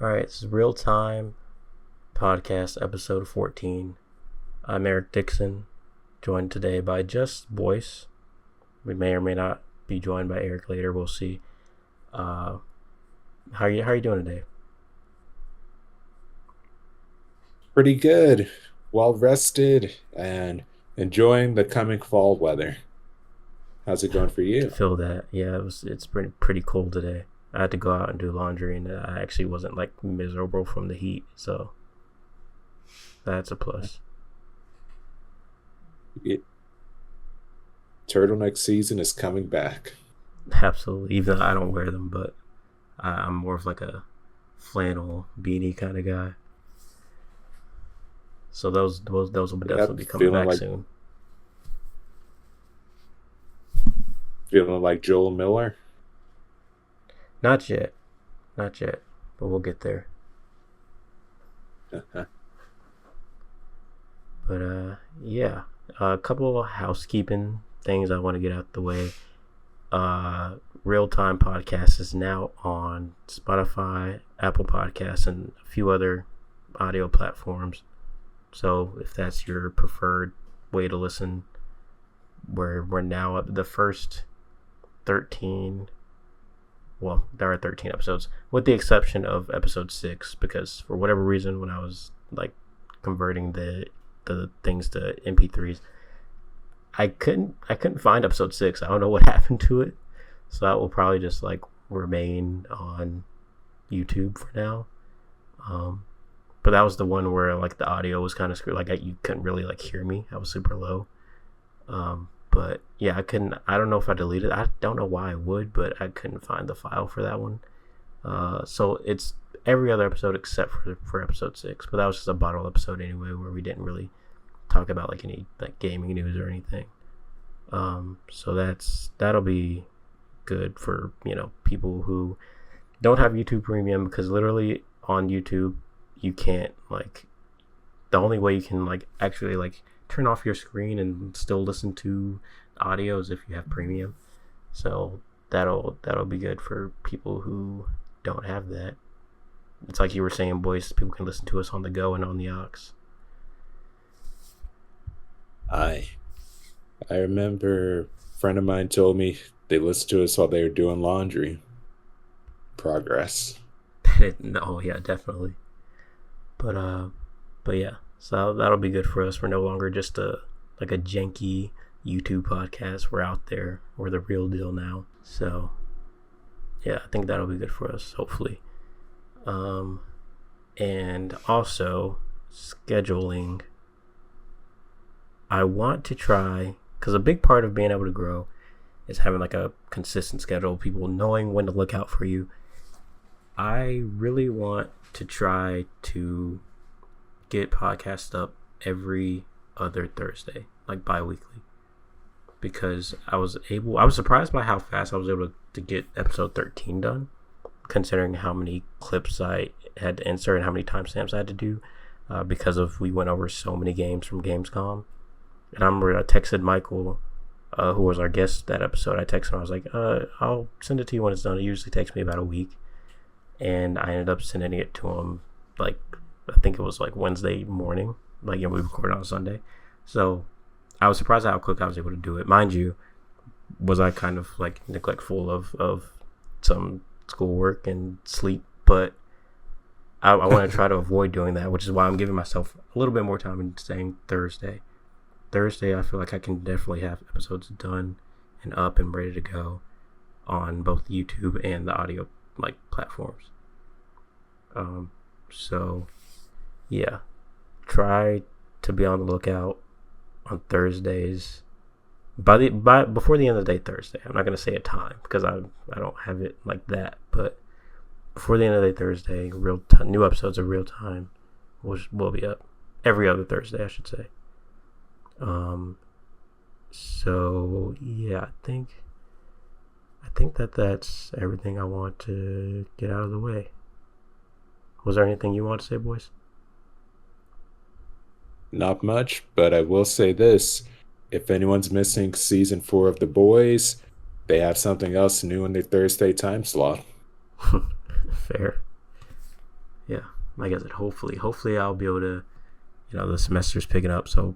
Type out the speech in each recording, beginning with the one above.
All right, this is Real Time Podcast, episode 14. I'm Eric Dixon, joined today by just Boyce. We may or may not be joined by Eric later. We'll see. How are you doing today? Pretty good. Well rested and enjoying the coming fall weather. How's it going for To you? feel that, yeah, it's pretty cold today. I had to go out and do laundry, and I actually wasn't like miserable from the heat, so that's a plus. It, turtleneck season is coming back. Absolutely. Even though I don't wear them, but I'm more of like a flannel beanie kind of guy. So those will definitely Yep, be coming back soon. feeling like Joel Miller. Not yet, not yet, but we'll get there. But yeah, a couple of housekeeping things I want to get out the way. Real Time Podcast is now on Spotify, Apple Podcasts, and a few other audio platforms. So if that's your preferred way to listen, we're now up the first 13. Well, there are 13 episodes, with the exception of episode 6, because for whatever reason, when I was like converting the things to MP3s, I couldn't find episode 6. I don't know what happened to it, so that will probably just like remain on YouTube for now. But that was the one where like the audio was kind of screwed. Like you couldn't really like hear me. I was super low. But yeah, I couldn't. I don't know if I deleted it. I don't know why I would, but I couldn't find the file for that one. So it's every other episode except for episode 6. But that was just a bottle episode anyway, where we didn't really talk about like any like gaming news or anything. So that'll be good for people who don't have YouTube Premium, because literally on YouTube you can't like, the only way you can like actually like turn off your screen and still listen to audio is if you have premium. So that'll be good for people who don't have that. It's like you were saying, boys, people can listen to us on the go and on the aux. I I remember a friend of mine told me they listened to us while they were doing laundry. Progress. No, yeah, definitely. But but yeah, so that'll be good for us. We're no longer just a janky YouTube podcast. We're out there. We're the real deal now. So yeah, I think that'll be good for us, hopefully. Um, and also scheduling. I want to try, because a big part of being able to grow is having like a consistent schedule, people knowing when to look out for you. I really want to try to get podcasts up every other Thursday, like bi-weekly, because I was surprised by how fast I was able to get episode 13 done, considering how many clips I had to insert and how many timestamps I had to do, because of we went over so many games from Gamescom. And I remember I texted Michael, who was our guest that episode. I texted him, I was like, I'll send it to you when it's done. It usually takes me about a week. And I ended up sending it to him, like, I think it was like Wednesday morning. Like, we recorded on Sunday. So I was surprised at how quick I was able to do it. Mind you, was I kind of like neglectful of some schoolwork and sleep, but I want to try to avoid doing that, which is why I'm giving myself a little bit more time and saying Thursday. Thursday, I feel like I can definitely have episodes done and up and ready to go on both YouTube and the audio like platforms. So yeah, try to be on the lookout on Thursdays. By before the end of the day Thursday. I'm not gonna say a time because I don't have it like that, but before the end of the day Thursday, new episodes of Real Time will be up every other Thursday, I should say. So yeah, I think that's everything I want to get out of the way. Was there anything you want to say, boys? Not much, but I will say this. If anyone's missing season 4 of The Boys, they have something else new in their Thursday time slot. Fair. yeah, like I said, hopefully I'll be able to, the semester's picking up, so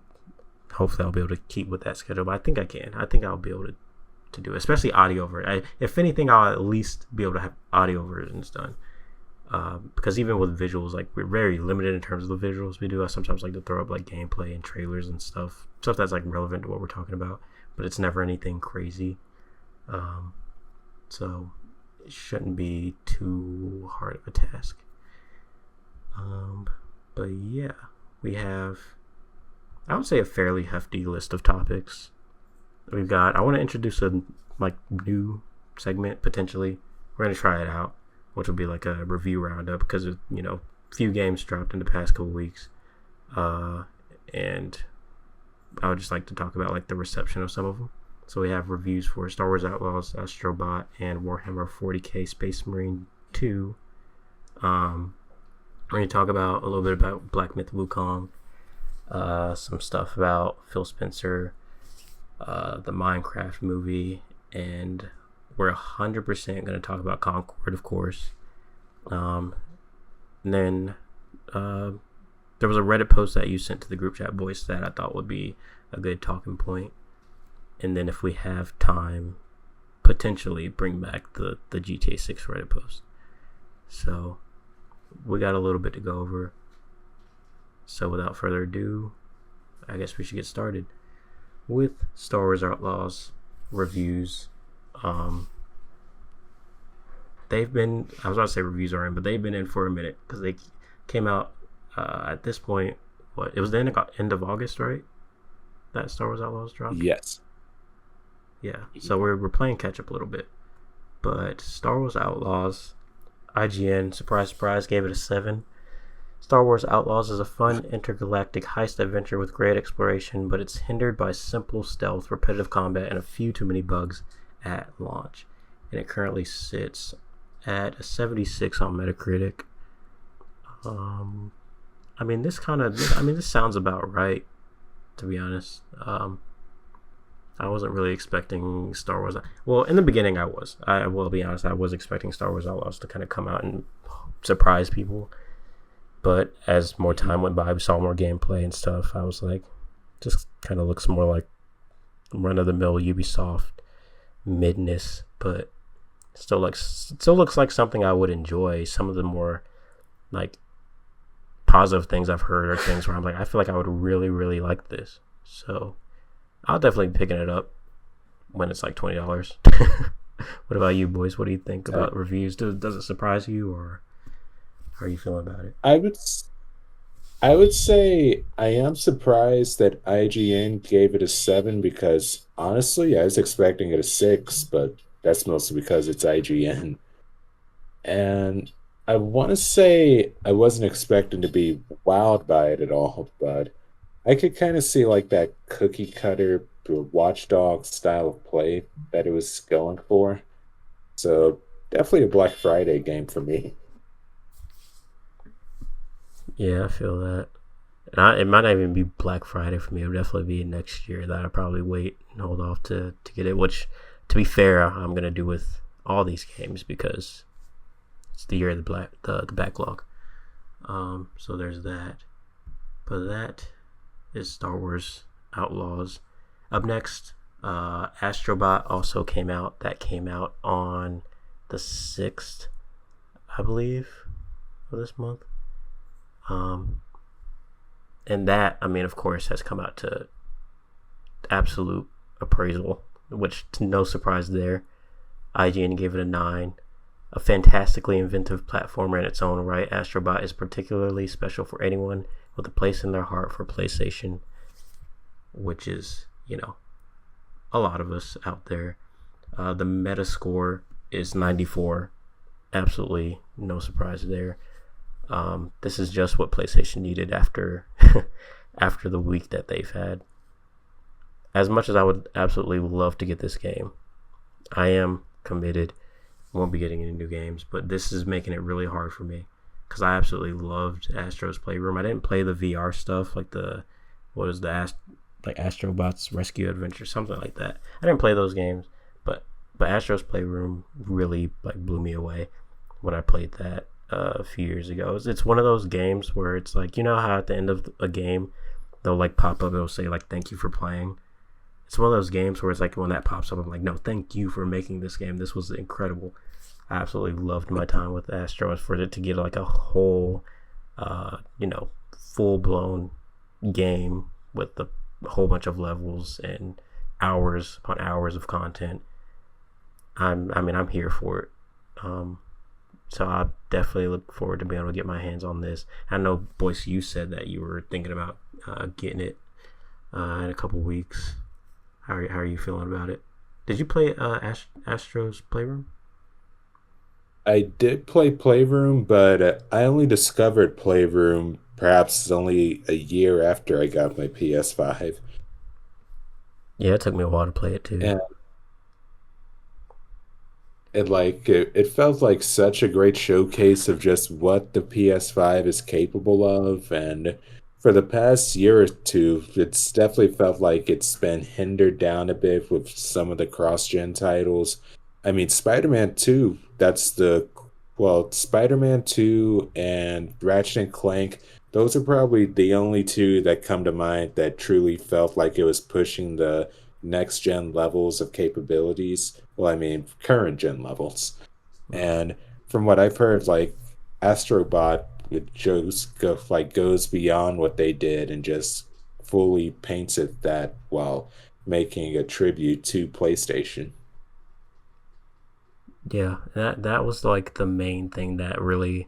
hopefully I'll be able to keep with that schedule. But I think I can. I think I'll be able to do it, especially audio version. If anything, I'll at least be able to have audio versions done. Because even with visuals, like, we're very limited in terms of the visuals we do. I sometimes like to throw up like gameplay and trailers and stuff that's like relevant to what we're talking about, but it's never anything crazy. So it shouldn't be too hard of a task. But yeah, we have, I would say, a fairly hefty list of topics. I want to introduce a new segment potentially. We're gonna try it out, which will be like a review roundup, because few games dropped in the past couple weeks, and I would just like to talk about like the reception of some of them. So we have reviews for Star Wars Outlaws, Astro and Warhammer 40k Space Marine 2. We're going to talk about a little bit about Black Myth Wukong, some stuff about Phil Spencer, the Minecraft movie, and we're 100% going to talk about Concord, of course. And then there was a Reddit post that you sent to the group chat, Boyce, that I thought would be a good talking point. And then if we have time, potentially bring back the GTA 6 Reddit post. So we got a little bit to go over. So without further ado, I guess we should get started with Star Wars Outlaws reviews. They've been, I was about to say reviews are in, but they've been in for a minute, because they came out at this point, it was the end of August, right? That Star Wars Outlaws dropped? Yes. Yeah, so we're playing catch up a little bit. But Star Wars Outlaws, IGN, surprise, surprise, gave it a 7. Star Wars Outlaws is a fun intergalactic heist adventure with great exploration, but it's hindered by simple stealth, repetitive combat, and a few too many bugs at launch. And it currently sits at a 76 on Metacritic. This sounds about right, to be honest. I wasn't really expecting Star Wars. Well, in the beginning, I will be honest, I was expecting Star Wars Outlaws to kind of come out and surprise people. But as more time went by, we saw more gameplay and stuff. I was like, just kind of looks more like run-of-the-mill Ubisoft midness, but still looks like something I would enjoy. Some of the more like positive things I've heard are things where I'm like, I feel like I would really, really like this. So I'll definitely be picking it up when it's like $20. What about you, boys? What do you think about reviews? Does it surprise you, or how are you feeling about it? I would say I am surprised that IGN gave it a 7, because honestly, I was expecting it a 6, but that's mostly because it's IGN. And I want to say I wasn't expecting to be wowed by it at all, but I could kind of see like that cookie cutter Watchdog style of play that it was going for. So definitely a Black Friday game for me. Yeah, I feel that. And it might not even be Black Friday for me. It'll definitely be next year that I'll probably wait and hold off to get it, which, to be fair, I'm going to do with all these games, because it's the year of the backlog. So there's that. But that is Star Wars Outlaws. Up next, Astrobot also came out. That came out on the 6th, I believe, of this month. And that, of course, has come out to absolute appraisal, which, no surprise there. IGN gave it a 9. A fantastically inventive platformer in its own right, Astrobot is particularly special for anyone with a place in their heart for PlayStation, which is, a lot of us out there. The Metascore is 94. Absolutely no surprise there. This is just what PlayStation needed after after the week that they've had. As much as I would absolutely love to get this game, I am committed. Won't be getting any new games, but this is making it really hard for me, because I absolutely loved Astro's Playroom. I didn't play the VR stuff, like Astrobot's Rescue Adventure, something like that. I didn't play those games, but Astro's Playroom really blew me away when I played that. a few years ago. It's one of those games where it's like, you know how at the end of a game they'll like pop up, it'll say like thank you for playing. It's one of those games where it's like when that pops up, I'm like, no, thank you for making this game. This was incredible. I absolutely loved my time with Astro. And for it to get like a whole, full blown game with a whole bunch of levels and hours upon hours of content, I'm here for it. So I definitely look forward to being able to get my hands on this. I know, Boyce, you said that you were thinking about getting it in a couple weeks. How are you feeling about it? Did you play Astro's Playroom? I did play Playroom, but I only discovered Playroom perhaps only a year after I got my PS5. Yeah, it took me a while to play it too. And it felt like such a great showcase of just what the PS5 is capable of. And for the past year or two, it's definitely felt like it's been hindered down a bit with some of the cross-gen titles. I mean, Spider-Man 2, Spider-Man 2 and Ratchet and Clank, those are probably the only two that come to mind that truly felt like it was pushing the next gen levels of capabilities. Well, I mean, current gen levels. And from what I've heard, like Astrobot, goes beyond what they did and just fully paints it that while making a tribute to PlayStation. Yeah, that was like the main thing that really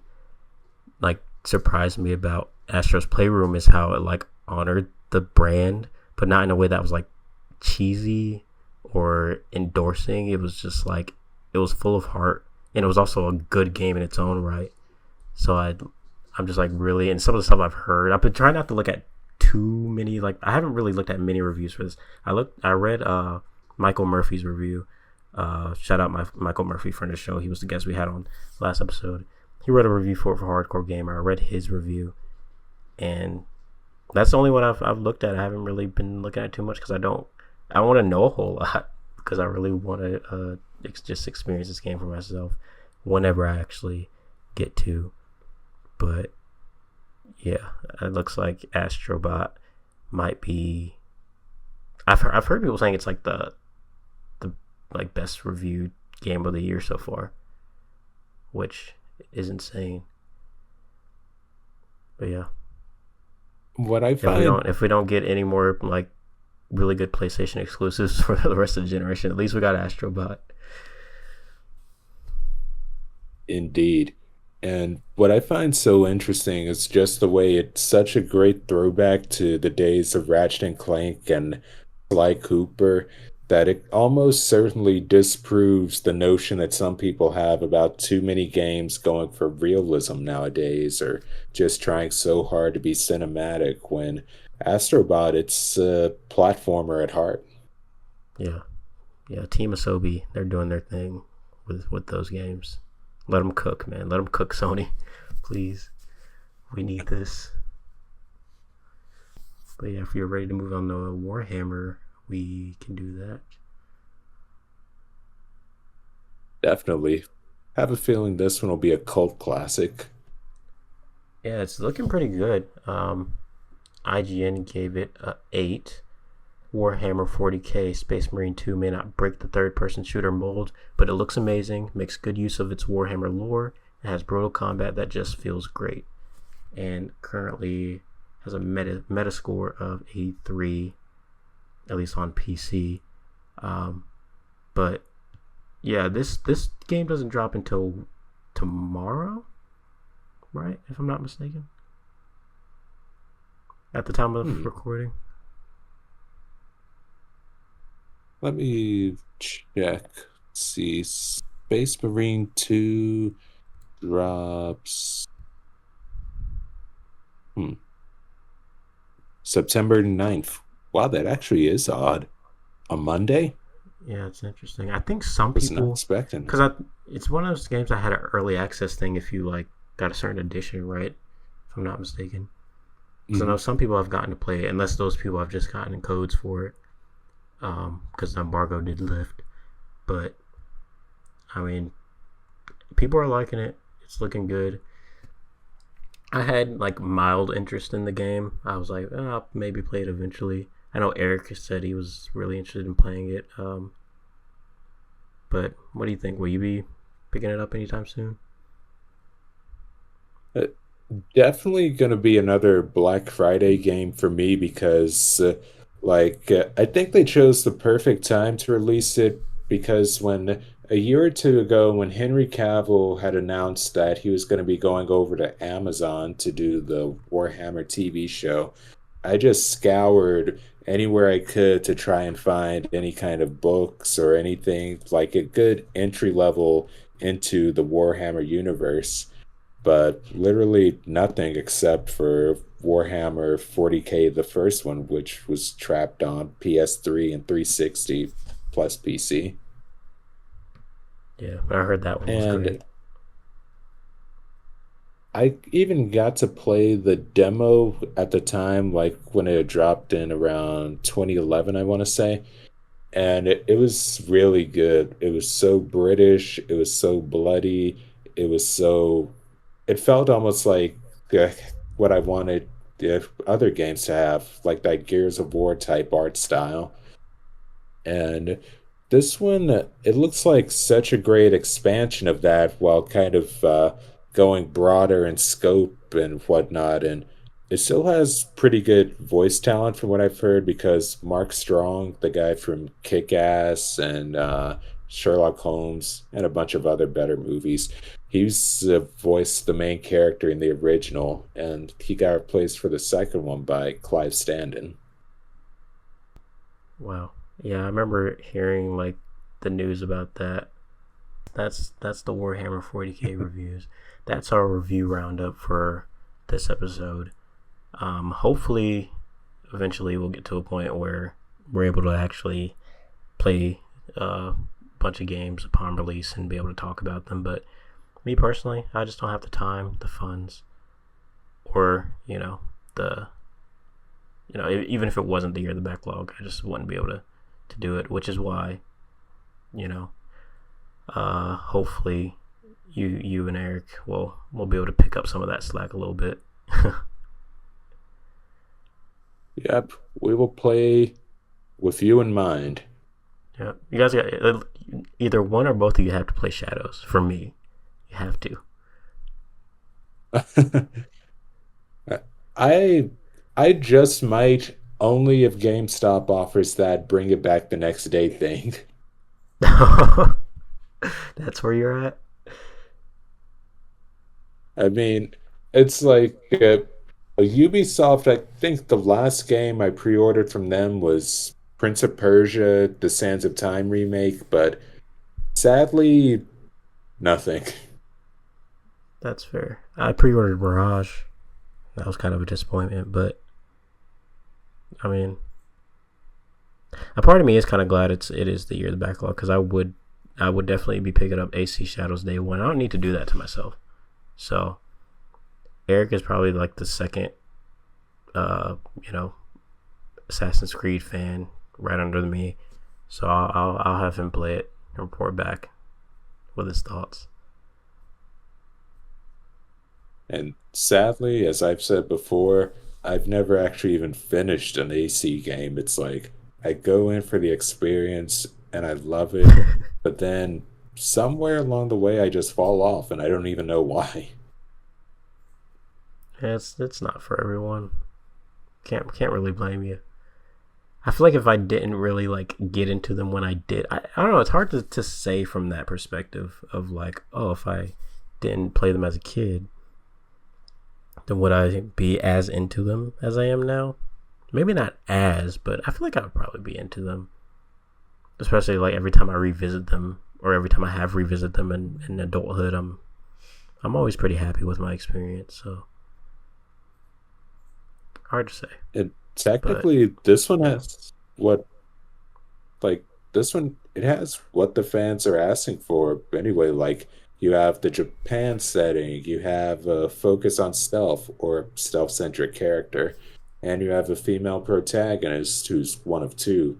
like surprised me about Astro's Playroom is how it like honored the brand, but not in a way that was like cheesy or endorsing. It was just like it was full of heart, and it was also a good game in its own right. So I'm just like really, and some of the stuff I've heard, I've been trying not to look at too many, like I haven't really looked at many reviews for this. I read Michael Murphy's review. Shout out Michael Murphy, friend of the show. He was the guest we had on last episode. He wrote a review for Hardcore Gamer. I read his review, and that's the only one I've looked at. I haven't really been looking at too much because I want to know a whole lot because I really want to just experience this game for myself whenever I actually get to. But yeah, it looks like Astrobot might be. I've heard people saying it's like the like best reviewed game of the year so far, which is insane. But yeah, What I find if we don't get any more like really good PlayStation exclusives for the rest of the generation, at least we got Astrobot. Indeed. And what I find so interesting is just the way it's such a great throwback to the days of Ratchet and Clank and Sly Cooper that it almost certainly disproves the notion that some people have about too many games going for realism nowadays or just trying so hard to be cinematic when Astrobot, it's a platformer at heart. Yeah, yeah. Team Asobi, they're doing their thing with those games. Let them cook, man. Let them cook, Sony, please. We need this. But yeah, if you're ready to move on to Warhammer, we can do that. Definitely. Have a feeling this one will be a cult classic. Yeah, it's looking pretty good. IGN gave it a 8. Warhammer 40k Space Marine 2 may not break the third-person shooter mold, but it looks amazing, makes good use of its Warhammer lore, and has brutal combat that just feels great. And currently has a meta score of 83, at least on PC. But yeah, this game doesn't drop until tomorrow, right? If I'm not mistaken. At the time of recording. Let me check. Let's see. Space Marine 2 drops. September 9th. Wow, that actually is odd. A Monday? Yeah, it's interesting. I think some Was not people, expecting it. because it's one of those games that had an early access thing if you like got a certain edition, right? If I'm not mistaken. So I know some people have gotten to play it, unless those people have just gotten codes for it, because the embargo did lift. But I mean, people are liking it. It's looking good. I had like mild interest in the game. I was like, oh, I'll maybe play it eventually. I know Eric said he was really interested in playing it. But what do you think? Will you be picking it up anytime soon? Uh, Definitely going to be another Black Friday game for me because, I think they chose the perfect time to release it because when a year or two ago, when Henry Cavill had announced that he was going to be going over to Amazon to do the Warhammer TV show, I just scoured anywhere I could to try and find any kind of books or anything like a good entry level into the Warhammer universe, but literally nothing except for Warhammer 40K, the first one, which was trapped on PS3 and 360 plus PC. Yeah, I heard that one was And great. I even got to play the demo at the time, like when it dropped in around 2011, I want to say. And it was really good. It was so British, it was so bloody, it was so it felt almost like uh, what I wanted the other games to have, like that Gears of War type art style. And this one, it looks like such a great expansion of that while kind of going broader in scope and whatnot. And it still has pretty good voice talent from what I've heard because Mark Strong, the guy from Kick Ass and Sherlock Holmes and a bunch of other better movies, he's voiced the main character in the original, and he got replaced for the second one by Clive Standen. Wow. Yeah, I remember hearing like the news about that. That's the Warhammer 40k reviews. That's our review roundup for this episode. Hopefully, eventually we'll get to a point where we're able to actually play a bunch of games upon release and be able to talk about them. But me personally, I just don't have the time, the funds, or the even if it wasn't the year of the backlog, I just wouldn't be able to do it. Which is why you know hopefully you and Eric will be able to pick up some of that slack a little bit. Yep, we will play with you in mind. Yeah, you guys got either one or both of you have to play Shadows. For me, you have to. I I just might only if GameStop offers that bring it back the next day thing. That's where you're at. I mean, it's like Ubisoft. I think the last game I pre-ordered from them was Prince of Persia: The Sands of Time remake, but sadly, nothing. That's fair. I pre-ordered Mirage. That was kind of a disappointment, but I mean, a part of me is kind of glad it is the year of the backlog because I would definitely be picking up AC Shadows day one. I don't need to do that to myself. So Eric is probably like the second, uh, you know, Assassin's Creed fan right under me. So I'll have him play it and report back with his thoughts. And sadly, as I've said before, I've never actually even finished an AC game. It's like I go in for the experience and I love it, but then somewhere along the way I just fall off and I don't even know why. Yeah, it's not for everyone. Can't really blame you. I feel like if I didn't really like get into them when I did, I don't know. It's hard to say from that perspective of like, oh, if I didn't play them as a kid, then would I be as into them as I am now? Maybe not as, but I feel like I would probably be into them, especially like every time I revisit them or every time I have revisited them in adulthood. I'm always pretty happy with my experience. So hard to say, And but technically, this one has what, like, this one, it has what the fans are asking for anyway. Like, you have the Japan setting, you have a focus on stealth or stealth centric character, and you have a female protagonist who's one of two.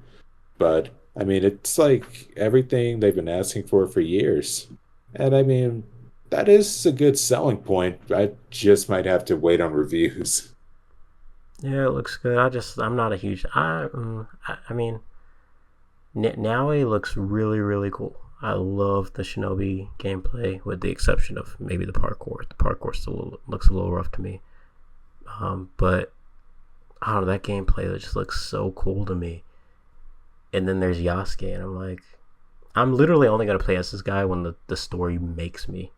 But, I mean, it's like everything they've been asking for years. And I mean, That is a good selling point. I just might have to wait on reviews. Yeah, it looks good. I'm not a huge. I mean, now it looks really, really cool. I love the Shinobi gameplay, with the exception of maybe the parkour. The parkour still looks a little rough to me. But I don't know, that gameplay that just looks so cool to me. And then there's Yasuke, and I'm like, I'm literally only gonna play as this guy when the story makes me.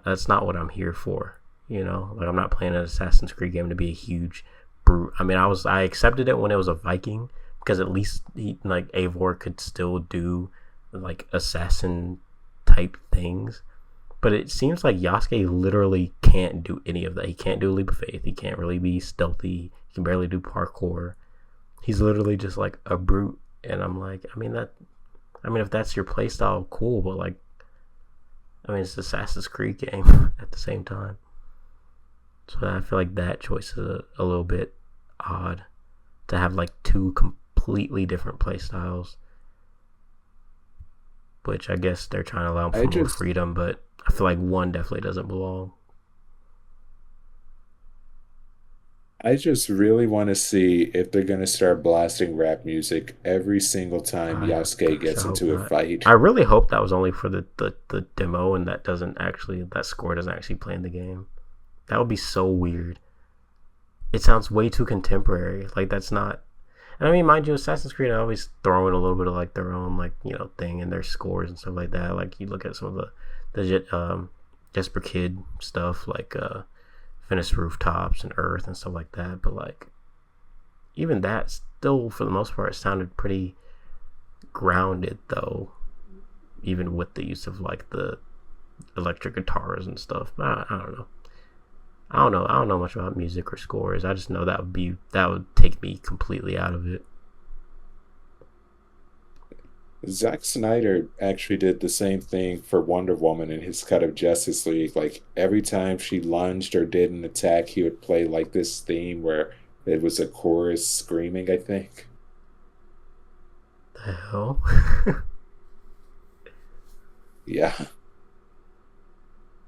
That's not what I'm here for. Like, I'm not playing an Assassin's Creed game to be a huge brute. I mean, I accepted it when it was a Viking, because at least like Eivor could still do like assassin type things. But it seems like Yasuke literally can't do any of that. He can't do leap of faith. He can't really be stealthy. He can barely do parkour. He's literally just like a brute. And I'm like, if that's your playstyle, cool. But like, it's an Assassin's Creed game at the same time. So I feel like that choice is a little bit odd, to have like two completely different playstyles. Which I guess they're trying to allow for more freedom, but I feel like one definitely doesn't belong. I just really want to see if they're going to start blasting rap music every single time Yasuke gets into a fight. I really hope that was only for the demo, and that score doesn't actually play in the game. That would be so weird. It sounds way too contemporary. Like, that's not. And I mean, mind you, Assassin's Creed always throw in a little bit of like their own thing in their scores and stuff like that. Like, you look at some of the Jesper Kid stuff, like Finished Rooftops and Earth and stuff like that. But like, even that still, for the most part, sounded pretty grounded, though, even with the use of like the electric guitars and stuff. I don't know. I don't know much about music or scores. I just know that would take me completely out of it. Zack Snyder actually did the same thing for Wonder Woman in his cut of Justice League. Like, every time she lunged or did an attack, he would play like this theme where it was a chorus screaming, I think. The hell? Yeah.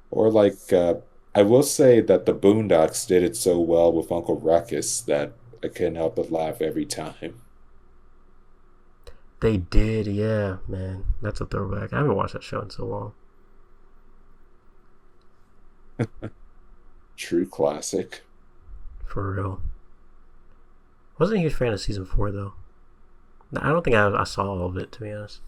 Or like, I will say that the Boondocks did it so well with Uncle Ruckus that I couldn't help but laugh every time. They did, yeah, man. That's a throwback. I haven't watched that show in so long. True classic. For real. Wasn't a huge fan of season 4, though. I don't think I saw all of it, to be honest.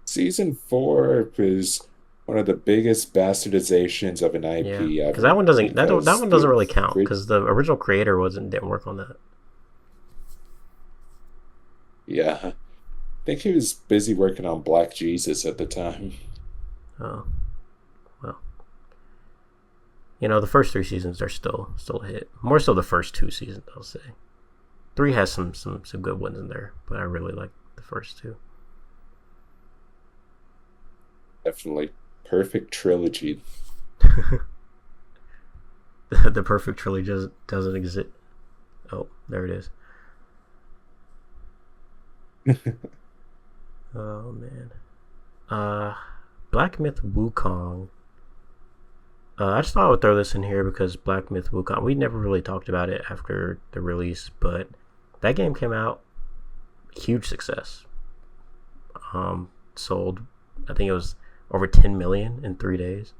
Season 4 is one of the biggest bastardizations of an IP ever. Because that one doesn't really count, because the original creator didn't work on that. Yeah. I think he was busy working on Black Jesus at the time. Oh. Well. The first 3 seasons are still a hit. More so the first 2 seasons, I'll say. 3 has some good ones in there, but I really like the first 2. Definitely. Perfect trilogy. The perfect trilogy doesn't exist. Oh, there it is. Oh man. Black Myth Wukong. I just thought I would throw this in here because Black Myth Wukong, we never really talked about it after the release, but that game came out, huge success. Sold, I think it was over 10 million in 3 days.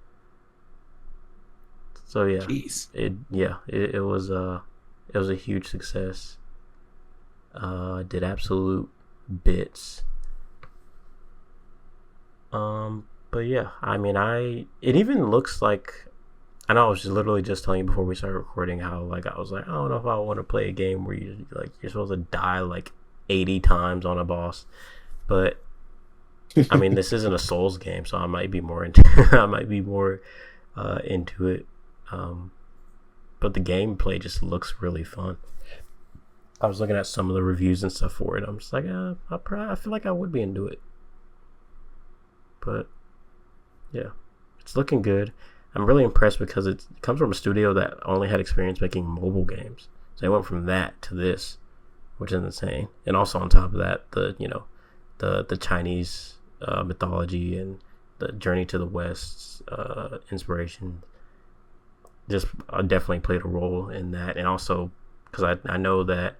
So yeah. Jeez. It was a huge success. Did absolute bits. But yeah, it even looks like, I know I was literally just telling you before we started recording how like I was like, I don't know if I want to play a game where you're supposed to die like 80 times on a boss, but this isn't a Souls game, so I might be more into into it. But the gameplay just looks really fun. I was looking at some of the reviews and stuff for it. I'm just like, I feel like I would be into it. But yeah, it's looking good. I'm really impressed because it comes from a studio that only had experience making mobile games. So they went from that to this, which is insane. And also on top of that, the Chinese mythology and the Journey to the West inspiration just definitely played a role in that. And also because I know that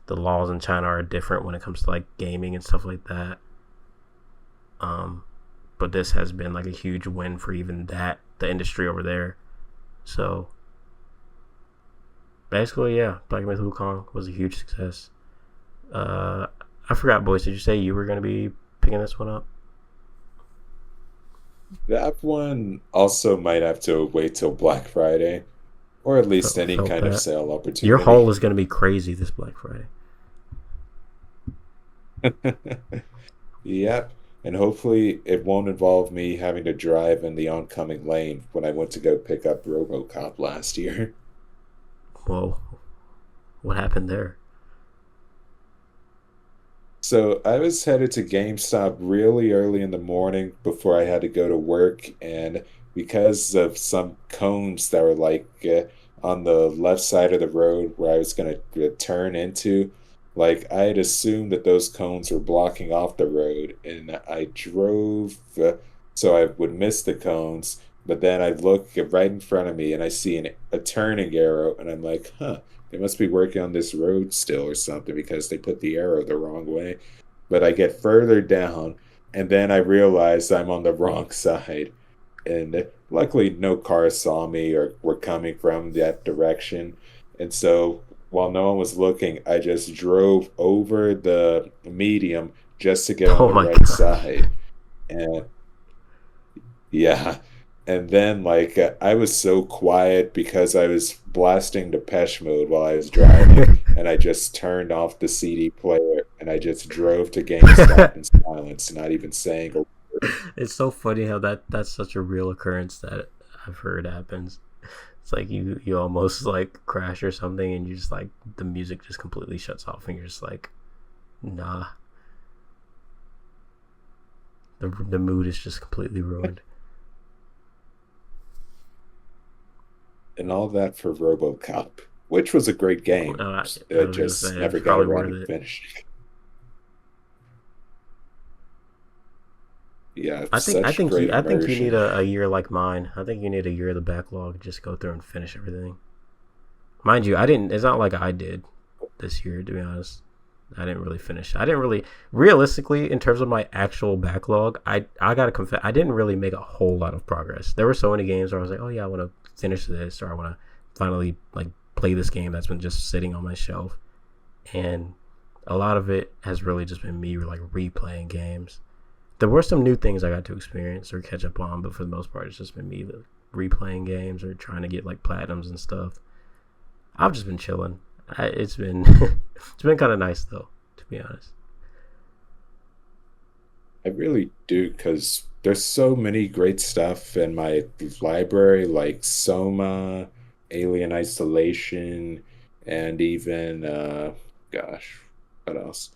the laws in China are different when it comes to like gaming and stuff like that. But this has been like a huge win for even the industry over there. So basically, yeah, Black Myth Wukong was a huge success. I forgot, Boyce, did you say you were going to be picking this one up? That one also might have to wait till Black Friday, or at least any Felt kind of that. sale Your haul opportunity. is going to be crazy this Black Friday. Yep. And hopefully it won't involve me having to drive in the oncoming lane when I went to go pick up RoboCop last year. Whoa, what happened there? So I was headed to GameStop really early in the morning before I had to go to work, and because of some cones that were on the left side of the road where I was going to turn into, like I had assumed that those cones were blocking off the road, and I drove so I would miss the cones. But then I look right in front of me and I see a turning arrow, and I'm like, huh, they must be working on this road still or something because they put the arrow the wrong way. But I get further down, and then I realize I'm on the wrong side. And luckily, no cars saw me or were coming from that direction. And so, while no one was looking, I just drove over the medium just to get on Oh the my right gosh. side. And yeah. And then, I was so quiet because I was blasting Depeche Mode while I was driving, and I just turned off the CD player and I just drove to GameStop in silence, not even saying a word. It's so funny how that's such a real occurrence that I've heard happens. It's like you almost like crash or something, and you just like the music just completely shuts off, and you're just like, nah, the mood is just completely ruined. And all that for RoboCop, which was a great game. I I was gonna just say it never was got probably around worth to it. finishing. Yeah, I such think great I think you need immersion. a year like mine. I think you need a year of the backlog just go through and finish everything. Mind you, I didn't. It's not like I did this year, to be honest. I didn't really finish. I didn't really, realistically, in terms of my actual backlog, I gotta confess, I didn't really make a whole lot of progress. There were so many games where I was like, oh yeah, I want to finish this, or I want to finally like play this game that's been just sitting on my shelf, and a lot of it has really just been me like replaying games. There were some new things I got to experience or catch up on, but for the most part, it's just been me replaying games or trying to get like platinums and stuff. I've just been chilling. It's been it's been kind of nice though, to be honest. I really do, because there's so many great stuff in my library, like Soma, Alien Isolation, and even, gosh, what else?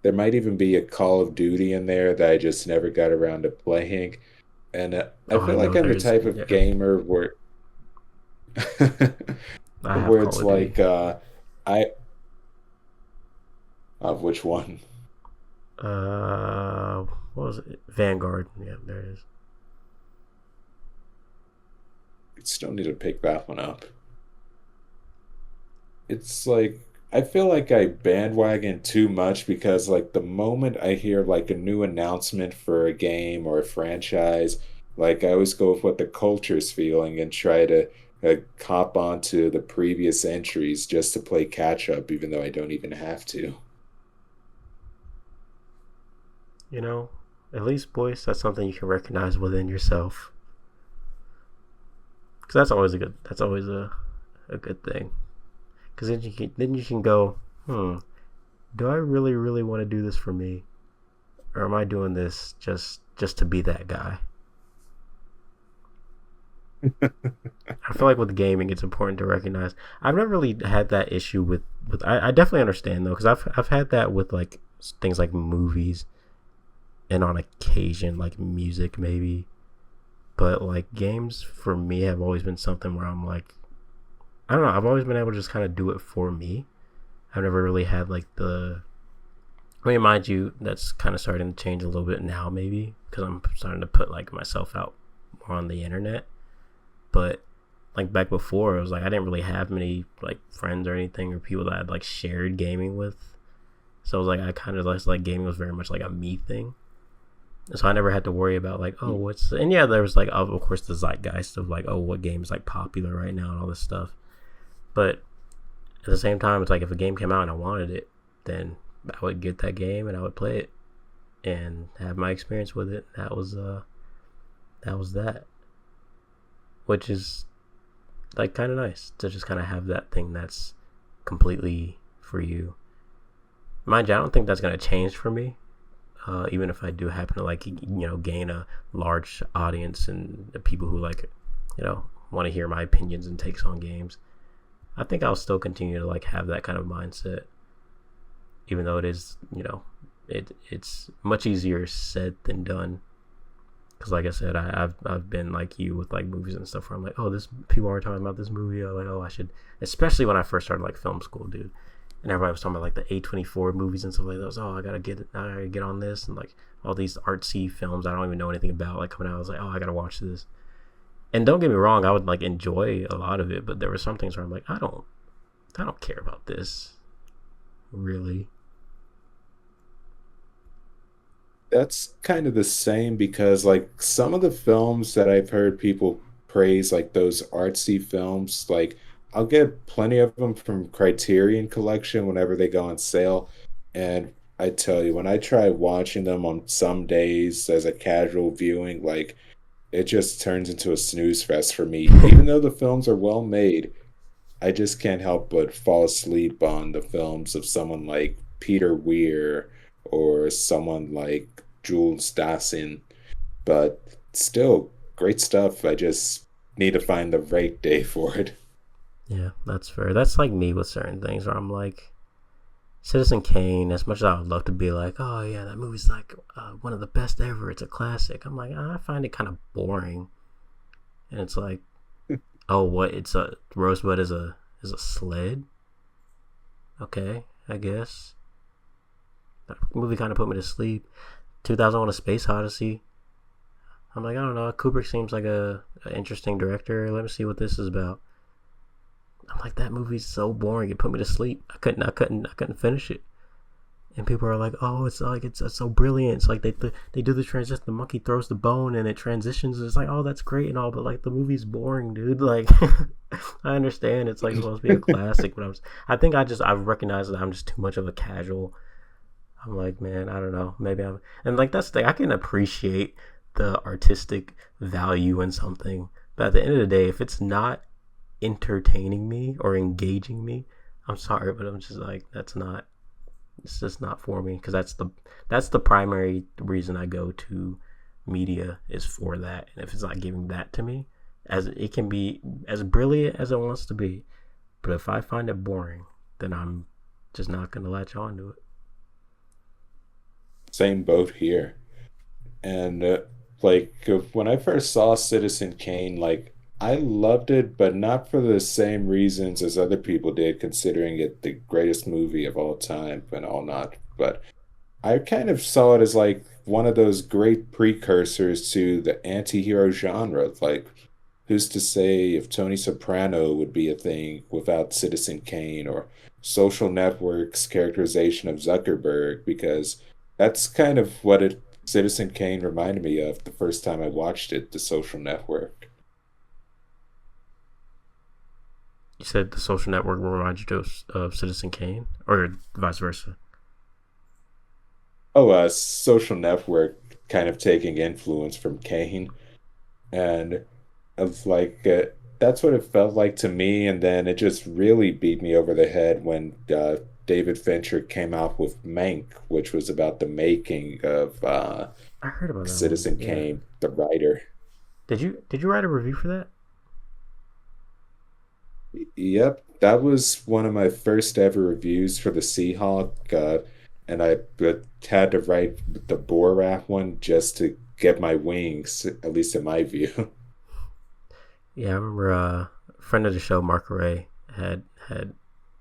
There might even be a Call of Duty in there that I just never got around to playing. And I Oh, I feel like know I'm the there's type of yeah. gamer where I have where Call it's of Duty. I of which one? What was it? Vanguard. Yeah, there it is. I still need to pick that one up. It's like I feel like I bandwagon too much because the moment I hear a new announcement for a game or a franchise, I always go with what the culture's feeling and try to cop onto the previous entries just to play catch up, even though I don't even have to. You know, at least, boys, that's something you can recognize within yourself. Because that's always a good. That's always a good thing. Because then you can go, do I really really want to do this for me, or am I doing this just to be that guy? I feel like with gaming, it's important to recognize. I've never really had that issue with. I definitely understand though, because I've had that with like things like movies and on occasion like music maybe, but like games for me have always been something where I'm like, I don't know. I've always been able to just kind of do it for me. I've never really had like the. I mean, mind you, that's kind of starting to change a little bit now, maybe because I'm starting to put like myself out more on the internet. But like back before, it was like I didn't really have many like friends or anything or people that I'd like shared gaming with. So it was like I kind of like gaming was very much like a me thing. So I never had to worry about like, oh, what's, and yeah, there was like of course the zeitgeist of like, oh, what game is like popular right now and all this stuff. But at the same time, it's like if a game came out and I wanted it, then I would get that game and I would play it and have my experience with it. That was that, which is like kind of nice to just kind of have that thing that's completely for you. Mind you, I don't think that's gonna change for me. Even if I do happen to like gain a large audience and people who like want to hear my opinions and takes on games, I think I'll still continue to like have that kind of mindset, even though it is it's much easier said than done. Because like I said, I've been like you with like movies and stuff where I'm like, oh, this people are talking about this movie. I'm like, oh, I should, especially when I first started like film school, dude. And everybody was talking about like the A24 movies and stuff like that. Oh, I gotta get on this, and like all these artsy films I don't even know anything about like coming out. I was like, oh, I gotta watch this. And don't get me wrong, I would like enjoy a lot of it, but there were some things where I'm like, I don't care about this, really. That's kind of the same because like some of the films that I've heard people praise, like those artsy films, like I'll get plenty of them from Criterion Collection whenever they go on sale. And I tell you, when I try watching them on some days as a casual viewing, like it just turns into a snooze fest for me. Even though the films are well made, I just can't help but fall asleep on the films of someone like Peter Weir or someone like Jules Dassin. But still, great stuff. I just need to find the right day for it. Yeah, that's fair. That's like me with certain things where I'm like, Citizen Kane, as much as I would love to be like, oh yeah, that movie's like one of the best ever, it's a classic, I'm like, I find it kind of boring. And it's like, oh, what, it's a Rosebud is a sled? Okay, I guess. That movie kind of put me to sleep. 2001: A Space Odyssey, I'm like, I don't know, Kubrick seems like a interesting director, let me see what this is about. I'm like, that movie's so boring, it put me to sleep. I couldn't finish it. And people are like, oh, it's like it's so brilliant. It's like they do the transition. The monkey throws the bone and it transitions. It's like, oh, that's great and all, but like the movie's boring, dude. Like, I understand it's like supposed to be a classic, but I've recognized that I'm just too much of a casual. I'm like, man, I don't know. Maybe I'm, and like that's the thing. I can appreciate the artistic value in something, but at the end of the day, if it's not entertaining me or engaging me, I'm sorry, but I'm just like, it's just not for me, because that's the primary reason I go to media, is for that. And if it's not giving that to me, as it can be as brilliant as it wants to be, but if I find it boring, then I'm just not gonna latch on to it. Same boat here. And when I first saw Citizen Kane, like I loved it, but not for the same reasons as other people did, considering it the greatest movie of all time and all not. But I kind of saw it as like one of those great precursors to the anti-hero genre. Like, who's to say if Tony Soprano would be a thing without Citizen Kane, or Social Network's characterization of Zuckerberg? Because that's kind of what Citizen Kane reminded me of the first time I watched it, The Social Network. You said The Social Network will remind you of Citizen Kane, or vice versa? Oh, Social Network kind of taking influence from Kane, and of like that's what it felt like to me. And then it just really beat me over the head when David Fincher came out with Mank, which was about the making of I heard about that one. Citizen Yeah. Kane, the writer. Did you write a review for that? Yep, that was one of my first ever reviews for the Seahawk, and I had to write the Borat one just to get my wings, at least in my view. Yeah, I remember a friend of the show, Mark Ray, had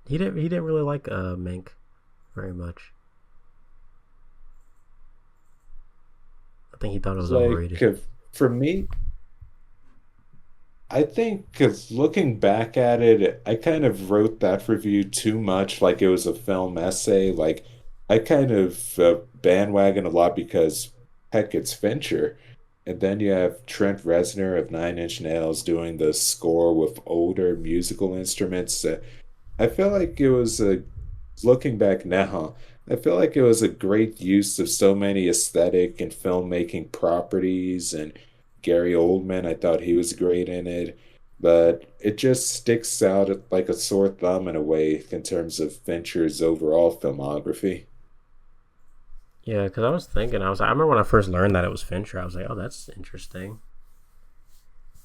he didn't really like Mank very much. think he thought it was Like overrated. for me, I think because looking back at it, I kind of wrote that review too much like it was a film essay. Like, I kind of bandwagon a lot because, heck, it's Fincher. And then you have Trent Reznor of Nine Inch Nails doing the score with older musical instruments. I feel like it was a, looking back now, I feel like it was a great use of so many aesthetic and filmmaking properties. And Gary Oldman, I thought he was great in it. But it just sticks out like a sore thumb in a way in terms of Fincher's overall filmography. Yeah, because I was thinking, I remember when I first learned that it was Fincher, I was like, oh, that's interesting.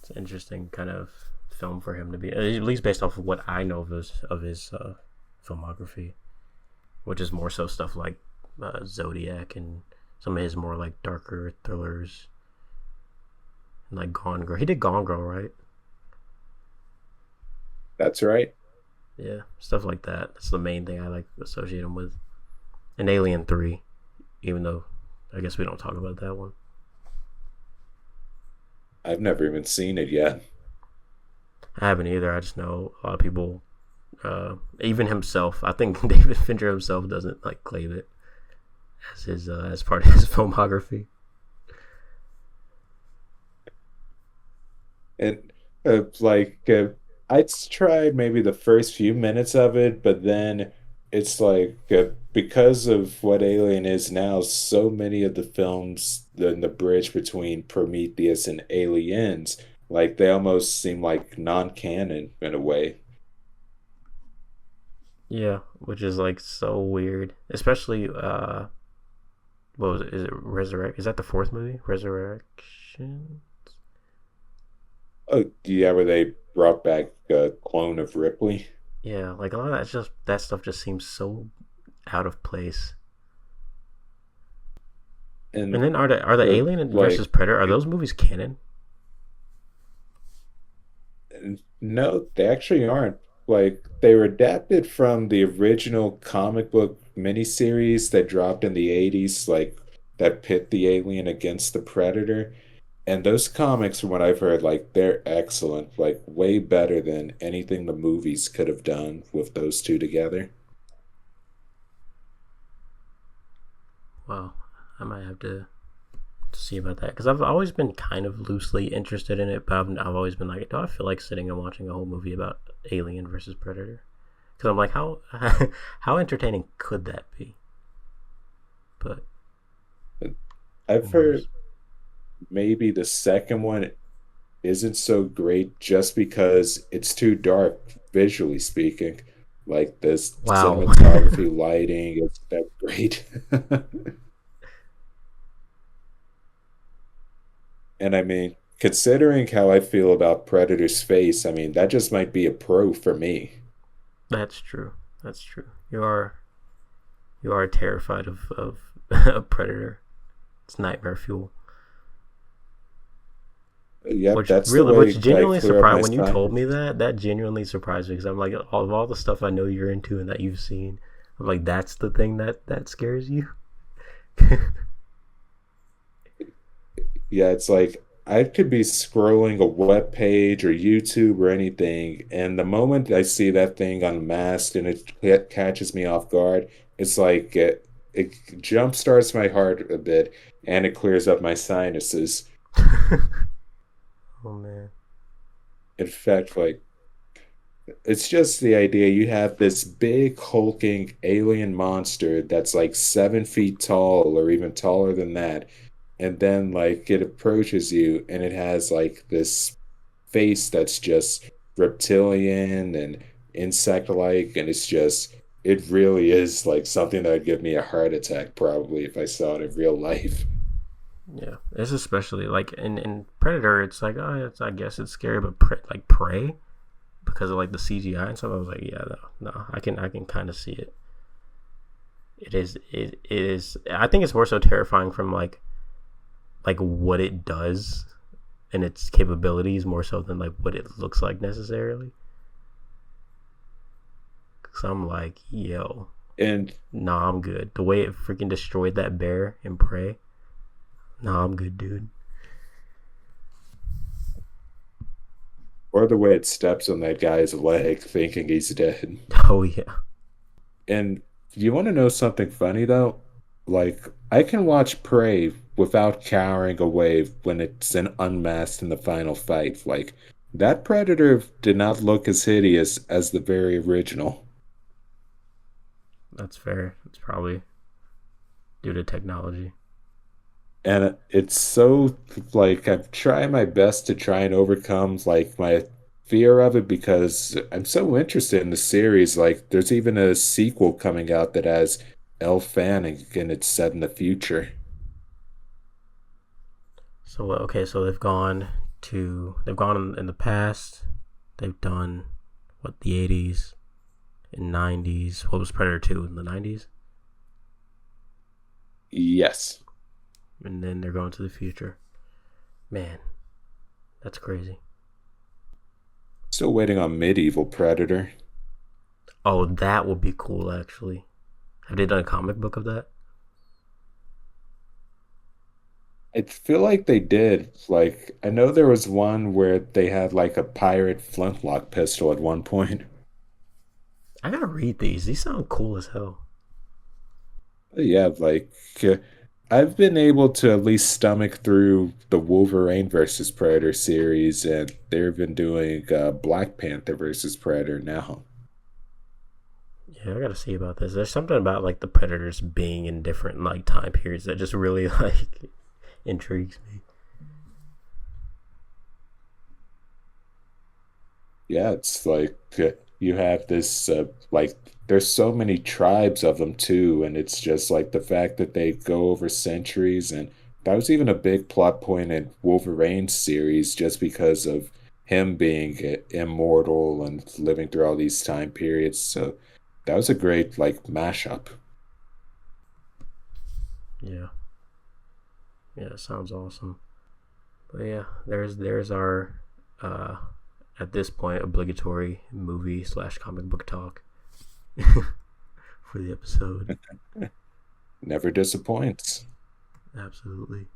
It's an interesting kind of film for him to be, at least based off of what I know of his filmography, which is more so stuff like Zodiac and some of his more like darker thrillers, and like Gone Girl. He did Gone Girl, right? That's right. Yeah, stuff like that. That's the main thing I like associate him with. And Alien 3, even though I guess we don't talk about that one. I've never even seen it yet. I haven't either. I just know a lot of people, even himself. I think David Fincher himself doesn't like claim it as his as part of his filmography. And I tried maybe the first few minutes of it, but then it's like because of what Alien is now, so many of the films, the bridge between Prometheus and Aliens, like they almost seem like non-canon in a way. Yeah, which is like so weird, especially what was it? Is it Resurrect? Is that the fourth movie? Resurrection? Oh, yeah, where they brought back a clone of Ripley. Yeah, like a lot of that stuff just seems so out of place. And And then are the Alien versus like Predator, are those movies canon? no, they actually aren't. Like, they were adapted from the original comic book miniseries that dropped in the 80s, like that pit the alien against the predator. And those comics, from what I've heard, like they're excellent, like way better than anything the movies could have done with those two together. Well, I might have to see about that because I've always been kind of loosely interested in it, but I've always been like, do I feel like sitting and watching a whole movie about Alien versus Predator? Because I'm like, how how entertaining could that be? But I've who heard knows? maybe the second one isn't so great just because it's too dark, visually speaking. Like this Wow. cinematography, lighting, it's that great. And I mean, considering how I feel about Predator's face, I mean, that just might be a pro for me. That's true. That's true. You are terrified of a predator. It's nightmare fuel. Yep, Which that's the really, which way I genuinely clear up surprised my when you told me sinus. that. That genuinely surprised me because I'm like, all the stuff I know you're into and that you've seen. I'm like, that's the thing that scares you. Yeah, it's like I could be scrolling a web page or YouTube or anything, and the moment I see that thing unmasked and it catches me off guard, it's like it jump starts my heart a bit and it clears up my sinuses. Oh man. In fact, like it's just the idea you have this big hulking alien monster that's like 7 feet tall or even taller than that, and then like it approaches you and it has like this face that's just reptilian and insect-like, and it really is like something that would give me a heart attack probably if I saw it in real life. Yeah, it's especially like in Predator. It's like, oh, I guess it's scary, but like Prey because of like the CGI and stuff. I was like, yeah, no, I can kind of see it. It is. I think it's more so terrifying from like what it does and its capabilities more so than like what it looks like necessarily. So I'm like, yo, And nah, I'm good. The way it freaking destroyed that bear in Prey, No, I'm good, dude. Or the way it steps on that guy's leg, thinking he's dead. Oh yeah. And you want to know something funny though? Like, I can watch Prey without cowering away when it's an unmasked in the final fight. Like, that Predator did not look as hideous as the very original. That's fair. It's probably due to technology. And it's so, like, I'm trying my best to try and overcome, like, my fear of it because I'm so interested in the series. Like, there's even a sequel coming out that has Elle Fanning and it's set in the future. So okay, so they've gone in the past. They've done what the 80s and 90s. What was Predator 2 in the 90s? Yes. And then they're going to the future. Man, that's crazy. Still waiting on Medieval Predator. Oh, that would be cool actually. Have they done a comic book of that? I feel like they did. Like, I know there was one where they had like a pirate flintlock pistol at one point. I gotta read these. These sound cool as hell. Yeah, like uh, I've been able to at least stomach through the Wolverine versus Predator series, and they've been doing Black Panther versus Predator now. Yeah, I gotta see about this. There's something about like the predators being in different like time periods that just really like intrigues me. Yeah, it's like you have this like there's so many tribes of them too, and it's just like the fact that they go over centuries, and that was even a big plot point in Wolverine's series, just because of him being immortal and living through all these time periods. So that was a great like mashup. Yeah, yeah, sounds awesome. But yeah, there's our uh at this point obligatory movie slash comic book talk for the episode. Never disappoints. Absolutely.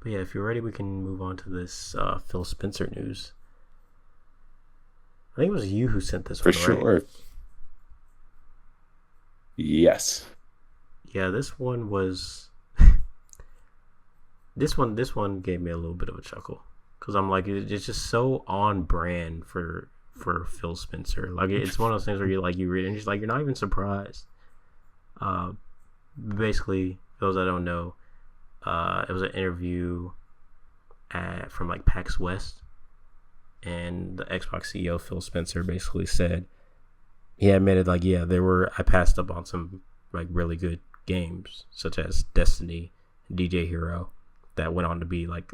But yeah, if you're ready, we can move on to this Phil Spencer news. I think it was you who sent this For one, right? sure. Yes. Yeah, this one was this one gave me a little bit of a chuckle because I'm like it's just so on brand for Phil Spencer. Like it's one of those things where you read it and just like you're not even surprised. Uh, Basically, those that don't know, it was an interview from like PAX West, and the Xbox CEO Phil Spencer basically said he admitted like yeah I passed up on some like really good games such as Destiny, and DJ Hero that went on to be like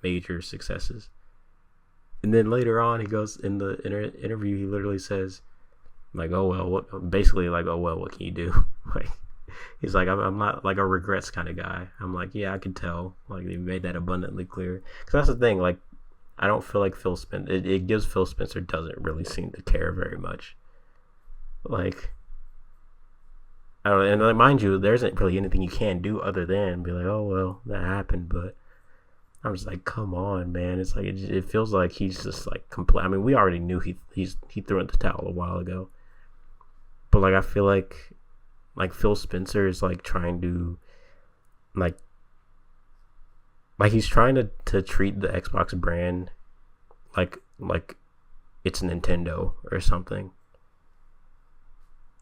major successes. And then later on, he goes in the interview. He literally says, "Like, oh well, what?" Basically, like, "Oh well, what can you do?" Like, he's like, "I'm not like a regrets kind of guy." I'm like, "Yeah, I can tell." Like, they made that abundantly clear. Because that's the thing. Like, I don't feel like Phil Spencer. It gives Phil Spencer doesn't really seem to care very much. Like, I don't know. And like, mind you, there isn't really anything you can do other than be like, "Oh well, that happened," but I'm just like, come on, man. It's like it feels like he's just like I mean, we already knew he threw in the towel a while ago, but like I feel like Phil Spencer is like trying to like he's trying to treat the Xbox brand like it's Nintendo or something.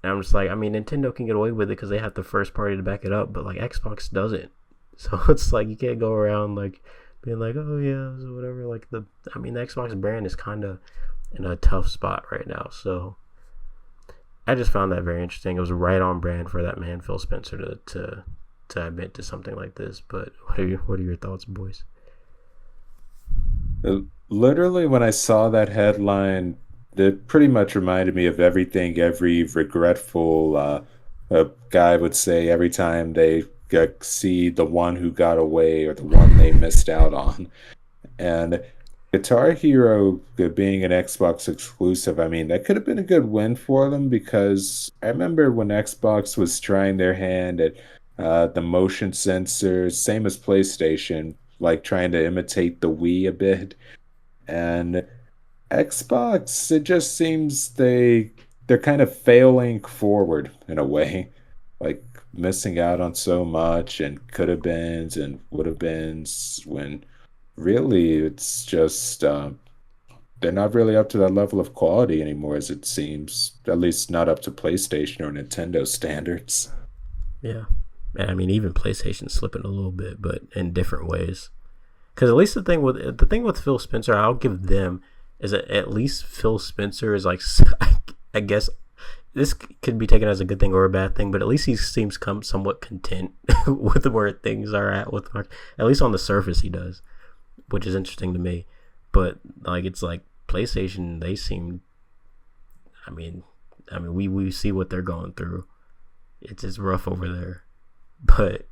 And I'm just like, I mean, Nintendo can get away with it because they have the first party to back it up, but like Xbox doesn't. So it's like you can't go around like being like, oh yeah, so whatever. Like I mean, the Xbox brand is kind of in a tough spot right now. So I just found that very interesting. It was right on brand for that man, Phil Spencer, to admit to something like this. But what are your thoughts, boys? Literally, when I saw that headline, that pretty much reminded me of everything every regretful guy would say every time they see the one who got away or the one they missed out on. And Guitar Hero being an Xbox exclusive, I mean, that could have been a good win for them because I remember when Xbox was trying their hand at The motion sensors, same as PlayStation, like trying to imitate the Wii a bit. And Xbox, it just seems they're kind of failing forward in a way, like missing out on so much and could have beens and would have beens when really it's just they're not really up to that level of quality anymore, as it seems. At least not up to PlayStation or Nintendo standards. Yeah, and I mean even PlayStation's slipping a little bit, but in different ways. Because at least the thing with Phil Spencer, I'll give them is that at least Phil Spencer is like I guess this could be taken as a good thing or a bad thing, but at least he seems somewhat content with where things are at at least on the surface he does, which is interesting to me. But like it's like PlayStation, they seem. I mean, we see what they're going through. It's rough over there, but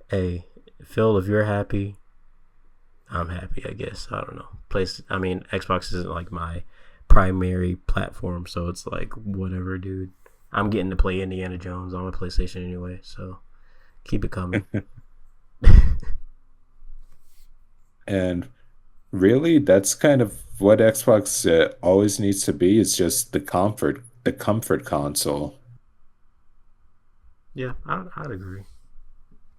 hey, Phil, if you're happy, I'm happy. I guess I don't know. Xbox isn't like my primary platform, so it's like whatever, dude. I'm getting to play Indiana Jones on my PlayStation anyway, so keep it coming. And really, that's kind of what Xbox always needs to be, is just the comfort console. Yeah, I'd agree.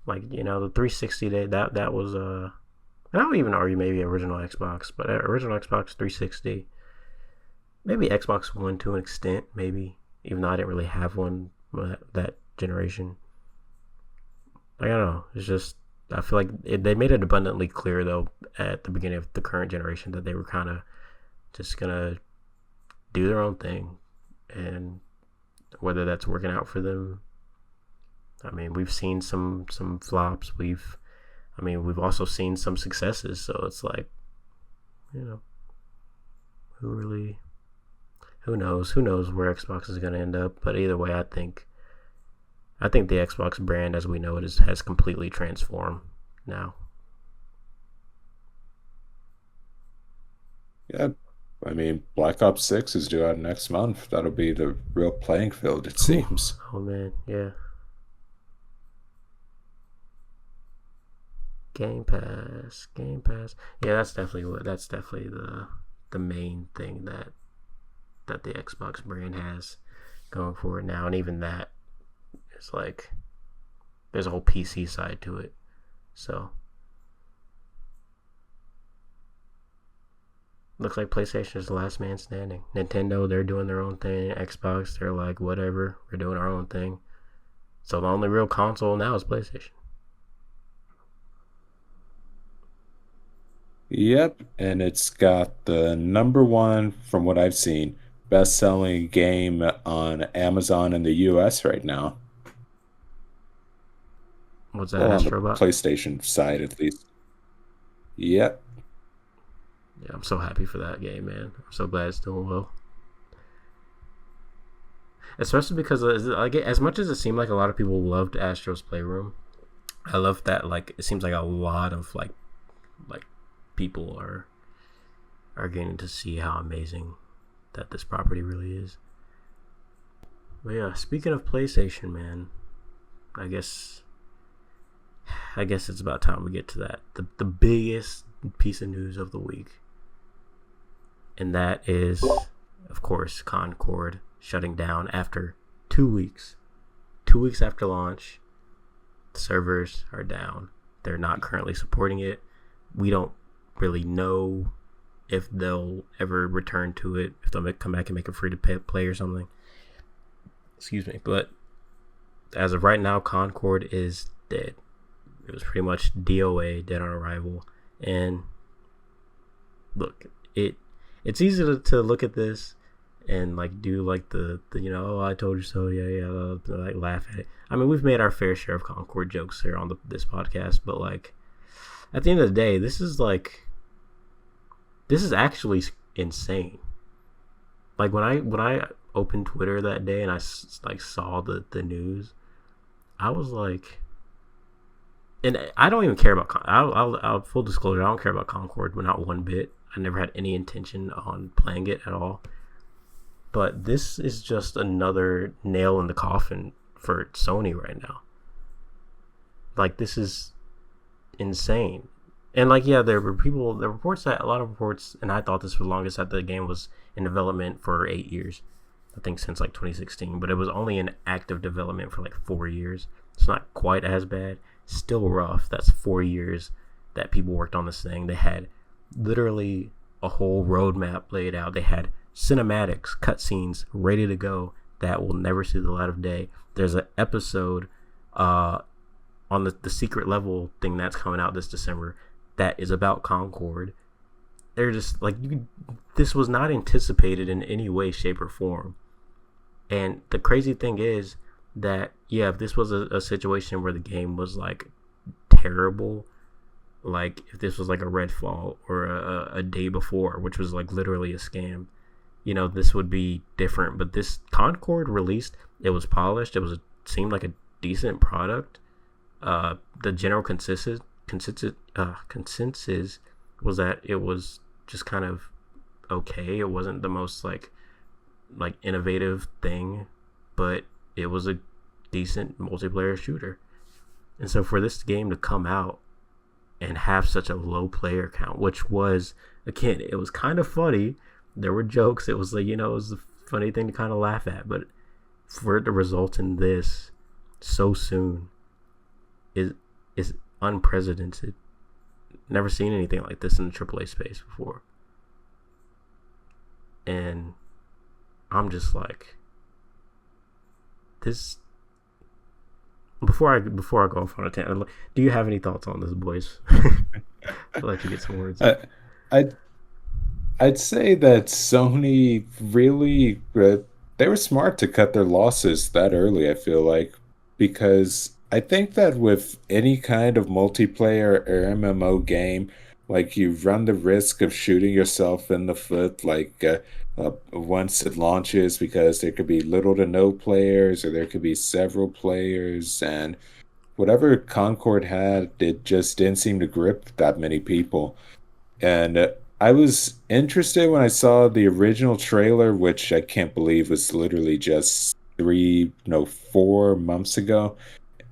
Like the 360 day that was and I would even argue maybe original Xbox, but original Xbox 360, maybe Xbox One to an extent, maybe even though I didn't really have one that generation. Like, I don't know. It's just I feel like they made it abundantly clear though at the beginning of the current generation that they were kind of just gonna do their own thing, and whether that's working out for them. I mean, we've seen some flops. We've also seen some successes. So it's like, who really, who knows? Who knows where Xbox is gonna end up? But either way, I think the Xbox brand as we know it has completely transformed now. Yeah, I mean, Black Ops 6 is due out next month. That'll be the real playing field, it Whew. seems. Oh man, yeah. Game Pass. Yeah, that's definitely the main thing that the Xbox brand has going for it now, and even that is like there's a whole PC side to it. So looks like PlayStation is the last man standing. Nintendo, they're doing their own thing. Xbox, they're like whatever, we're doing our own thing. So the only real console now is PlayStation. Yep, and it's got the number one, from what I've seen, best-selling game on Amazon in the US right now. What's that, Well, on the Astro Bot? PlayStation side, at least. Yep. Yeah, I'm so happy for that game, man. I'm so glad it's doing well. Especially because like as much as it seemed like a lot of people loved Astro's Playroom, I love that like it seems like a lot of like people are getting to see how amazing that this property really is. But yeah, speaking of PlayStation, man, I guess it's about time we get to that. The biggest piece of news of the week. And that is, of course, Concord shutting down after 2 weeks. 2 weeks after launch, the servers are down. They're not currently supporting it. We don't really know if they'll ever return to it, if they'll come back and make it free to play or something. Excuse me. But as of right now, Concord is dead. It was pretty much DOA, dead on arrival. And look, it's easy to look at this and like do like the oh, I told you so, yeah, like laugh at it. I mean, we've made our fair share of Concord jokes here on this podcast, but like at the end of the day, this is actually insane. Like when I opened Twitter that day and I like saw the news, I was like, and I don't even care about I'll full disclosure, I don't care about Concord, but not one bit. I never had any intention on playing it at all. But this is just another nail in the coffin for Sony right now. Like, this is insane. And like, yeah, there were reports that a lot of reports, and I thought this for the longest, that the game was in development for 8 years. I think since like 2016, but it was only in active development for like 4 years. It's not quite as bad. Still rough. That's 4 years that people worked on this thing. They had literally a whole roadmap laid out. They had cinematics, cutscenes ready to go that will never see the light of day. There's an episode on the secret level thing that's coming out this December that is about Concord. They're just like, this was not anticipated in any way, shape, or form. And the crazy thing is that, yeah, if this was a situation where the game was like terrible, like if this was like a Redfall or a Day Before, which was like literally a scam, this would be different. But this Concord released, it was polished. Seemed like a decent product. The general consensus was that it was just kind of okay. It wasn't the most like innovative thing, but it was a decent multiplayer shooter. And so for this game to come out and have such a low player count, which was, again, it was kind of funny. There were jokes. It was like, it was a funny thing to kind of laugh at, but for it to result in this so soon is unprecedented. Never seen anything like this in the AAA space before. And I'm just like, this. Before I go off on a tangent, do you have any thoughts on this, Boyce? I'd like to get some words. I'd say that Sony really they were smart to cut their losses that early. I feel like, because I think that with any kind of multiplayer or MMO game, like, you run the risk of shooting yourself in the foot, like, once it launches, because there could be little to no players, or there could be several players, and whatever Concord had, it just didn't seem to grip that many people. And I was interested when I saw the original trailer, which I can't believe was literally just 4 months ago.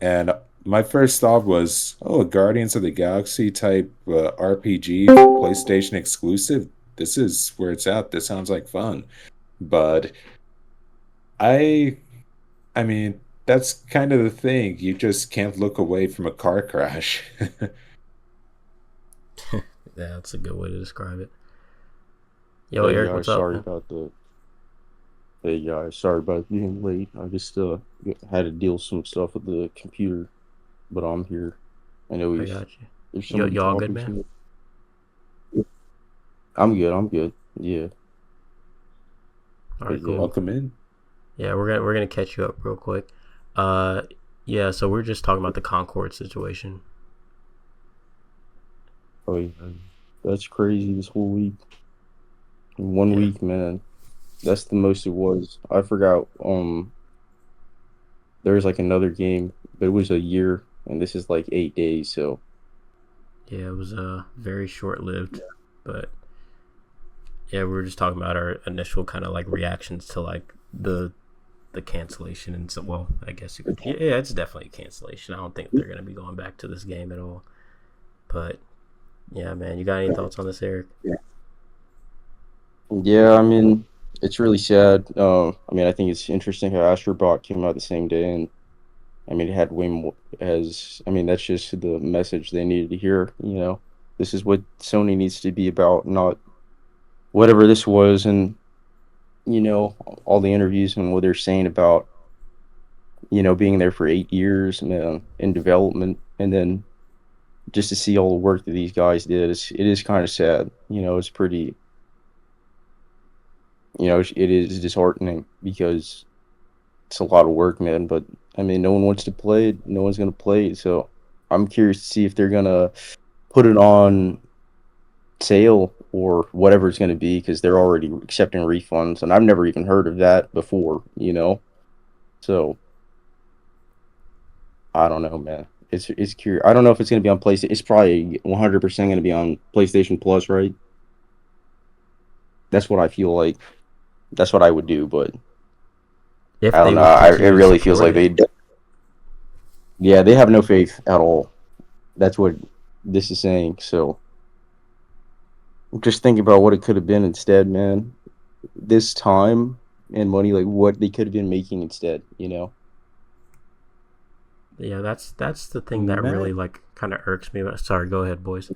And my first thought was, oh, a Guardians of the Galaxy type RPG, PlayStation exclusive. This is where it's at. This sounds like fun. But I mean, that's kind of the thing. You just can't look away from a car crash. Yeah, that's a good way to describe it. Yo, Hey Eric, guys, what's up? sorry about the. Hey guys, sorry about being late. I just had to deal with some stuff with the computer, but I'm here. I know I got you. there's somebody Y'all good, talking to man? me. I'm good. I'm good. Yeah. All right, Yeah. cool. Welcome in. Yeah, we're gonna catch you up real quick. Yeah, so we're just talking about the Concord situation. Oh yeah. That's crazy. This whole week, in 1 week, man. That's the most it was. I forgot. There was like another game, but it was a year, and this is like 8 days. So Yeah, it was very short lived, but yeah, we were just talking about our initial kind of like reactions to like the cancellation, and so, well, I guess you could, yeah, it's definitely a cancellation. I don't think they're gonna be going back to this game at all. But yeah, man, you got any thoughts on this, Eric? yeah, I mean, it's really sad. I mean, I think it's interesting how Astro came out the same day, and I mean, it had way more. I mean, that's just the message they needed to hear. This is what Sony needs to be about, not whatever this was. And all the interviews and what they're saying about being there for 8 years, in development, and then just to see all the work that these guys did, it is kind of sad. It's pretty. It is disheartening because it's a lot of work, man. But I mean, no one wants to play it. No one's gonna play it. So I'm curious to see if they're gonna put it on sale or whatever it's gonna be, because they're already accepting refunds, and I've never even heard of that before. So I don't know, man. It's curious. I don't know if it's gonna be on PlayStation. It's probably 100% gonna be on PlayStation Plus, right? That's what I feel like. That's what I would do, but If I they don't know. would It continue to really feels like support it. they. Yeah, they have no faith at all. That's what this is saying. So just think about what it could have been instead, man. This time and money, like what they could have been making instead, you know? Yeah, that's the thing that really Matt, like kind of irks me. But sorry, go ahead, boys.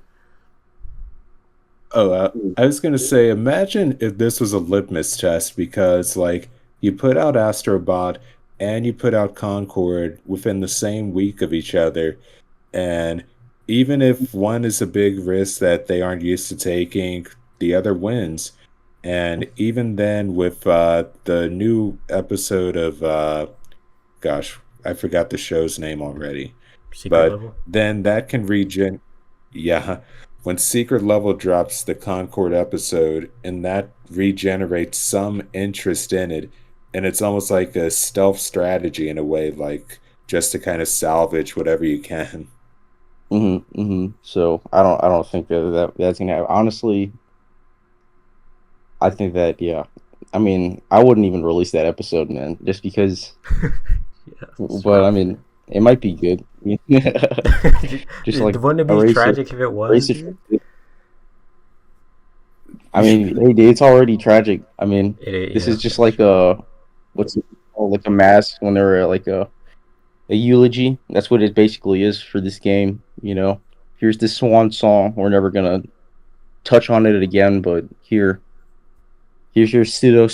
oh, I was gonna say, imagine if this was a litmus test because, like, you put out Astrobot and you put out Concord within the same week of each other, and even if one is a big risk that they aren't used to taking, the other wins. And even then, with the new episode of gosh, I forgot the show's name already. Secret But level. then that can yeah. When Secret Level drops the Concord episode and that regenerates some interest in it, and it's almost like a stealth strategy in a way, like just to kind of salvage whatever you can. So I don't think that's gonna happen. Honestly, I think that yeah. I mean, I wouldn't even release that episode, man, just because. Yeah, it's But I rough. mean, it might be good. Just like Wouldn't it be erase it, tragic if it was, erase it. dude? I mean, hey, dude, it's already tragic. I mean, this Yeah, is just that's like true. what's it called, like a mass when they're like a eulogy. That's what it basically is for this game. You know, here's this swan song. We're never gonna touch on it again, but here's your pseudo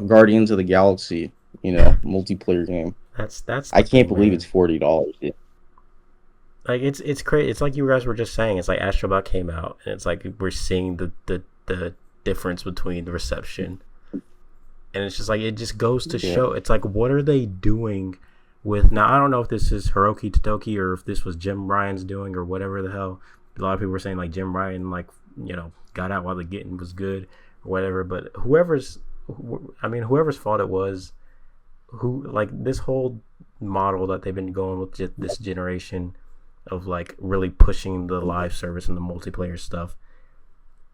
Guardians of the Galaxy. You know, multiplayer game. That's I the can't thing, believe it's man. $40. Like it's crazy. It's like you guys were just saying. It's like Astrobot came out, and it's like we're seeing the difference between the reception, and it's just like it just goes to Yeah. show. It's like what are they doing with now? I don't know if this is Hiroki Totoki or if this was Jim Ryan's doing or whatever the hell. A lot of people were saying like Jim Ryan got out while the getting was good or whatever. But whoever's fault it was, who like this whole model that they've been going with this generation of like really pushing the live service and the multiplayer stuff.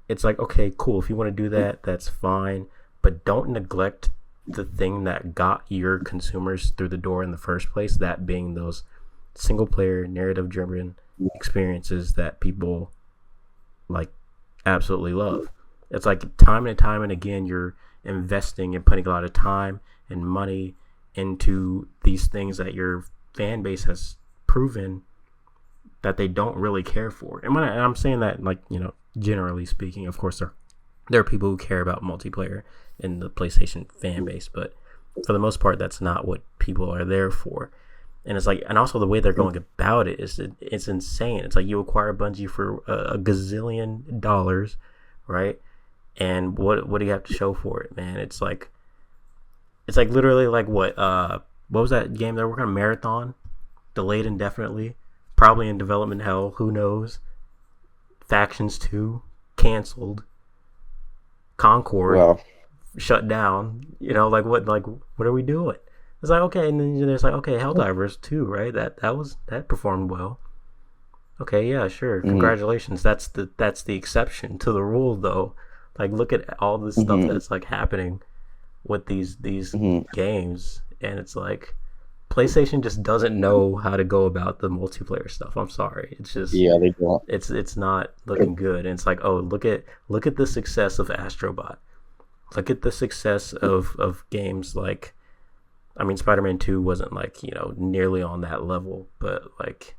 It's like, okay, cool. If you want to do that, that's fine. But don't neglect the thing that got your consumers through the door in the first place, that being those single player, narrative driven experiences that people like absolutely love. It's like time and time and again, you're investing and putting a lot of time and money into these things that your fan base has proven that they don't really care for. And I'm saying that, like, generally speaking, of course, there are people who care about multiplayer in the PlayStation fan base, but for the most part, that's not what people are there for. And it's like, and also the way they're going about it is it's insane. It's like you acquire Bungie for a gazillion dollars, right? And what do you have to show for it, man? It's like literally like what was that game they were working on? Marathon, delayed indefinitely, probably in development hell. Who knows? Factions 2 canceled. Concord Well, shut down. Like what are we doing? It's like okay, and then it's like okay, Helldivers 2, right? That performed well. Okay, yeah, sure. mm, Congratulations. That's the exception to the rule though. Like look at all this stuff hmm that's like happening with these hmm games, and it's like PlayStation just doesn't know how to go about the multiplayer stuff. I'm sorry. It's just yeah, they don't. it's not looking good. And it's like, oh, look at the success of Astrobot. Look at the success of games like, I mean, Spider-Man 2 wasn't like, nearly on that level, but like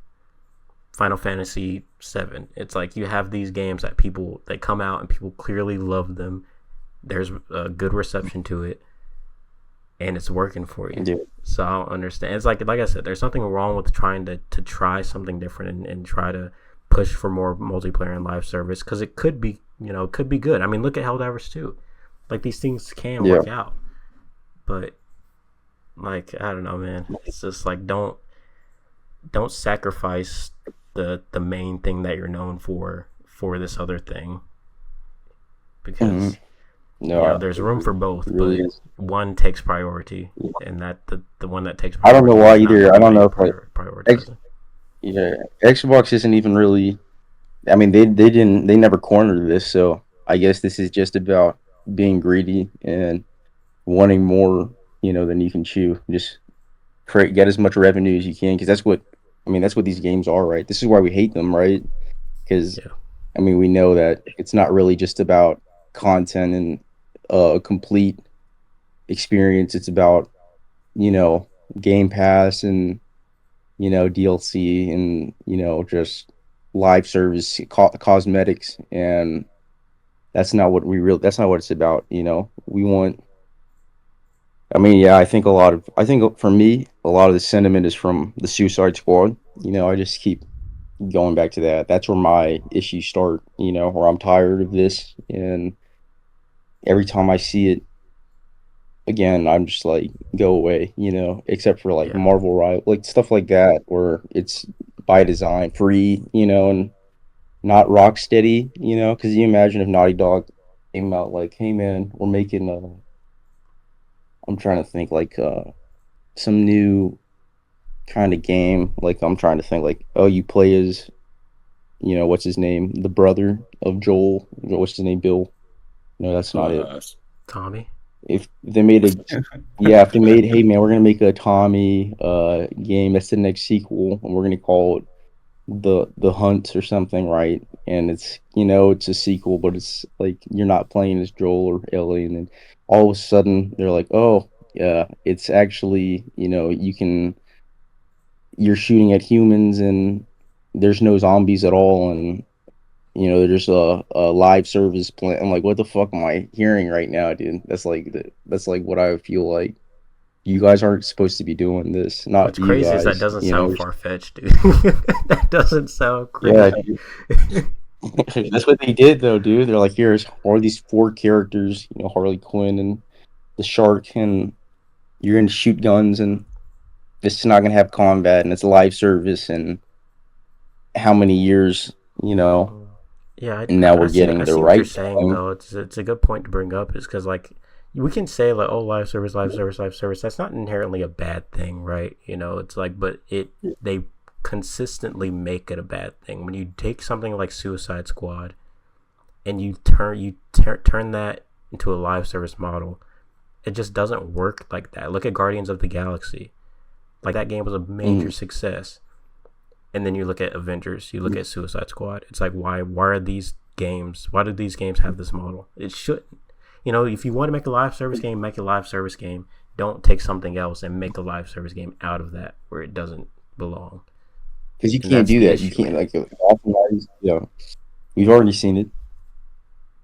Final Fantasy 7. It's like you have these games that they come out and people clearly love them. There's a good reception to it, and it's working for you. Yeah, So I don't understand. It's like I said, there's something wrong with trying to try something different and try to push for more multiplayer and live service because it could be could be good. I mean, look at Helldivers 2. Like these things can yeah. work out, but like I don't know, man. It's just like don't sacrifice the main thing that you're known for this other thing hmm because No, there's room for it both, really but is. one takes priority, and that the one that takes I don't know priority why is not either. I the don't way know you're if like X, prioritizing. yeah, Xbox isn't even really. I mean, they never cornered this, so I guess this is just about being greedy and wanting more, than you can chew. Just get as much revenue as you can, because that's what these games are, right? This is why we hate them, right? Because Yeah. we know that it's not really just about content and a complete experience. It's about, you know, Game Pass and, DLC and, just live service cosmetics, and that's not what it's about. We want. Yeah, I think for me, a lot of the sentiment is from the Suicide Squad. I just keep going back to that. That's where my issues start. Where I'm tired of this, and every time I see it again, I'm just like, go away. Except for like Yeah. Marvel Rival, like stuff like that, where it's by design, free. And not rock steady. Because you imagine if Naughty Dog came out like, hey man, we're making I'm trying to think like some new kind of game. Like I'm trying to think like, oh, you play as, what's his name, the brother of Joel. What's his name, Bill? No, that's not it. Uh, Tommy. If they made if they made, hey man, we're gonna make a Tommy game. That's the next sequel, and we're gonna call it the Hunt or something, right? And it's a sequel, but it's like you're not playing as Joel or Ellie, and then all of a sudden they're like, oh yeah, it's actually, you're shooting at humans and there's no zombies at all, and there's a live service plan. I'm like, what the fuck am I hearing right now, dude? That's like what I feel like. You guys aren't supposed to be doing this, not What's you crazy is that guys. doesn't sound far fetched, dude. That doesn't sound Yeah, crazy. dude. That's what they did though, dude. They're like, here's all these four characters, Harley Quinn and the Shark, and you're gonna shoot guns, and this is not gonna have combat, and it's live service, and how many years, you know, Yeah, and now I we're see. getting I the see what you're right saying thing. though. It's a good point to bring up. Is because like we can say like, oh, live service, live service, live service. That's not inherently a bad thing, right? It's like, but they consistently make it a bad thing when you take something like Suicide Squad and turn that into a live service model. It just doesn't work like that. Look at Guardians of the Galaxy. Like that game was a major Mm. success. And then you look at Avengers, you look at Suicide Squad. It's like why do these games have this model? It shouldn't. If you want to make a live service game, make a live service game. Don't take something else and make a live service game out of that where it doesn't belong. Because you And can't that's do the that. You issue can't here. like optimize. We've already seen it.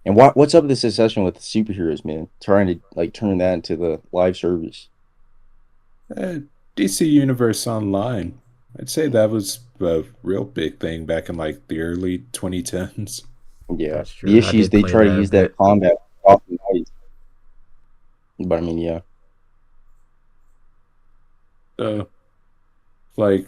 And what's up with this obsession with superheroes, man? Trying to like turn that into the live service. DC Universe Online. I'd say that was a real big thing back in like the early 2010s. Yeah, That's the true. I issues did they play try to that a use that bit. combat to optimize. But yeah. So, like,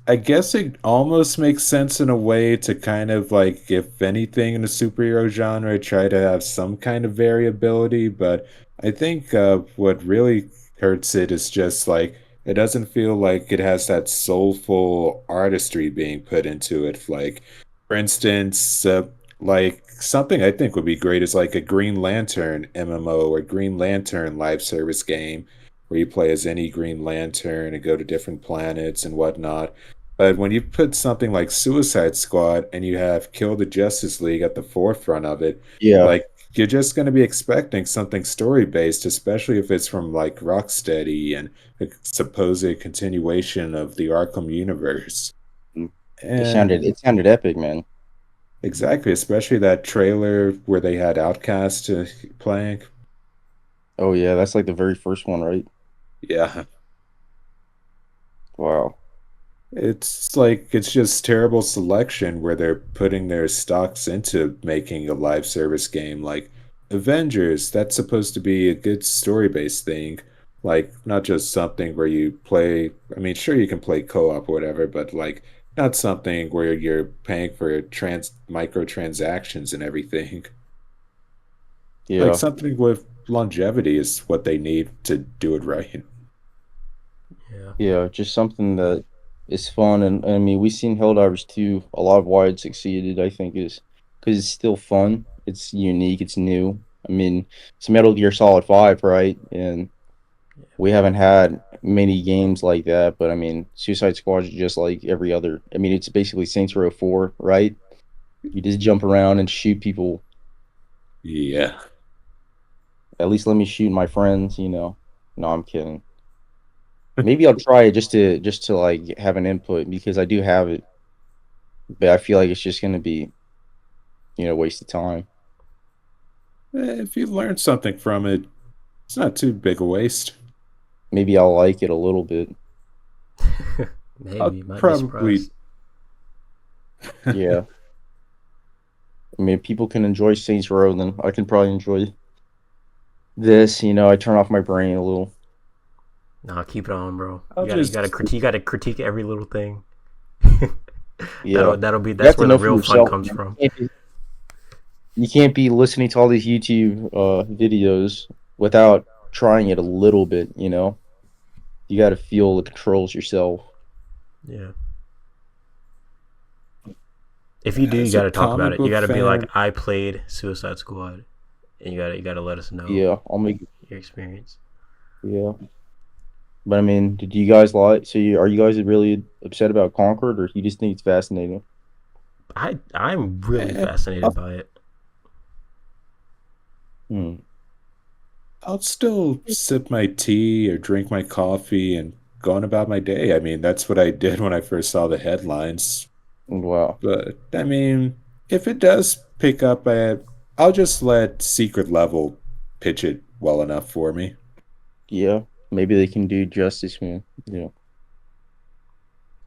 I guess it almost makes sense in a way to kind of like, if anything in the superhero genre, try to have some kind of variability. But I think what really hurts it is just like, it doesn't feel like it has that soulful artistry being put into it. Like, for instance, like something I think would be great is like a Green Lantern MMO or Green Lantern live service game where you play as any Green Lantern and go to different planets and whatnot. But when you put something like Suicide Squad and you have Kill the Justice League at the forefront of it, Yeah. like you're just going to be expecting something story based, especially if it's from like Rocksteady and a supposed continuation of the Arkham universe. Mm. And It sounded epic, man. exactly, especially that trailer where they had Outcast playing. Oh yeah, that's like the very first one, right? Yeah. Wow. It's like it's just terrible selection where they're putting their stocks into making a live service game like Avengers. That's supposed to be a good story-based thing, like not just something where you play. I mean, sure you can play co-op or whatever, but like not something where you're paying for microtransactions and everything. Like Yeah. something with longevity is what they need to do it right. Yeah. Yeah, just something that is fun, and we've seen Helldivers 2. A lot of why it succeeded, I think, is because it's still fun. It's unique. It's new. It's Metal Gear Solid 5, right? And we haven't had mini games like that, but I mean, Suicide Squad is just like every other. I mean, it's basically Saints Row 4, right? You just jump around and shoot people. Yeah. At least let me shoot my friends, you know. No, I'm kidding. Maybe I'll try it just to like have an input because I do have it, but I feel like it's just gonna be, a waste of time. If you learn something from it, it's not too big a waste. Maybe I'll like it a little bit. Maybe I'll you might be probably. surprised. Yeah. I mean, if people can enjoy Saints Row, then I can probably enjoy this. I turn off my brain a little. Nah, keep it on, bro. I'll just. You gotta critique every little thing. Yeah. You That's have to where the know for real fun yourself. comes from. You can't be listening to all these YouTube videos without trying it a little bit, you know? You got to feel the controls yourself. Yeah. If you do, you As a gotta talk about comic it. You book gotta be fan, like, I played Suicide Squad, and you gotta let us know Yeah, I'll make your experience. yeah. But I mean, did you guys like are you guys really upset about Concord or you just think it's fascinating? I'm really eh, fascinated I'll, by it. Hmm. I'll still sip my tea or drink my coffee and go on about my day. I mean, that's what I did when I first saw the headlines. Wow. But I mean, if it does pick up, I'll just let Secret Level pitch it well enough for me. Yeah. Maybe they can do justice, man. Yeah.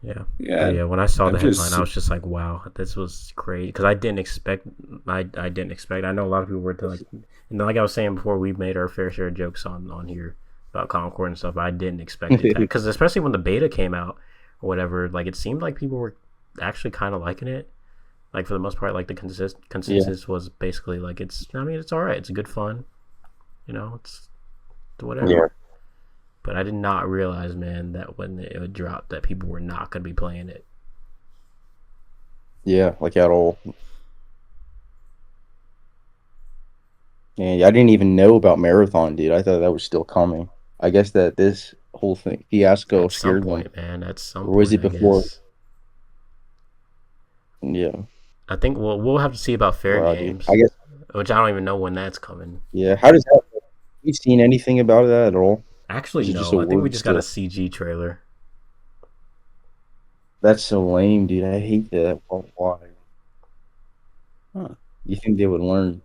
Yeah. But Yeah, yeah, when I saw I'm the headline, just I was just like, "Wow, this was crazy." Because I didn't expect. I didn't expect. I know a lot of people were like, like I was saying before, we made our fair share of jokes on here about Concord and stuff. But I didn't expect it because especially when the beta came out or whatever, like it seemed like people were actually kind of liking it. Like for the most part, like the Yeah. consensus was basically like it's. I mean, it's all right. It's good fun. It's whatever. Yeah. But I did not realize, man, that when it would drop, that people were not going to be playing it. Yeah, like at all. And I didn't even know about Marathon, dude. I thought that was still coming. I guess that this whole thing fiasco At some scared them. point, man. At some Or was point, it I before? guess. Yeah. I think we'll have to see about fair Wow, dude. I games, guess which I don't even know when that's coming. yeah. How does that have you seen anything about that at all? Actually, Is it just a no. I think we word just got a still? CG trailer. That's so lame, dude. I hate that. Why? huh. You think they would learn?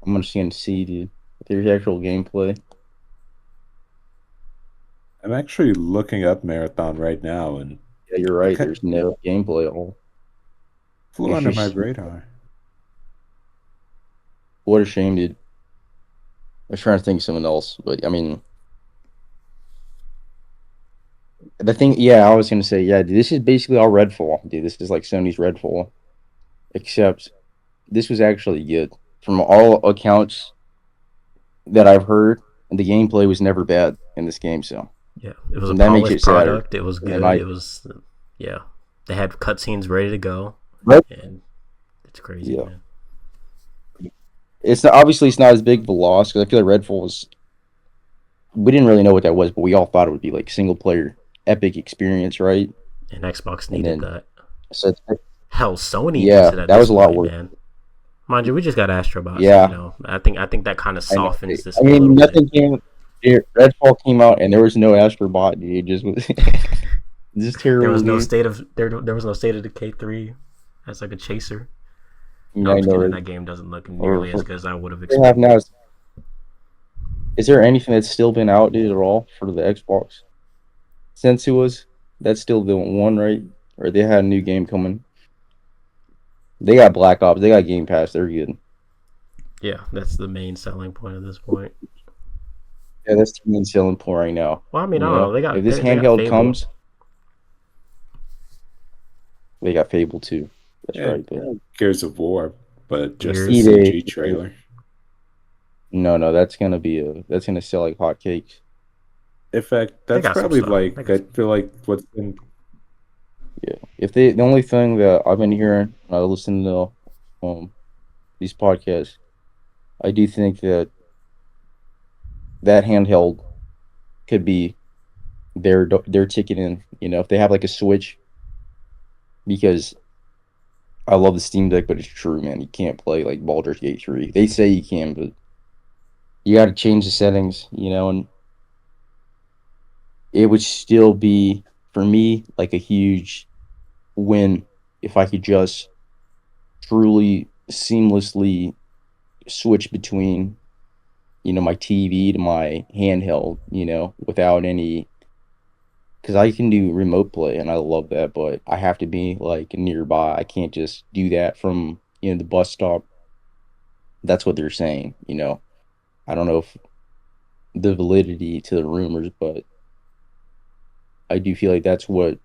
I'm just gonna see, dude. If there's actual gameplay. I'm actually looking up Marathon right now, and Yeah, you're it right. There's no gameplay at all. flew It's under my just radar. what a shame, dude. I was trying to think of something else, but I mean, the thing, yeah, I was gonna say, yeah, dude, this is basically our Redfall, dude. This is like Sony's Redfall, except this was actually good from all accounts that I've heard. The gameplay was never bad in this game, so Yeah, it was a and that makes polished it sadder. product. It was And good. It was, yeah. They had cutscenes ready to go, Red, and it's crazy, yeah, man. it's not, obviously it's not as big of a loss because I feel like Redfall was. We didn't really know what that was, but we all thought it would be like single player epic experience, right? And Xbox And needed then that. so Hell, Sony needs yeah, it at that this was a lot point, worse. man. Mind you, we just got Astrobot, so Yeah, I think that kind of I know. softens this I a mean, little bit. nothing came. Redfall came out, and there was no Astrobot. Dude, it just was just There terrible was no game. state of there was no State of Decay 3 as like a chaser. No, Yeah, I'm I just know. kidding. Right? That game doesn't look Or nearly as for good as I would have they have expected. now. Is there anything that's still been out, dude, at all for the Xbox? Since it was that's still the one, right? Or they had a new game coming. They got Black Ops. They got Game Pass. They're good. Yeah, that's the main selling point at this point. Yeah, that's the main selling point right now. Well, I mean, I You don't know. know, if this They got handheld Fable. comes, they got Fable too. That's Yeah, right. But Gears of War, but just a Gears. EA, CG trailer. no, that's gonna sell like hotcakes. In fact, They that's got some probably stuff. like I feel like what's been Yeah. If they the only thing that I've been hearing, I listen to these podcasts, I do think that handheld could be their ticket in. You know, if they have like a Switch, because I love the Steam Deck, but it's true, man. You can't play like Baldur's Gate 3. They say you can, but you got to change the settings, you know, and it would still be for me like a huge win if I could just truly seamlessly switch between, you know, my TV to my handheld, you know, without any, because I can do remote play and I love that, but I have to be like nearby. I can't just do that from, you know, the bus stop. That's what they're saying, you know. I don't know if the validity to the rumors, but I do feel like that's what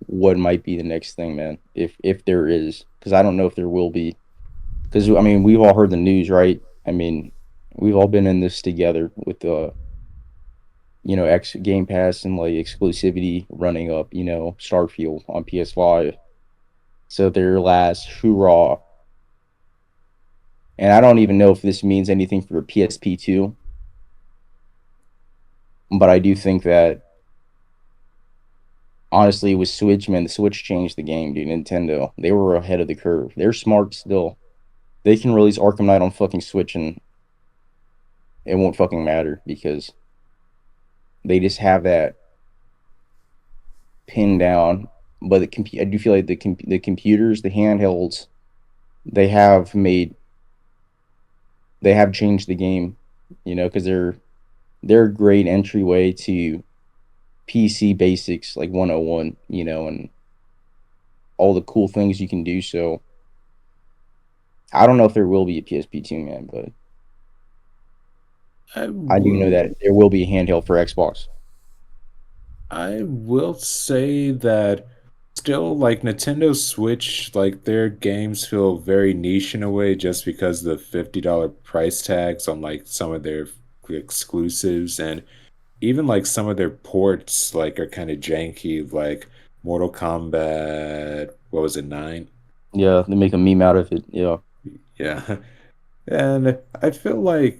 might be the next thing, man. If there is, because I don't know if there will be. Because I mean, we've all heard the news, right? I mean, we've all been in this together with you know, X Game Pass and like exclusivity running up, you know, Starfield on PS5. So their last hurrah, and I don't even know if this means anything for PSP2, but I do think that honestly with Switch, man, the Switch changed the game, dude. Nintendo, they were ahead of the curve. They're smart still. They can release Arkham Knight on fucking Switch and it won't fucking matter because they just have that pinned down. But I do feel like the computers, the handhelds, they have made they have changed the game, you know, because they're a great entryway to PC basics like 101, you know, and all the cool things you can do. So I don't know if there will be a PSP2, man, but I do know that there will be a handheld for Xbox. I will say that still, like Nintendo Switch, like their games feel very niche in a way just because of the $50 price tags on like some of their exclusives, and even like some of their ports like are kind of janky, like Mortal Kombat, what was it, 9? Yeah, they make a meme out of it. Yeah. Yeah. And I feel like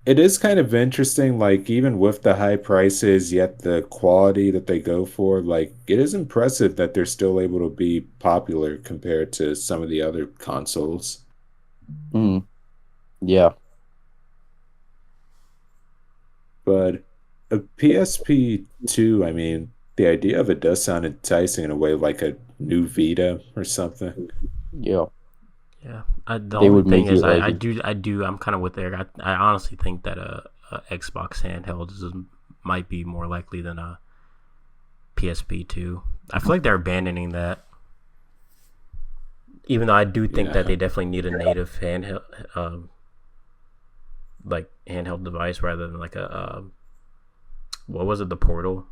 it is kind of interesting, like even with the high prices, yet the quality that they go for, like it is impressive that they're still able to be popular compared to some of the other consoles. Mm, yeah. But a PSP2, I mean, the idea of it does sound enticing in a way, like a new Vita or something. Yeah. Yeah. The They only would thing make is, it like I'm kind of with Eric. I honestly think that a Xbox handheld might be more likely than a PSP2. I feel like they're abandoning that, even though I do think that Yeah. they definitely need a native handheld, like handheld device rather than like a what was it, the Portal?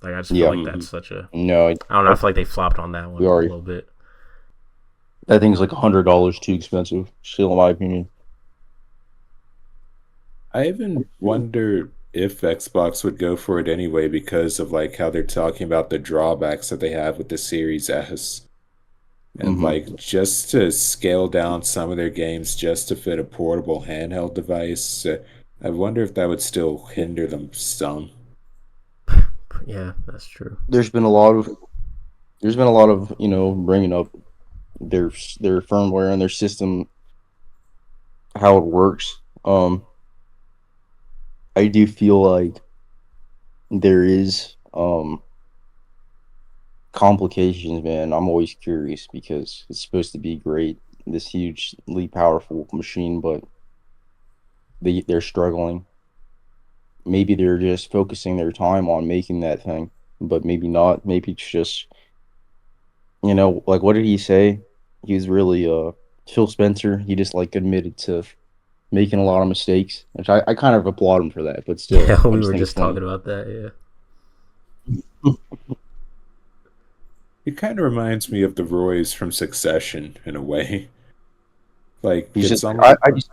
Like I just feel yeah. like that's such a, No, I don't know. I feel like they flopped on that we one a already little bit. that thing's like $100 too expensive, still in my opinion. I even wonder if Xbox would go for it anyway because of like how they're talking about the drawbacks that they have with the Series S. And Mm-hmm. like just to scale down some of their games just to fit a portable handheld device, I wonder if that would still hinder them some. Yeah, that's true. There's been a lot of you know, bringing up their their firmware and their system, how it works. I do feel like there is complications, man. I'm always curious because it's supposed to be great, this hugely powerful machine, but they're struggling. Maybe they're just focusing their time on making that thing, but maybe not. Maybe it's just, you know, like what did he say? He was really Phil Spencer. He just like admitted to making a lot of mistakes, which I kind of applaud him for that. But still, Yeah, I we just were think it's just funny. talking about that. Yeah. It kind of reminds me of the Roys from Succession in a way. Like He's just it's almost I just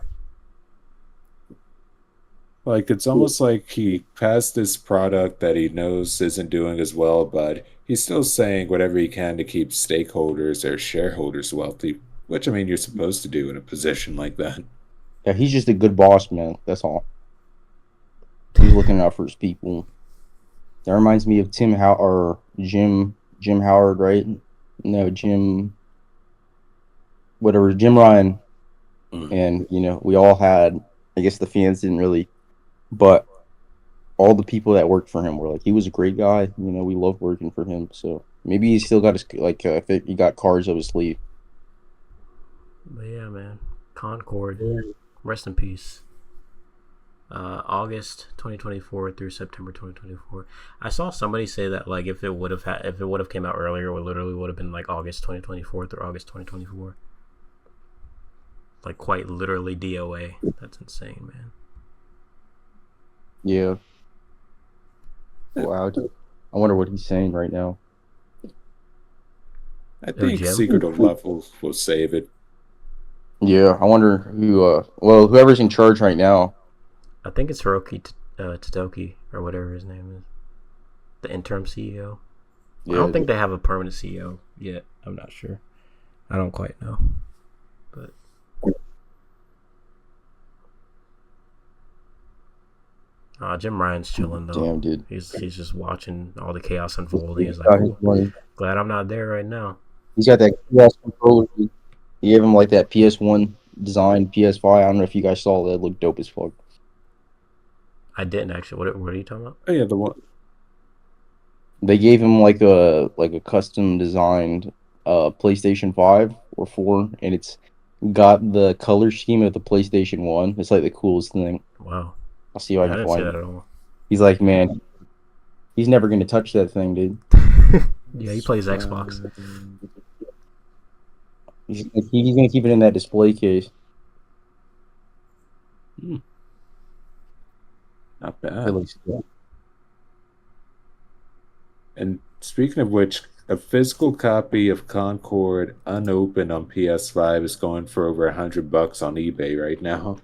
like he has this product that he knows isn't doing as well, but he's still saying whatever he can to keep stakeholders or shareholders wealthy, which I mean you're supposed to do in a position like that. Yeah, he's just a good boss, man. That's all. He's looking out for his people. That reminds me of Jim Howard, right? No, Jim Ryan. And we all had. I guess the fans didn't really, but all the people that worked for him were like, he was a great guy. We loved working for him. So maybe he still got his he got cards up his sleeve. But yeah, man, Concord, rest in peace. August 2024 through September 2024. I saw somebody say that like if it would have came out earlier, it literally would have been like August 2024 through August 2024. Like quite literally DOA. That's insane, man. Yeah. Wow. Dude. I wonder what he's saying right now. I think Secret of Love will save it. Yeah, I wonder whoever's in charge right now. I think it's Hiroki Totoki or whatever his name is, the interim CEO. Yeah, I don't think they have a permanent CEO yet. I'm not sure. I don't quite know, but Jim Ryan's chilling though. Damn, dude. He's just watching all the chaos unfold. He's like, oh, glad I'm not there right now. He's got that PS controller. He gave him like that PS1 design PS5. I don't know if you guys saw that. It looked dope as fuck. I didn't actually. What are you talking about? Oh yeah, the one. They gave him like a custom designed PlayStation 5 or 4, and it's got the color scheme of the PlayStation 1. It's like the coolest thing. Wow. I'll see if I can find that at all. He's like, man, he's never gonna touch that thing, dude. Yeah, he plays Xbox. He's gonna keep it in that display case. Not bad. It looks good. And speaking of which, a physical copy of Concord unopened on PS5 is going for over $100 on eBay right now.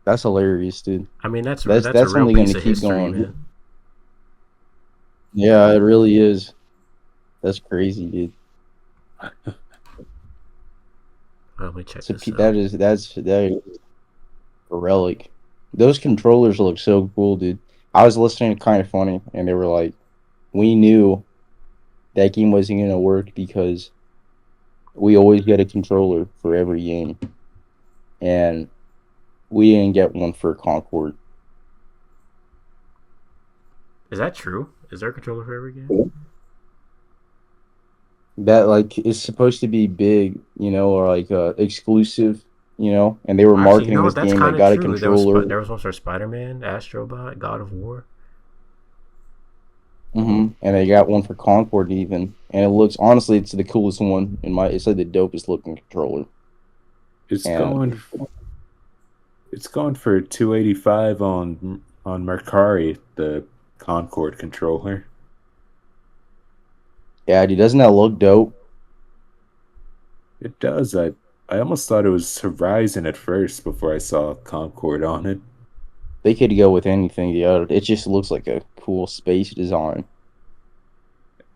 That's hilarious, dude. I mean, that's a real only piece gonna of keep history, going. man. Yeah, it really is. That's crazy, dude. Let me check this out. That is a relic. Those controllers look so cool, dude. I was listening to Kind of Funny, and they were like, we knew that game wasn't going to work because we always get a controller for every game. And we didn't get one for Concord. Is that true? Is there a controller for every game? That like is supposed to be big, or like exclusive, and they were marketing this game that got a controller. There was one for Spider-Man, Astro Bot, God of War. And they got one for Concord even, and it looks honestly, it's the coolest one it's like the dopest looking controller. It's going for $285 on Mercari, the Concord controller. Yeah, dude, doesn't that look dope? It does. I almost thought it was Horizon at first before I saw Concord on it. They could go with anything. It just looks like a cool space design.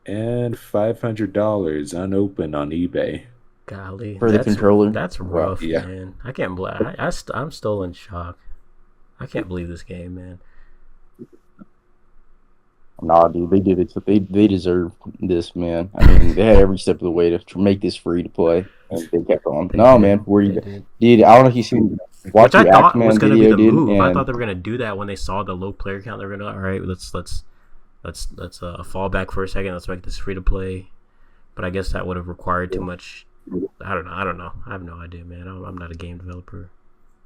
And $500 unopened on eBay. Golly, for the controller. That's rough, yeah. Man. I can't believe. I'm still in shock. I can't believe this game, man. Nah, dude, they did it. They deserve this, man. I mean, they had every step of the way to make this free to play, and they kept on. Man, dude? I don't know if you seen watch the Aquaman was gonna video, be the move. Dude, I thought they were gonna do that when they saw the low player count. They were gonna, all right, let's fall back for a second. Let's make this free to play. But I guess that would have required too much. I don't know. I have no idea, man. I'm not a game developer.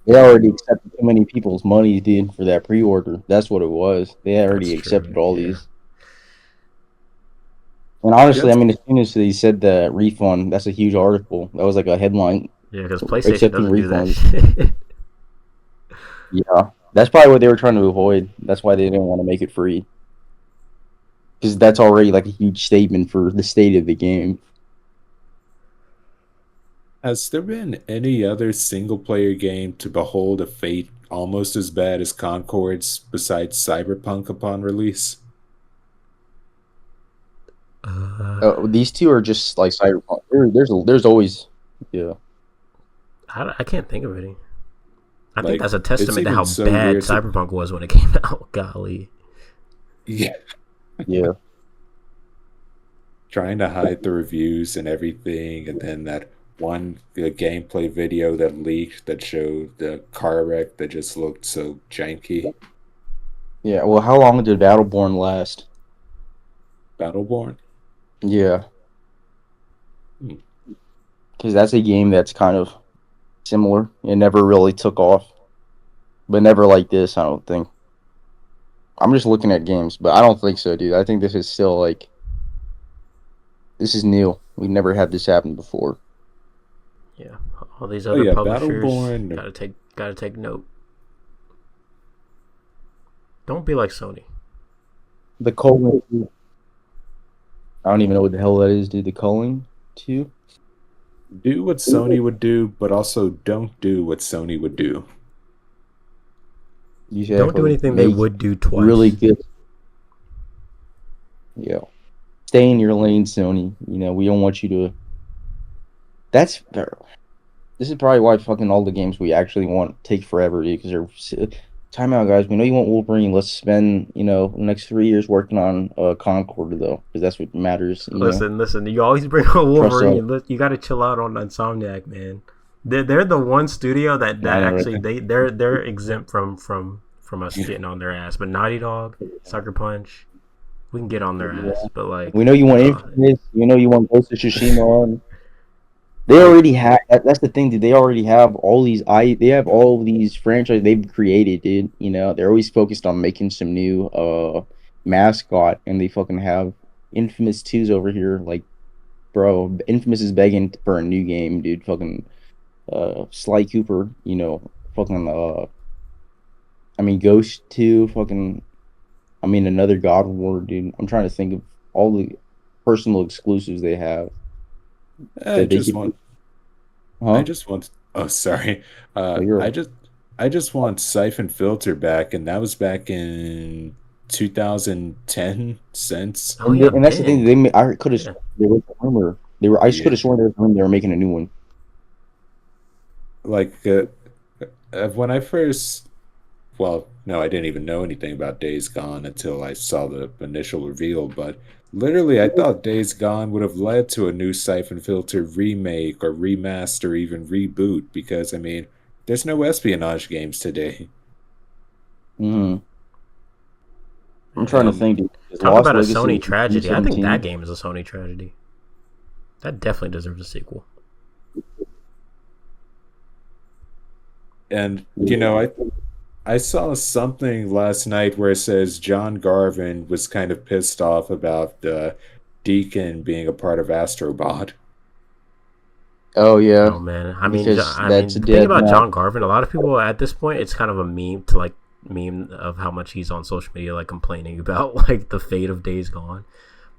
They already accepted too many people's money, dude, for that pre-order. That's what it was. They already accepted all these. And honestly, I mean, as soon as they said the refund, that's a huge article. That was like a headline. Yeah, because PlayStation doesn't do that shit. Yeah, that's probably what they were trying to avoid. That's why they didn't want to make it free. Because that's already like a huge statement for the state of the game. Has there been any other single-player game to behold a fate almost as bad as Concord's besides Cyberpunk upon release? These two are just like Cyberpunk. There's always, yeah. I can't think of any. I think that's a It's testament to even how so bad weird. Cyberpunk was when it came out. Golly. Yeah, Yeah. trying to hide the reviews and everything, and then that one gameplay video that leaked that showed the car wreck that just looked so janky. Yeah. Well, how long did Battleborn last? Battleborn. Yeah, Hmm. because that's a game that's kind of similar. It never really took off, but never like this. I don't think. I'm just looking at games, but I don't think so, dude. I think this is still like this is new. We never had this happen before. Yeah. All these Oh other yeah, publishers Battleborn. gotta take note. Don't be like Sony. The Culling. I don't even know what the hell that is, dude. The Culling 2? Do what Sony would do, but also don't do what Sony would do. Don't do anything they would do twice. Really good. Yeah. Stay in your lane, Sony. You know, we don't want you to. This is probably why fucking all the games we actually want take forever, dude. Because they're time out, guys. We know you want Wolverine. Let's spend the next 3 years working on Concord though, because that's what matters. Listen. You always bring up Wolverine. You got to chill out on Insomniac, man. They're the one studio that actually they're exempt from us getting on their ass. But Naughty Dog, Sucker Punch, we can get on their ass. But like, we know you want Infamous. You know you want Ghost of Tsushima on. They already have. That's the thing, dude. They already have all these. They have all these franchises they've created, dude. You know, they're always focused on making some new mascot, and they fucking have Infamous 2's over here. Like, bro, Infamous is begging for a new game, dude. Fucking Sly Cooper. You know, fucking Ghost 2. Fucking, another God of War, dude. I'm trying to think of all the personal exclusives they have. I just want. Oh, sorry. You're I just want Siphon Filter back, and that was back in 2010 since. Oh yeah, and that's the thing. I could have. There was a rumor. I could have sworn there was a rumor they were making a new one. Like when I first. Well, no, I didn't even know anything about Days Gone until I saw the initial reveal, but literally I thought Days Gone would have led to a new Siphon Filter remake or remaster or even reboot, because, there's no espionage games today. I'm trying to think. Dude. Talk about a Sony tragedy. I think that game is a Sony tragedy. That definitely deserves a sequel. And, I saw something last night where it says John Garvin was kind of pissed off about Deacon being a part of Astrobot. Oh yeah. Oh man, the thing about John Garvin, a lot of people at this point, it's kind of a meme of how much he's on social media, like complaining about like the fate of Days Gone.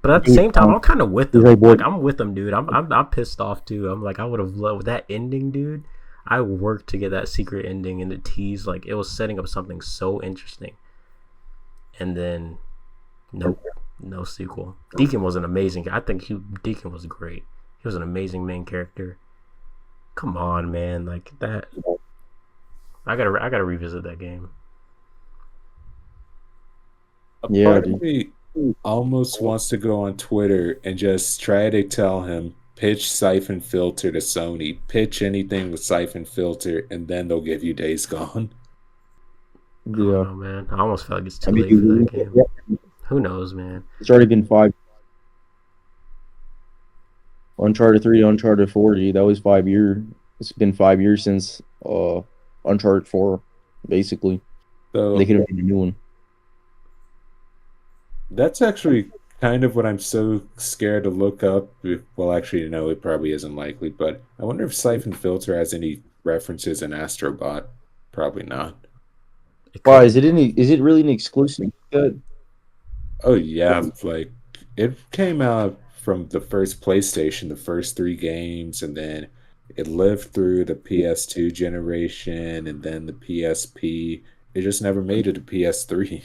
But at the same time, I'm kind of with him. Like, I'm with him, dude. I'm pissed off too. I'm like, I would have loved that ending, dude. I worked to get that secret ending and the tease. Like, it was setting up something so interesting. And then, nope, no sequel. Deacon was an amazing. I think Deacon was great. He was an amazing main character. Come on, man, like that. I gotta revisit that game. A part of me almost wants to go on Twitter and just try to tell him, pitch Siphon Filter to Sony. Pitch anything with Siphon Filter, and then they'll give you Days Gone. Yeah, oh, man. I almost felt like it's too late for that game. Yeah. Who knows, man? It's already been 5. Uncharted 3, Uncharted 4, dude. That was 5 years. It's been 5 years since Uncharted 4, basically. So they could have made a new one. That's actually kind of what I'm so scared to look up. Well, actually, no, it probably isn't likely, but I wonder if Siphon Filter has any references in Astrobot. Probably not. Why is it really an exclusive? Good. Oh yeah, like it came out from the first PlayStation, the first 3 games, and then it lived through the PS2 generation and then the PSP. It just never made it to PS3.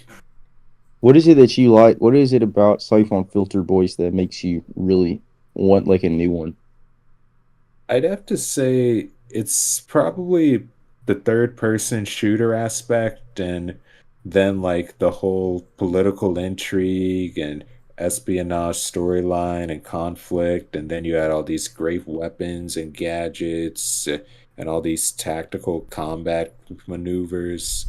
What is it that you like? What is it about Siphon Filter, Boyce, that makes you really want like a new one? I'd have to say it's probably the third person shooter aspect, and then like the whole political intrigue and espionage storyline and conflict, and then you had all these great weapons and gadgets, and all these tactical combat maneuvers,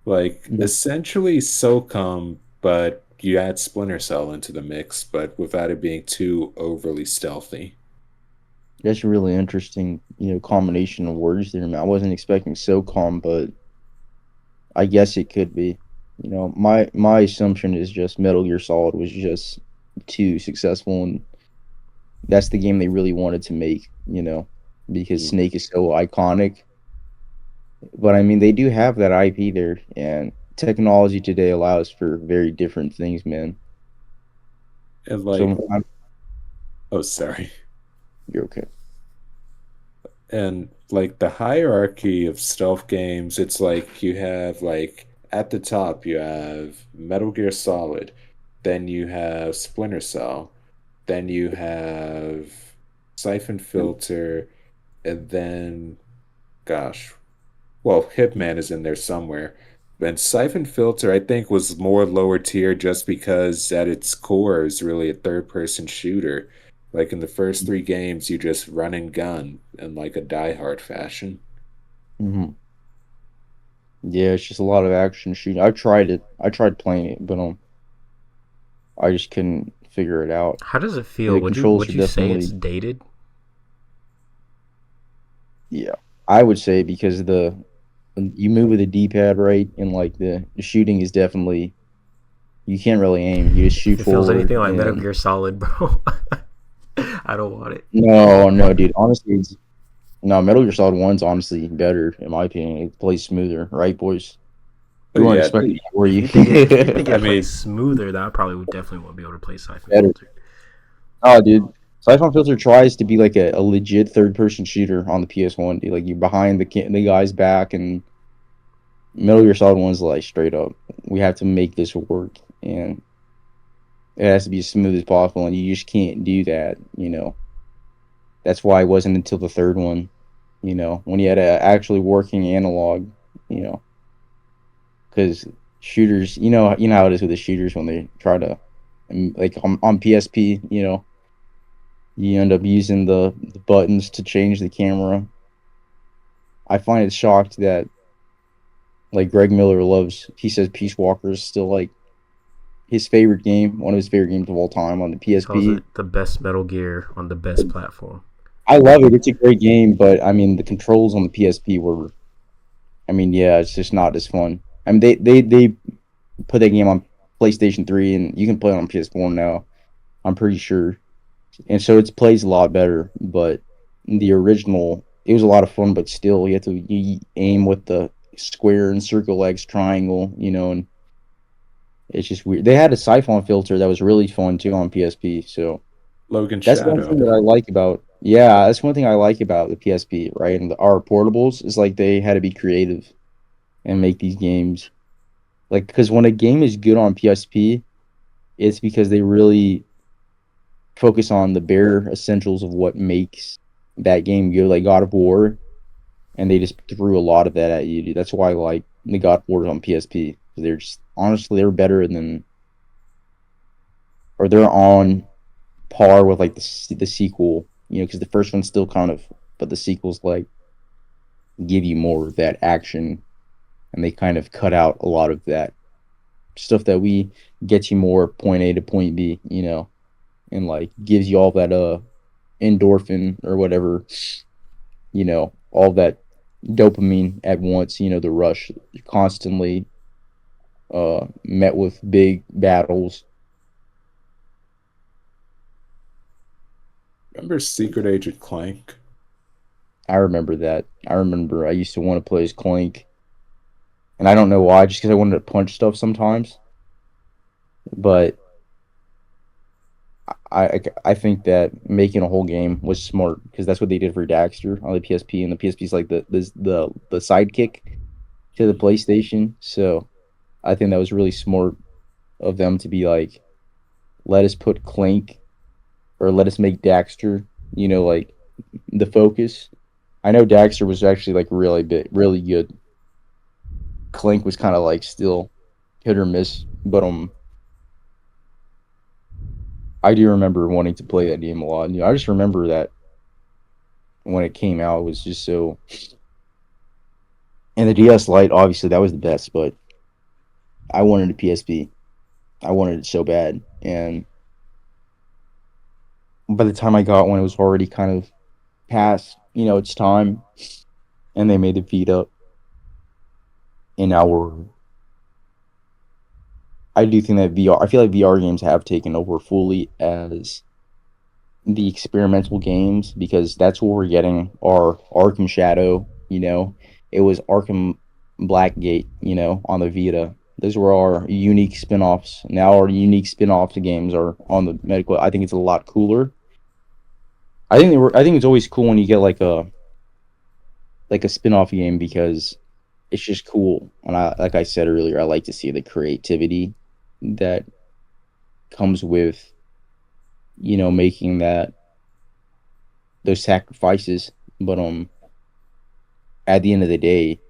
like Yeah, essentially SOCOM, but you add Splinter Cell into the mix, but without it being too overly stealthy. that's a really interesting, combination of words there, man. I wasn't expecting SOCOM, but I guess it could be. My assumption is just Metal Gear Solid was just too successful, and that's the game they really wanted to make, because Mm. Snake is so iconic. But I mean, they do have that IP there, and technology today allows for very different things, man. And like, So oh, sorry. you're okay. And like the hierarchy of stealth games, it's like you have like at the top you have Metal Gear Solid, then you have Splinter Cell, then you have Siphon Filter, and then gosh, well, Hitman is in there somewhere. And Siphon Filter, I think, was more lower tier just because at its core is really a third person shooter. Like in the first three games, you just run and gun in like a die-hard fashion. Hmm. Yeah, it's just a lot of action shooting. I tried it. I tried playing it, but I just couldn't figure it out. How does it And feel? the Would you controls would are you say it's definitely, dated? yeah. I would say because when you move with a D-pad, right, and like the shooting is definitely, you can't really aim. You just If shoot it feels forward, anything like Metal and Gear Solid, bro, I don't want it. no, no, dude. Honestly, no, Metal Gear Solid 1's honestly better in my opinion. It plays smoother, right, boys? But You weren't yeah, expecting that, were If you? you think I it plays mean, smoother, then I probably would definitely want to be able to play Siphon Better. Filter. Oh, dude. Siphon Filter tries to be like a legit third person shooter on the PS1, dude. Like you're behind the guy's back, and Metal Gear Solid 1's like straight up. We have to make this work, and it has to be as smooth as possible, and you just can't do that. That's why it wasn't until the third one, when you had a actually working analog, you know, because shooters, you know how it is with the shooters when they try to, like on PSP, you end up using the buttons to change the camera. I find it shocked that like Greg Miller loves. He says Peace Walker is still like his favorite game, one of his favorite games of all time on the Calls PSP. it the best Metal Gear on the best platform. I love it. It's a great game, but I mean the controls on the PSP were. I mean, yeah, it's just not as fun. I mean, they put that game on PlayStation 3, and you can play it on PS4 now. I'm pretty sure, and so it plays a lot better. But the original, it was a lot of fun, but still, you aim with the square and circle legs triangle, and it's just weird. They had a siphon filter that was really fun too on PSP. So Logan that's one thing Shadow. that I like about. Yeah, that's one thing I like about the PSP, right? And our portables is like they had to be creative and make these games. Like, because when a game is good on PSP, it's because they really focus on the bare essentials of what makes that game good, like God of War, and they just threw a lot of that at you, dude. That's why I like the God of Wars on PSP. They're just honestly they're better than, or they're on par with like the sequel, because the first one's still kind of, but the sequels like give you more of that action, and they kind of cut out a lot of that stuff that we get you more point A to point B, and like gives you all that endorphin or whatever, all that dopamine at once, the rush constantly met with big battles. Remember Secret Agent Clank? I remember that. I remember I used to want to play as Clank, and I don't know why, just because I wanted to punch stuff sometimes. But I think that making a whole game was smart because that's what they did for Daxter on the PSP, and the PSP is like the sidekick to the PlayStation. So I think that was really smart of them to be like, let us put Clank or let us make Daxter, like the focus. I know Daxter was actually like really big, really good. Clink was kind of like still hit or miss, but I do remember wanting to play that game a lot. I just remember that when it came out, it was just so. And the DS Lite, obviously, that was the best, but I wanted a PSP. I wanted it so bad, and by the time I got one, it was already kind of past, its time, and they made the Vita, and now I do think that VR. I feel like VR games have taken over fully as the experimental games because that's where we're getting our Arkham Shadow. It was Arkham Blackgate. On the Vita. Those were our unique spin-offs. Now our unique spin-off games are on the medical. I think it's a lot cooler. I think it's always cool when you get like a spin-off game because it's just cool. And like I said earlier, I like to see the creativity that comes with making those sacrifices. But at the end of the day,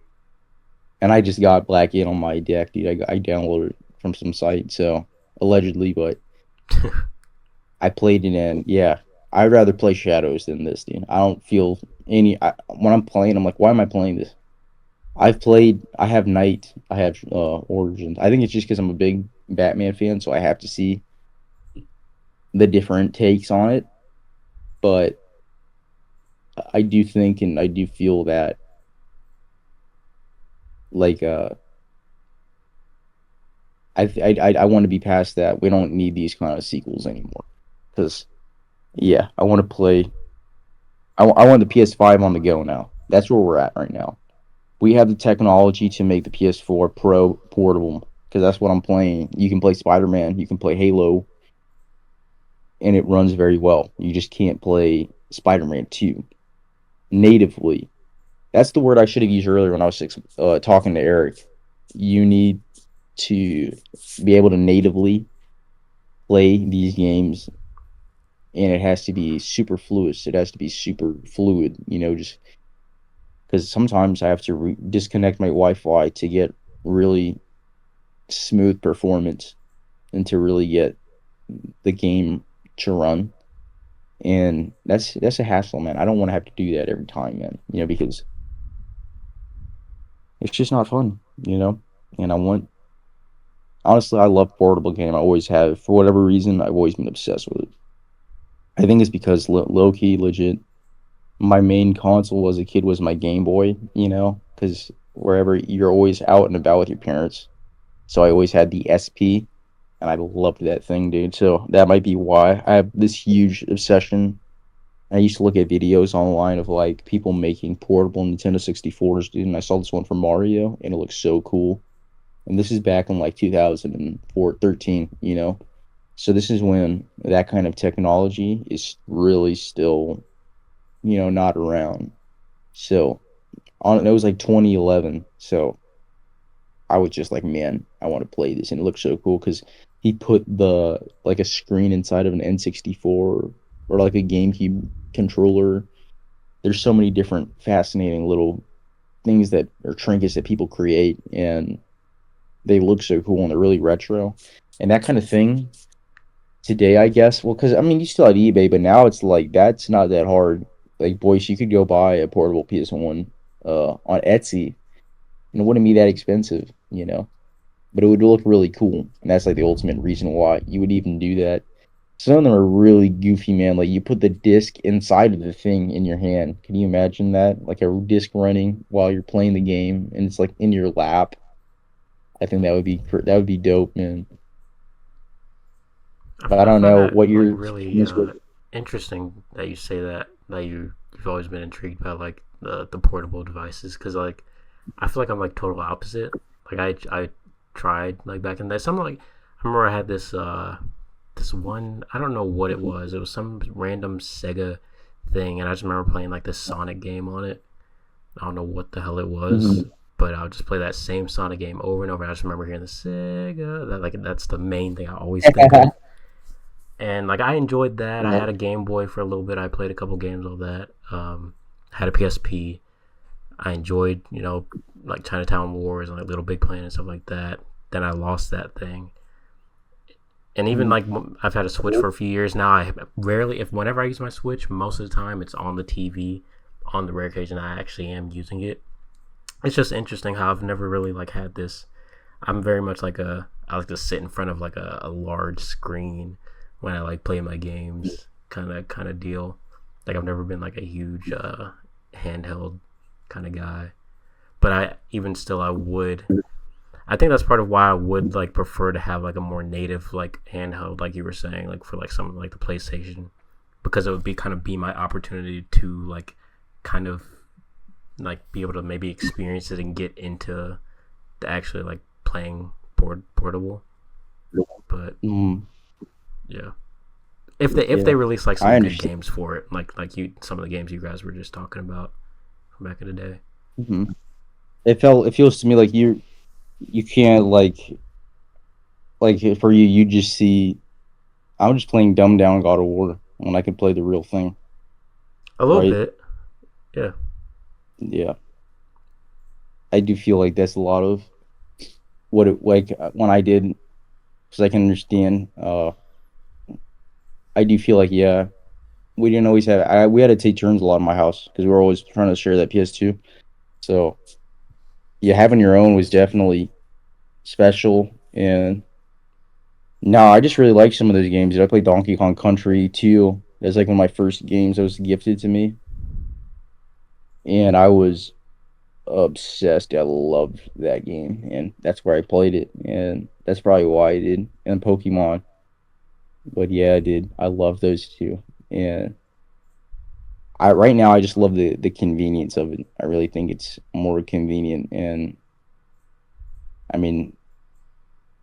and I just got Blackgate on my deck, dude. I downloaded it from some site, so allegedly, but I played it, and yeah, I'd rather play Shadows than this, dude. I don't feel when I'm playing, I'm like, why am I playing this? I have Night, I have Origins. I think it's just because I'm a big Batman fan, so I have to see the different takes on it. But I do think and I do feel that like I want to be past that. We don't need these kind of sequels anymore. Because yeah, I want to play. I want the PS5 on the go now. That's where we're at right now. We have the technology to make the PS4 Pro portable because that's what I'm playing. You can play Spider-Man, you can play Halo, and it runs very well. You just can't play Spider-Man 2 natively. That's the word I should have used earlier when I was talking to Eric. You need to be able to natively play these games, and it has to be super fluid. It has to be super fluid, just because sometimes I have to disconnect my Wi-Fi to get really smooth performance and to really get the game to run. And that's a hassle, man. I don't want to have to do that every time, man. Because it's just not fun, And honestly, I love portable game. I always have. For whatever reason, I've always been obsessed with it. I think it's because low key, legit. My main console as a kid was my Game Boy, because wherever you're always out and about with your parents. So I always had the SP, and I loved that thing, dude. So that might be why I have this huge obsession. I used to look at videos online of like people making portable Nintendo 64s, dude, and I saw this one for Mario, and it looks so cool. And this is back in like 2004, 13, So this is when that kind of technology is really still, not around. So it was like 2011. So I was just like, man, I want to play this, and it looks so cool because he put a screen inside of an N64 or like a GameCube controller. There's so many different fascinating little things that are trinkets that people create, and they look so cool and they're really retro. And that kind of thing today, I guess, well, because I mean, you still have eBay, but now it's like that's not that hard. Like, Boyce, you could go buy a portable PS1 on Etsy, and it wouldn't be that expensive, but it would look really cool. And that's like the ultimate reason why you would even do that. Some of them are really goofy, man. Like, you put the disc inside of the thing in your hand. Can you imagine that? Like a disc running while you're playing the game, and it's like in your lap. I think that would be dope, man. But I I don't find know that what like your really experience with. interesting that you say that you've always been intrigued by like the portable devices because like I feel like I'm like total opposite. Like I tried like back in the day. Some like I remember I had this one, I don't know what it was. It was some random Sega thing, and I just remember playing like this Sonic game on it. I don't know what the hell it was, Mhm. but I would just play that same Sonic game over and over. And I just remember hearing the Sega. That's the main thing I always think of. And like I enjoyed that. I Yeah. had a Game Boy for a little bit. I played a couple games of that. had a PSP. I enjoyed, like Chinatown Wars and like Little Big Planet and stuff like that. Then I lost that thing. And even like I've had a Switch for a few years now. I rarely, whenever I use my Switch, most of the time it's on the TV. On the rare occasion I actually am using it. It's just interesting how I've never really like had this. I'm very much like I like to sit in front of like a large screen when I like play my games, kind of deal. Like I've never been like a huge handheld kind of guy. But I think that's part of why I would like prefer to have like a more native like handheld, like you were saying, like for like something like the PlayStation, because it would be my opportunity to like kind of like be able to maybe experience it and get into the actually like playing portable. But yeah, if they release like some good games for it, like some of the games you guys were just talking about from back in the day. Mm-hmm. It feels to me like you can't like for you just see. I'm just playing dumbed down God of War when I can play the real thing. A little bit, yeah. Yeah, I do feel like that's a lot of what it like when I did, because I can understand. I do feel like we didn't always have. We had to take turns a lot in my house because we were always trying to share that PS2. So having your own was definitely special. And no, I just really like some of those games. I played Donkey Kong Country 2. That's like one of my first games that was gifted to me, and I was obsessed. I loved that game, and that's where I played it, and that's probably why I did. And Pokemon, but yeah, I did. I love those two, and right now I just love the convenience of it. I really think it's more convenient, and I mean,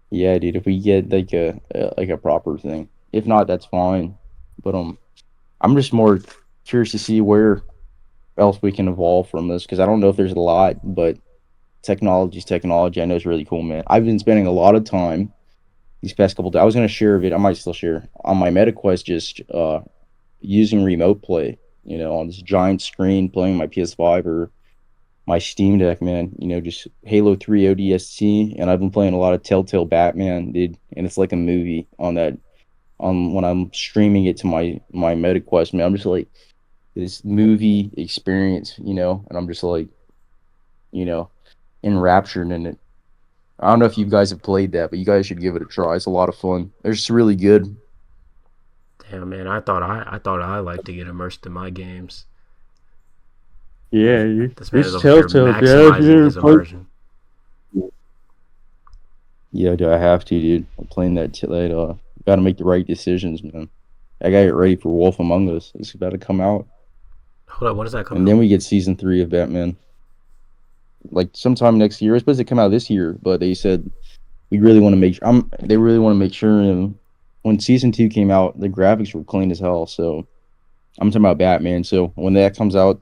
yeah, dude. If we get like a proper thing, if not, that's fine. But I'm just more curious to see where else we can evolve from this, because I don't know if there's a lot, but technology's technology. I know it's really cool, man. I've been spending a lot of time these past couple days. I was gonna share a I might still share on my MetaQuest, just using remote play, on this giant screen, playing my PS5 or my Steam Deck, man. Just Halo 3 ODST, and I've been playing a lot of Telltale Batman, dude, and it's like a movie on when I'm streaming it to my MetaQuest, man. I'm just like this movie experience, and I'm just like, enraptured in it. I don't know if you guys have played that, but you guys should give it a try. It's a lot of fun. It's just really good. Damn, man, I thought I liked to get immersed in my games. Yeah, this man is over here maximizing his immersion. Yeah, do I have to, dude? I'm playing that. Got to make the right decisions, man. I got to get ready for Wolf Among Us. It's about to come out. Hold up, when does that come out? And then we get season 3 of Batman. Like sometime next year. It's supposed to come out this year, but they said we really want to make sure. They really want to make sure. When season 2 came out, the graphics were clean as hell. So I'm talking about Batman. So when that comes out,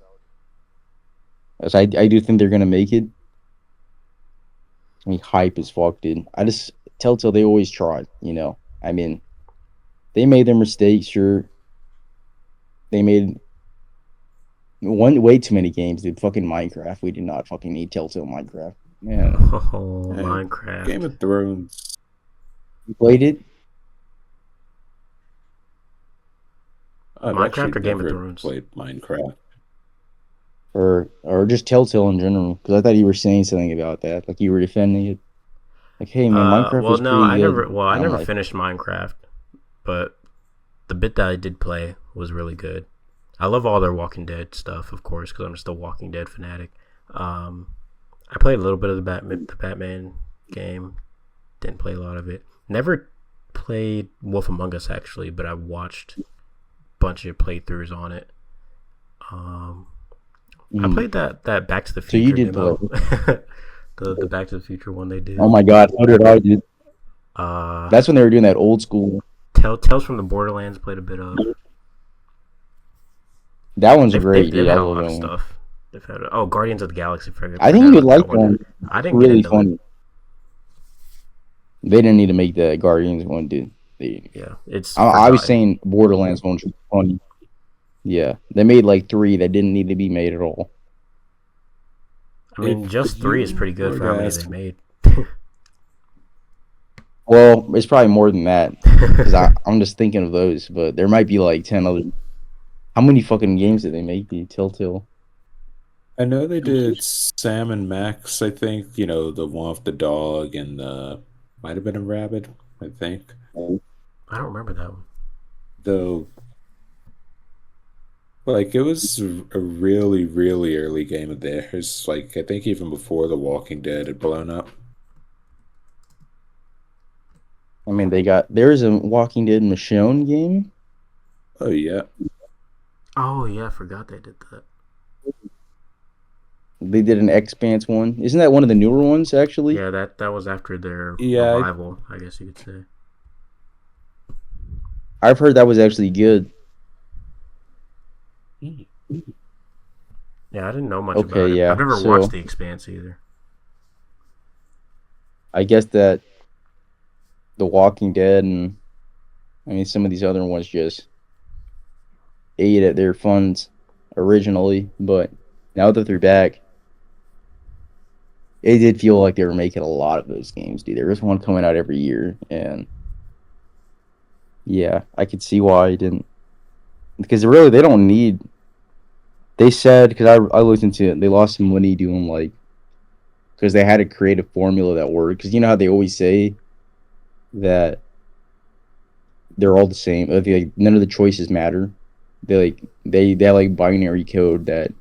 I do think they're gonna make it. I mean, hype as fuck, dude. I just Telltale, they always try. I mean, they made their mistakes. Sure, they made way too many games, dude. Fucking Minecraft. We did not fucking need Telltale Minecraft. Yeah. Oh, hey, Minecraft. Game of Thrones. You played it? Minecraft or Game of Thrones? Played Minecraft. Or just Telltale in general, because I thought you were saying something about that, like you were defending it. Like, hey man, Minecraft was pretty good. I never finished Minecraft, but the bit that I did play was really good. I love all their Walking Dead stuff, of course, because I'm just a Walking Dead fanatic. I played a little bit of the Batman game. Didn't play a lot of it. Never played Wolf Among Us, actually, but I watched a bunch of playthroughs on it. I played that Back to the Future. So you did demo. the Back to the Future one they did. Oh my god, so did I, dude. That's when they were doing that old school. Tales from the Borderlands played a bit of. That one's great, dude. They've had a lot of stuff. They've had Guardians of the Galaxy. I think you would like that one. I didn't really get into it. They didn't need to make the Guardians one, dude. Yeah, it's. I was saying Borderlands one was funny. Yeah, they made like three that didn't need to be made at all. I mean, If just three is you pretty good were for to how many they ask, made. Well, it's probably more than that because I'm just thinking of those, but there might be like 10 other. How many fucking games did they make? The Telltale. I know they did Sam and Max, I think, the one with the dog and might have been a rabbit, I think. I don't remember that one. Though, like, it was a really, really early game of theirs. Like, I think even before The Walking Dead had blown up. I mean, there's a Walking Dead Michonne game. Oh, yeah. Oh yeah, I forgot they did that. They did an Expanse one. Isn't that one of the newer ones actually? Yeah, that was after their Yeah. revival, I guess you could say. I've heard that was actually good. Yeah, I didn't know much Okay, about it. I've yeah. never watched So The Expanse either. I guess that The Walking Dead and I mean some of these other ones just ate at their funds originally, but now that they're back, it did feel like they were making a lot of those games, dude. There was one coming out every year, and yeah, I could see why I didn't. Because really, they don't need. They said because I looked into it, they lost some money doing like because they had to create a formula that worked. Because you know how they always say that they're all the same. Like, none of the choices matter. They have like binary code that.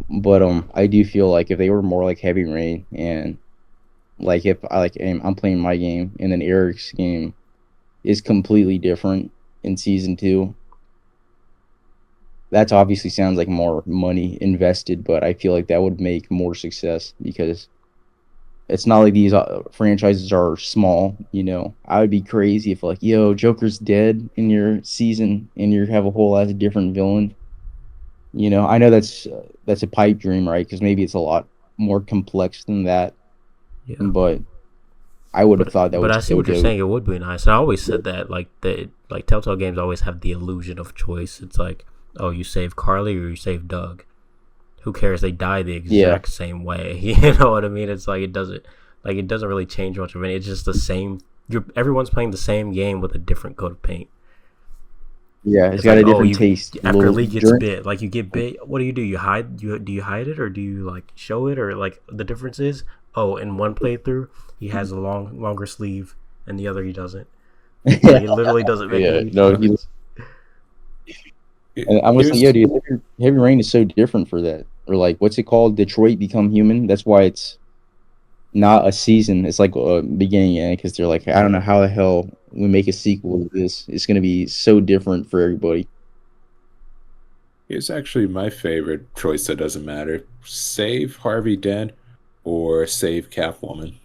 But I do feel like if they were more like Heavy Rain and like if I'm playing my game and then Eric's game is completely different in season two. That obviously sounds like more money invested, but I feel like that would make more success because it's not like these franchises are small. I would be crazy if like, yo, Joker's dead in your season and you have a whole lot of different villain. I know that's a pipe dream, right? Because maybe it's a lot more complex than that, Yeah. but I would have But thought that but was I see so what you're dope. saying. It would be nice. I always said that like Telltale games always have the illusion of choice. It's like, oh, you save Carly or you save Doug. Who cares? They die the Yeah, exact same way. You know what I mean? It's like it doesn't really change much of anything. It's just the same. Everyone's playing the same game with a different coat of paint. yeah, it's It's got like, a oh, different you taste. after Little Lee gets during, bit, like you get bit. What do? You hide? Do you hide it or do you like show it or like the difference is? Oh, in one playthrough he has a longer sleeve, and the other he doesn't. Like yeah, it literally doesn't make yeah. any No, difference. and I'm gonna say, yeah, Here's dude, Heavy Rain is so different for that. Or like, what's it called? Detroit Become Human. That's why it's not a season. It's like a beginning and because they're like, I don't know how the hell we make a sequel to this. It's gonna be so different for everybody. here's actually my favorite choice that doesn't matter. Save Harvey Dent or save Catwoman.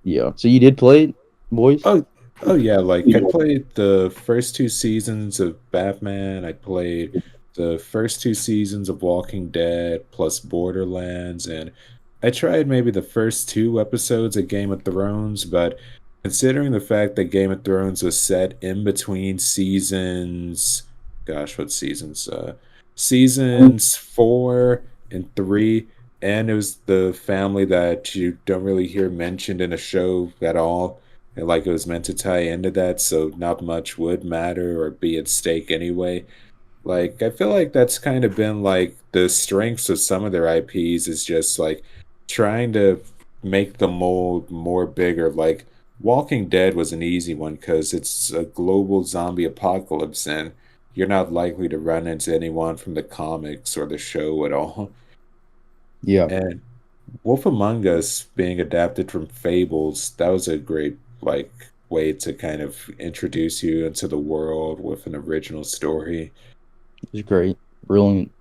Yeah. So you did play it, boys? Oh, oh yeah, like I played the first two seasons of Batman. I played the first two seasons of Walking Dead plus Borderlands, and I tried maybe the first two episodes of Game of Thrones, but considering the fact that Game of Thrones was set in between seasons, gosh, what seasons? Seasons 4 and 3, and it was the family that you don't really hear mentioned in a show at all. And like it was meant to tie into that, so not much would matter or be at stake anyway. Like I feel like that's kind of been like the strengths of some of their IPs is just like trying to make the mold more bigger. Like Walking Dead was an easy one because it's a global zombie apocalypse and you're not likely to run into anyone from the comics or the show at all. Yeah. And Wolf Among Us being adapted from Fables, that was a great like way to kind of introduce you into the world with an original story. It was great. Brilliant.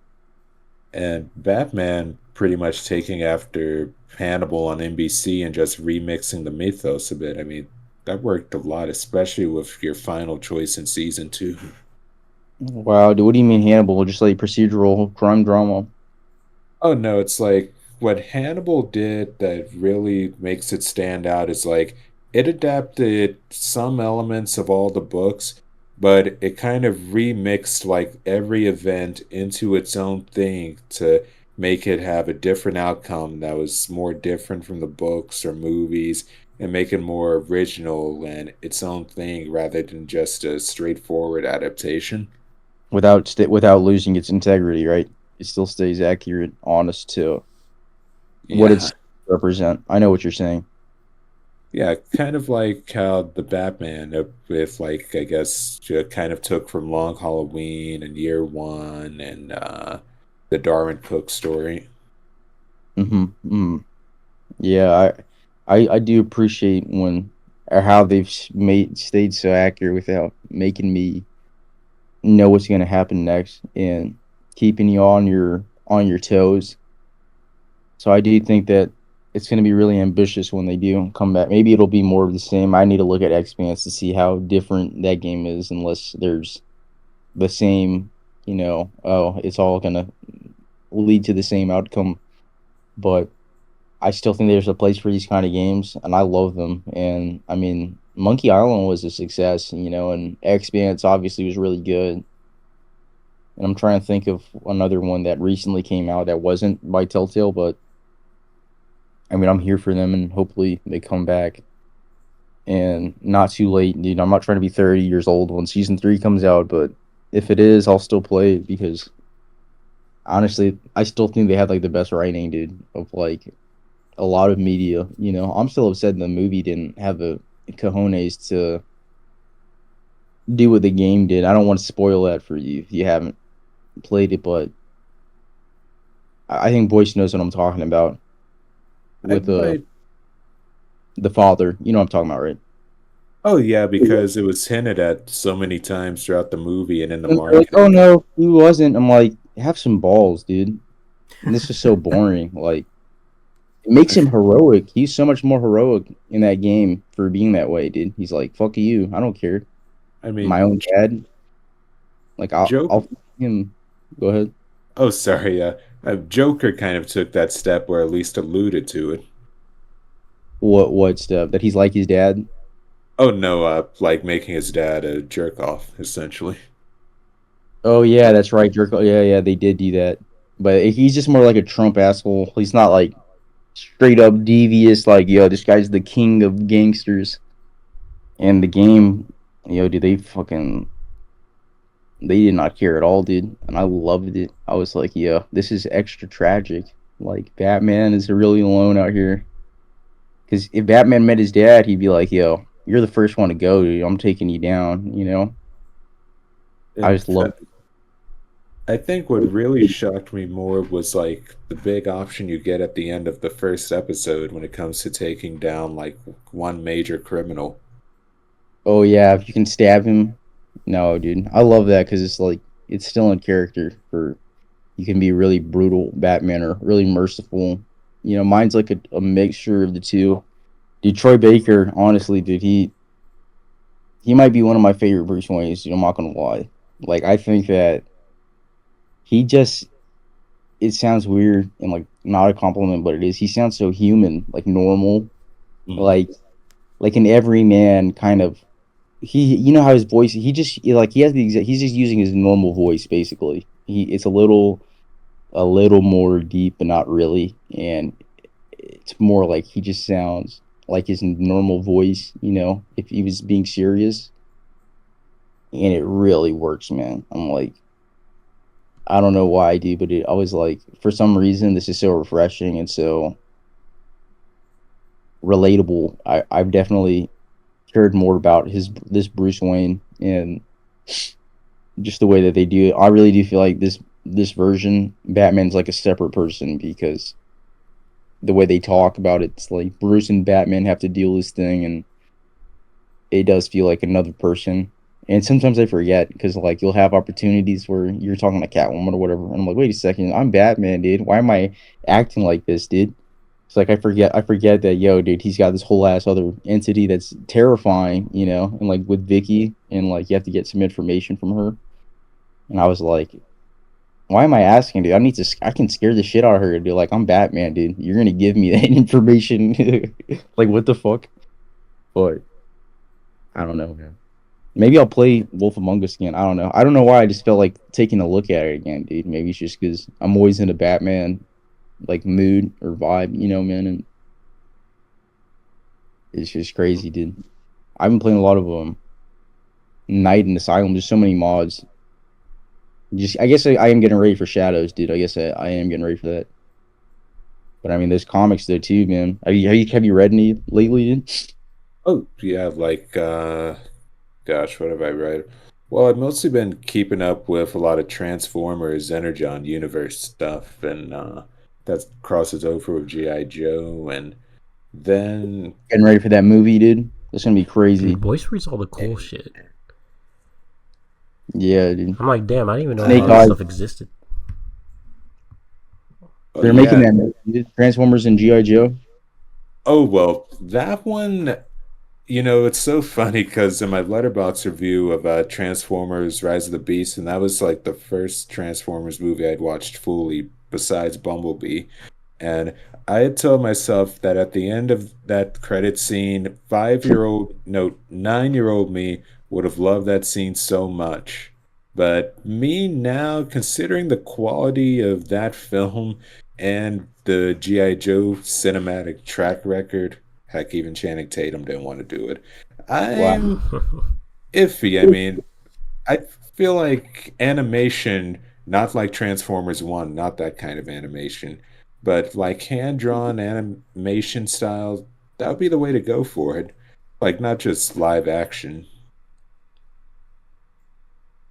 And Batman pretty much taking after Hannibal on NBC and just remixing the mythos a bit. I mean, that worked a lot, especially with your final choice in season two. Wow, dude, what do you mean Hannibal? Just like procedural crime drama. Oh no, it's like what Hannibal did that really makes it stand out is like it adapted some elements of all the books, but it kind of remixed like every event into its own thing to make it have a different outcome that was more different from the books or movies and make it more original and its own thing rather than just a straightforward adaptation. Without losing its integrity, right? It still stays accurate, honest to what Yeah. it's represent. I know what you're saying. Yeah, kind of like how the Batman with like I guess kind of took from Long Halloween and Year One and the Darwin Cook story. Mm-hmm. Yeah, I do appreciate when or how they've made stayed so accurate without making me know what's gonna happen next and keeping you on your toes. So I do think that it's gonna be really ambitious when they do come back. Maybe it'll be more of the same. I need to look at Expanse to see how different that game is, unless there's the same. Oh, it's all gonna lead to the same outcome. But I still think there's a place for these kind of games, and I love them. And I mean, Monkey Island was a success, and Expanse obviously was really good. And I'm trying to think of another one that recently came out that wasn't by Telltale, but I mean, I'm here for them, and hopefully they come back. And not too late, dude. I'm not trying to be 30 years old when season 3 comes out, but if it is, I'll still play it because honestly, I still think they had like the best writing, dude, of like a lot of media. I'm still upset the movie didn't have the cojones to do what the game did. I don't want to spoil that for you if you haven't played it, but I think Boyce knows what I'm talking about I with might. the father. You know what I'm talking about, right? Oh yeah, because it was hinted at so many times throughout the movie and in the And they're like, oh marketing. no, he wasn't. I'm like, have some balls, dude. And this is so boring. Like, it makes him heroic. He's so much more heroic in that game for being that way, dude. He's like, fuck you. I don't care. I My mean, own dad. Like, I'll Joker. him. Go ahead. Oh, sorry. Joker kind of took that step, or at least alluded to it. What stuff that he's like his dad? Oh no, like making his dad a jerk off, essentially. Oh yeah, that's right, Jerk. Yeah, yeah, they did do that. But he's just more like a Trump asshole. He's not like straight up devious. Like, yo, this guy's the king of gangsters. And the game, dude, they did not care at all, dude. And I loved it. I was like, yeah, this is extra tragic. Like, Batman is really alone out here. Because if Batman met his dad, he'd be like, yo, you're the first one to go, dude. I'm taking you down. I And just love it. I think what really shocked me more was like the big option you get at the end of the first episode when it comes to taking down like one major criminal. Oh, yeah, if you can stab him. No, dude. I love that because it's like, it's still in character for, you can be really brutal Batman or really merciful. Mine's like a mixture of the two. Detroit Baker, honestly, dude, he might be one of my favorite Bruce Waynes, dude. I'm not gonna lie. Like, I think that he just, it sounds weird and like not a compliment, but it is. He sounds so human, like normal, Hmm. like an everyman kind of. You know how his voice, he has he's just using his normal voice basically. It's a little more deep, but not really, and it's more like he just sounds like his normal voice. If he was being serious, and it really works, man. I'm like, I don't know why I do, but I was like, for some reason, this is so refreshing and so relatable. I've definitely cared more about this Bruce Wayne and just the way that they do it. I really do feel like this version, Batman's like a separate person because the way they talk about it, it's like Bruce and Batman have to deal this thing, and it does feel like another person. And sometimes I forget because like you'll have opportunities where you're talking to Catwoman or whatever, and I'm like, wait a second, I'm Batman, dude. Why am I acting like this, dude? It's like I forget that, yo, dude, he's got this whole ass other entity that's terrifying, and like with Vicky, and like you have to get some information from her. And I was like, why am I asking, dude? I can scare the shit out of her, dude. Like, I'm Batman, dude. You're gonna give me that information. Like, what the fuck? But I don't know, man. Maybe I'll play Wolf Among Us again. I don't know. I don't know why. I just felt like taking a look at it again, dude. Maybe it's just because I'm always in a Batman like mood or vibe, man. And it's just crazy, dude. I've been playing a lot of Night and Asylum. There's so many mods. Just I guess I am getting ready for Shadows, dude. I guess I am getting ready for that. But I mean, there's comics there too, man. Have you read any lately, dude? Oh, yeah, like, gosh, what have I read? Well, I've mostly been keeping up with a lot of Transformers, Energon Universe stuff, and that crosses over with G.I. Joe, and then Getting ready for that movie, dude. It's gonna be crazy. Dude, Boyce reads all the cool shit. Yeah, dude. I'm like, damn, I didn't even know Snake all this Eyes. stuff existed. They're making that movie, dude. Transformers and G.I. Joe. Oh, well, that one, it's so funny because in my Letterbox review of Transformers: Rise of the Beast, and that was like the first Transformers movie I'd watched fully, besides Bumblebee. And I had told myself that at the end of that credit scene, 5-year-old, no, 9-year-old me would have loved that scene so much. But me now, considering the quality of that film and the G.I. Joe cinematic track record, heck, even Channing Tatum didn't want to do it. Wow. I'm iffy. I mean, I feel like animation, not like Transformers 1, not that kind of animation, but like hand-drawn animation style, that would be the way to go for it. Like, not just live action.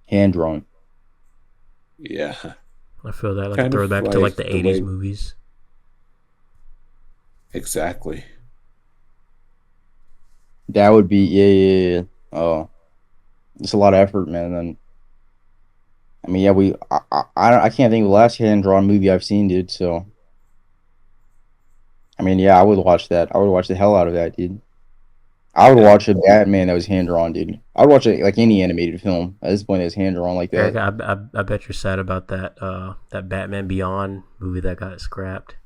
Hand drawn. Yeah. I feel that like a Kind of throwback to like the like the 80s way. movies. Exactly. That would be yeah. Oh, it's a lot of effort, man. And I mean, yeah, I can't think of the last hand drawn movie I've seen, dude. So I mean, yeah, I would watch that. I would watch the hell out of that, dude. I would Yeah. watch a Batman that was hand drawn, dude. I would watch it like any animated film at this point that's hand drawn like Eric, that. I bet you're sad about that Batman Beyond movie that got scrapped.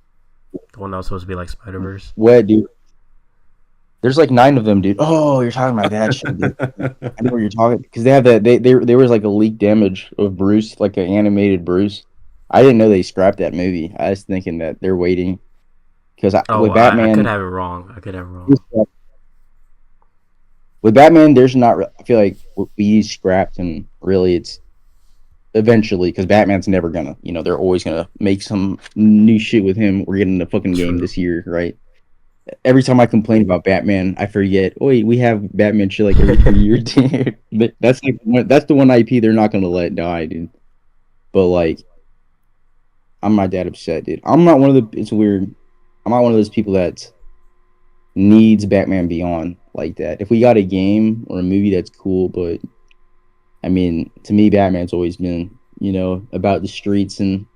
The one that was supposed to be like Spider-Verse. What, dude? There's like 9 of them, dude. Oh, you're talking about that shit, dude. I know what you're talking because they have that. There was like a leaked image of Bruce, like an animated Bruce. I didn't know they scrapped that movie. I was thinking that they're waiting because Oh, with I could Batman, have it wrong. I could have it wrong. there's not. I feel like we scrapped, and really, it's eventually because Batman's never gonna. They're always gonna make some new shit with him. We're getting the fucking game True. this year, right? Every time I complain about Batman, I forget. Oh wait, we have Batman shit like every 3 years, dude. That's the one IP they're not gonna let die, dude. But like, I'm not that upset, dude. I'm not one of the. It's weird. I'm not one of those people that needs Batman Beyond like that. If we got a game or a movie, that's cool. But I mean, to me, Batman's always been, about the streets, and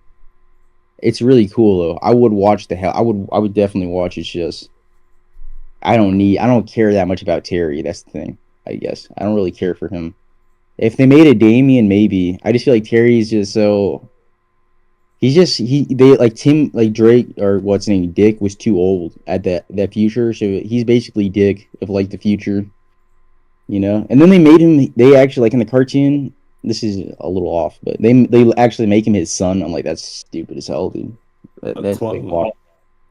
it's really cool though. I would watch the hell. I would definitely watch. It's just I don't care that much about Terry. That's the thing. I guess I don't really care for him. If they made a Damien, maybe. I just feel like Terry's just so. He's just they like Tim like Drake or what's his name Dick was too old at that future, so he's basically Dick of like the future. And then they made him. They actually like in the cartoon. This is a little off, but they actually make him his son. I'm like that's stupid as hell, dude. A That's like clone. why.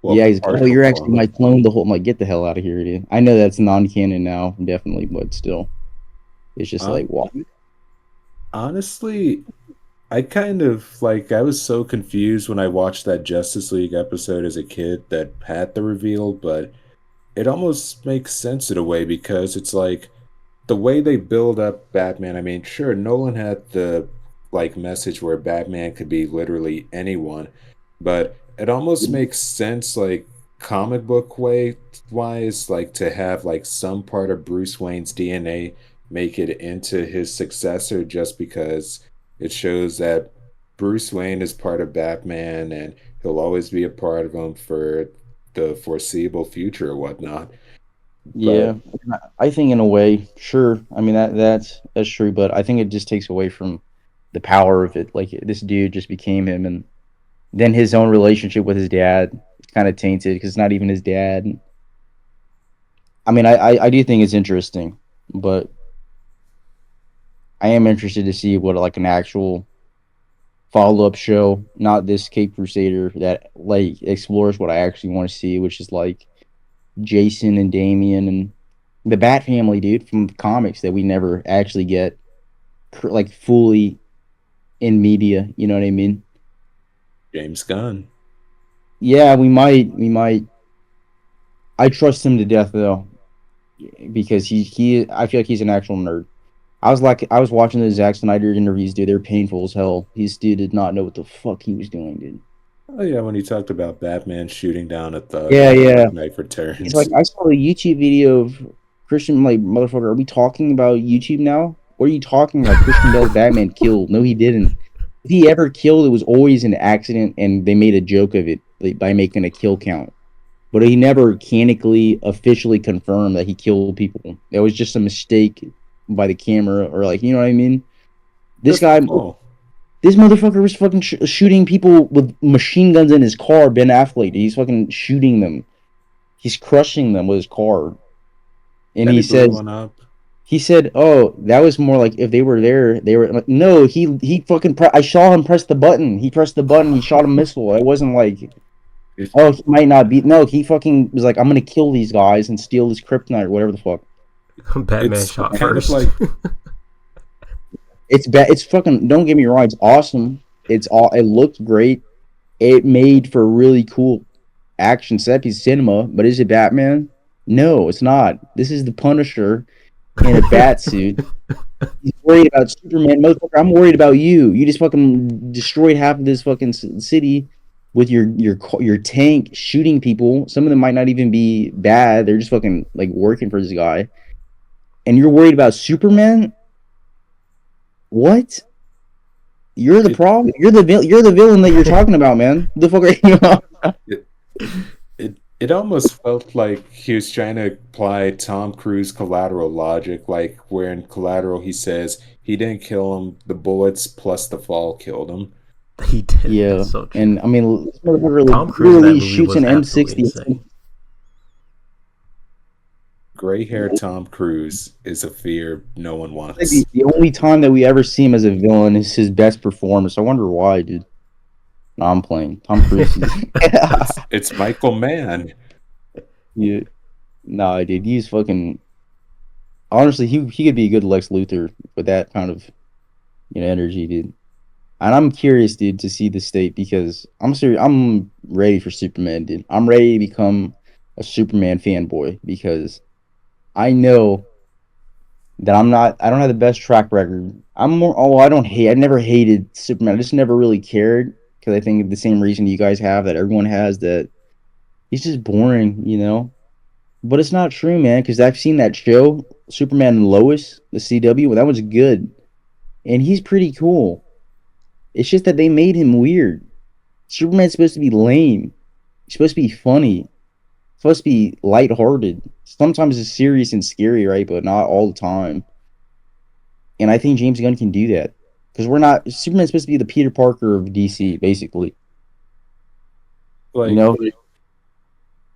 Well, Yeah, he's like, oh, partial you're actually clone. my clone. The whole. I'm like, get the hell out of here, dude. I know that's non-canon now, definitely, but still, it's just like, Um, wow. Honestly, I kind of like I was so confused when I watched that Justice League episode as a kid that had the reveal, but it almost makes sense in a way because it's like the way they build up Batman. I mean, sure, Nolan had the like message where Batman could be literally anyone, but it almost makes sense like comic book way wise like to have like some part of Bruce Wayne's DNA make it into his successor just because it shows that Bruce Wayne is part of Batman and he'll always be a part of him for the foreseeable future or whatnot. Yeah, But I think in a way, sure. I mean that's true, but I think it just takes away from the power of it. Like this dude just became him, and then his own relationship with his dad is kind of tainted because it's not even his dad. I mean, I do think it's interesting, but I am interested to see what like an actual follow-up show, not this Cape Crusader that like explores what I actually want to see, which is like Jason and Damien and the Bat family, dude, from the comics that we never actually get like fully in media. You know what I mean? James Gunn. Yeah, we might. I trust him to death though, because I feel like he's an actual nerd. I was watching the Zack Snyder interviews, dude. They're painful as hell. This dude did not know what the fuck he was doing, dude. Oh yeah, when he talked about Batman shooting down a thug Yeah, in yeah. Dark Knight He's like, Returns. I saw a YouTube video of Christian, like, motherfucker, are we talking about YouTube now? What are you talking about? Christian Bale's Batman killed. No, he didn't. If he ever killed, it was always an accident, and they made a joke of it like, by making a kill count. But he never mechanically, officially confirmed that he killed people. It was just a mistake by the camera, or like, you know what I mean? This That's guy, cool. this motherfucker was fucking shooting people with machine guns in his car. Ben Affleck, he's fucking shooting them. He's crushing them with his car. And Then he blew one up. he said, "Oh, that was more like if they were there, they were like, no, he fucking I saw him press the button. He pressed the button. He shot a missile. It wasn't like, It, oh, he might not be. No, he fucking was like, I'm gonna kill these guys and steal this kryptonite or whatever the fuck. Batman it's shot kind first. of like It's bad. It's fucking. Don't get me wrong. It's awesome. It's all. It looked great. It made for really cool action set piece cinema. But is it Batman? No, it's not. This is the Punisher in a bat suit. He's worried about Superman. Motherfucker, I'm worried about you. You just fucking destroyed half of this fucking city with your tank shooting people. Some of them might not even be bad. They're just fucking like working for this guy. And you're worried about Superman? What? You're the problem. You're the villain that you're talking about, man. The fuck are you? it almost felt like he was trying to apply Tom Cruise collateral logic, like where in Collateral he says he didn't kill him, the bullets plus the fall killed him. He did. Yeah, That's so true. and I mean, this motherfucker Tom Cruise in that literally movie shoots was an absolutely M60. insane. Gray-haired Tom Cruise is a fear no one wants. Like the only time that we ever see him as a villain is his best performance. I wonder why, dude. No, I'm playing. Tom Cruise. It's Michael Mann. Yeah. Nah, dude, he's fucking. Honestly, he could be a good Lex Luthor with that kind of, energy, dude. And I'm curious, dude, to see the state because I'm serious. I'm ready for Superman, dude. I'm ready to become a Superman fanboy because I know that I don't have the best track record. I never hated Superman. I just never really cared because I think the same reason you guys have that everyone has that he's just boring, But it's not true, man, because I've seen that show, Superman and Lois, the CW. Well, that was good. And he's pretty cool. It's just that they made him weird. Superman's supposed to be lame. He's supposed to be funny. He's supposed to be lighthearted. Sometimes it's serious and scary, right? But not all the time. And I think James Gunn can do that. Because Superman's supposed to be the Peter Parker of DC, basically. Like,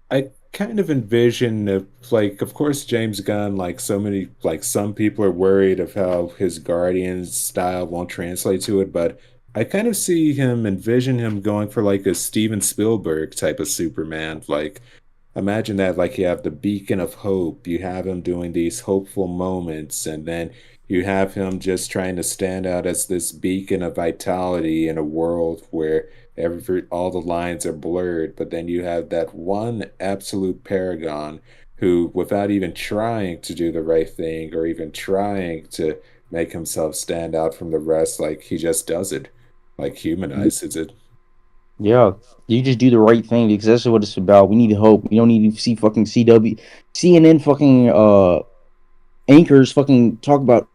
I kind of envision of course James Gunn, like so many, like some people are worried of how his Guardians style won't translate to it, but I kind of envision him going for like a Steven Spielberg type of Superman. Like, imagine that, like you have the beacon of hope, you have him doing these hopeful moments, and then you have him just trying to stand out as this beacon of vitality in a world where all the lines are blurred, but then you have that one absolute paragon who, without even trying to do the right thing or even trying to make himself stand out from the rest, like he just does it, like humanizes it. Yeah, you just do the right thing because that's what it's about. We need hope. We don't need to see fucking CNN fucking anchors fucking talk about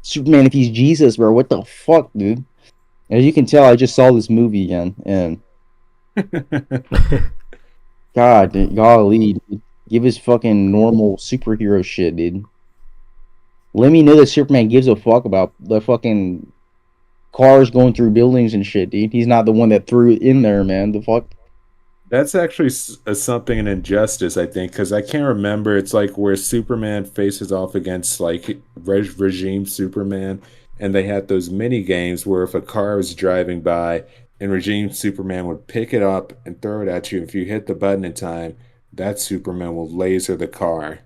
Superman if he's Jesus, bro. What the fuck, dude? As you can tell, I just saw this movie again, and golly, dude. Give us fucking normal superhero shit, dude. Let me know that Superman gives a fuck about the fucking cars going through buildings and shit, dude. He's not the one that threw it in there, man. The fuck? That's actually something, an injustice, I think, because I can't remember. It's like where Superman faces off against like regime Superman, and they had those mini games where if a car was driving by and Regime Superman would pick it up and throw it at you. If you hit the button in time, that Superman will laser the car.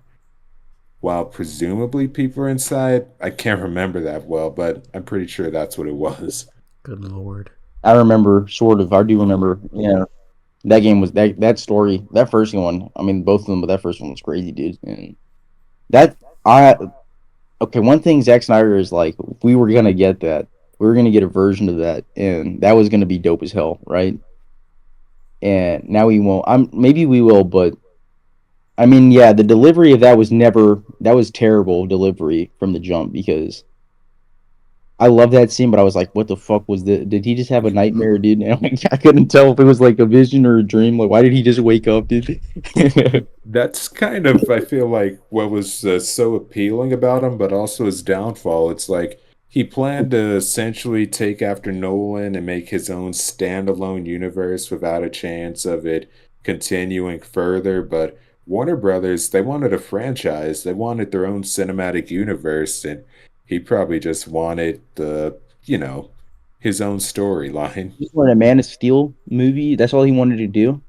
While presumably people are inside, I can't remember that well, but I'm pretty sure that's what it was. Good lord. I remember, sort of. I do remember. Yeah, that game was that story. That first one. I mean, both of them, but that first one was crazy, dude. And that I okay. One thing Zack Snyder is like, if we were gonna get that, we were gonna get a version of that, and that was gonna be dope as hell, right? And now we won't. Maybe we will, but I mean, yeah, the delivery of that was terrible delivery from the jump because I love that scene, but I was like, what the fuck was the? Did he just have a nightmare, dude? And I couldn't tell if it was like a vision or a dream. Like, why did he just wake up, dude? That's kind of, I feel like, what was so appealing about him, but also his downfall. It's like he planned to essentially take after Nolan and make his own standalone universe without a chance of it continuing further. But Warner Brothers, they wanted a franchise, they wanted their own cinematic universe, and he probably just wanted his own storyline. He wanted a Man of Steel movie. That's all he wanted to do.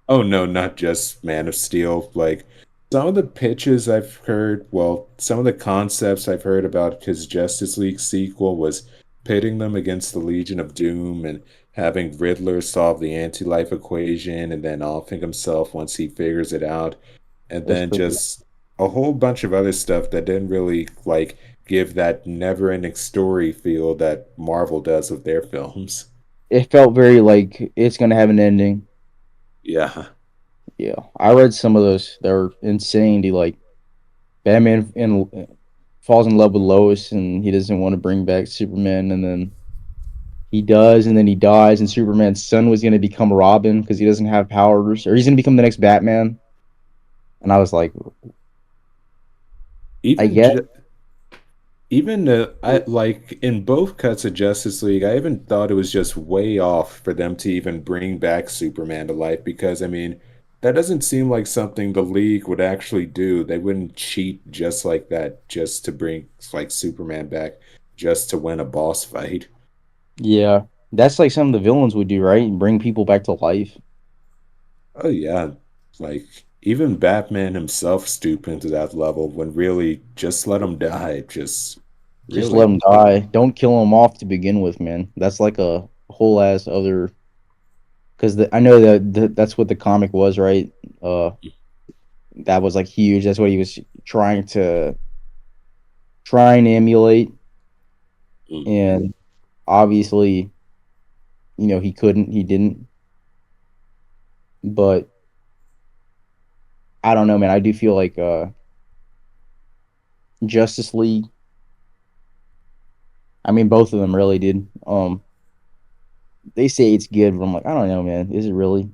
Oh no, not just Man of Steel. Like some of the pitches I've heard, well, some of the concepts I've heard about his Justice League sequel was pitting them against the Legion of Doom and having Riddler solve the anti-life equation and then offing himself once he figures it out. And That's then crazy. just a whole bunch of other stuff that didn't really like give that never-ending story feel that Marvel does with their films. It felt very like it's gonna have an ending. Yeah. Yeah, I read some of those. They're insane. Dude. Like falls in love with Lois, and he doesn't want to bring back Superman, and then he does, and then he dies, and Superman's son was gonna become Robin because he doesn't have powers, or he's gonna become the next Batman. And I was like, I Even guess. ju- Even I like in both cuts of Justice League, I even thought it was just way off for them to even bring back Superman to life because I mean, that doesn't seem like something the League would actually do. They wouldn't cheat just like that just to bring like Superman back just to win a boss fight. Yeah, that's like some of the villains would do, right? Bring people back to life. Oh yeah, like even Batman himself stooping to that level when really just let him die. Just Just let really, them die. Don't kill them off to begin with, man. That's like a whole ass other. Because I know that that's what the comic was, right? Uh, that was like huge. That's what he was trying to emulate, mm, and obviously, he couldn't. He didn't. But I don't know, man. I do feel like Justice League. I mean, both of them really did. They say it's good, but I'm like, I don't know, man. Is it really?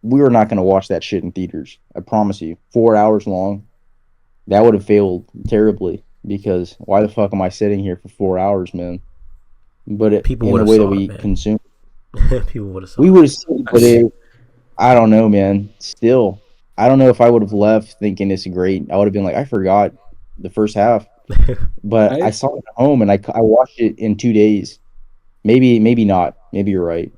We were not going to watch that shit in theaters. I promise you. 4 hours long. That would have failed terribly because why the fuck am I sitting here for 4 hours, man? But People in would the have way that saw it, we man. consume, People would have we saw it. would have seen. But I don't know, man. Still, I don't know if I would have left thinking it's great. I would have been like, I forgot the first half, but I I saw it at home and I watched it in 2 days. Maybe not. Maybe you're right.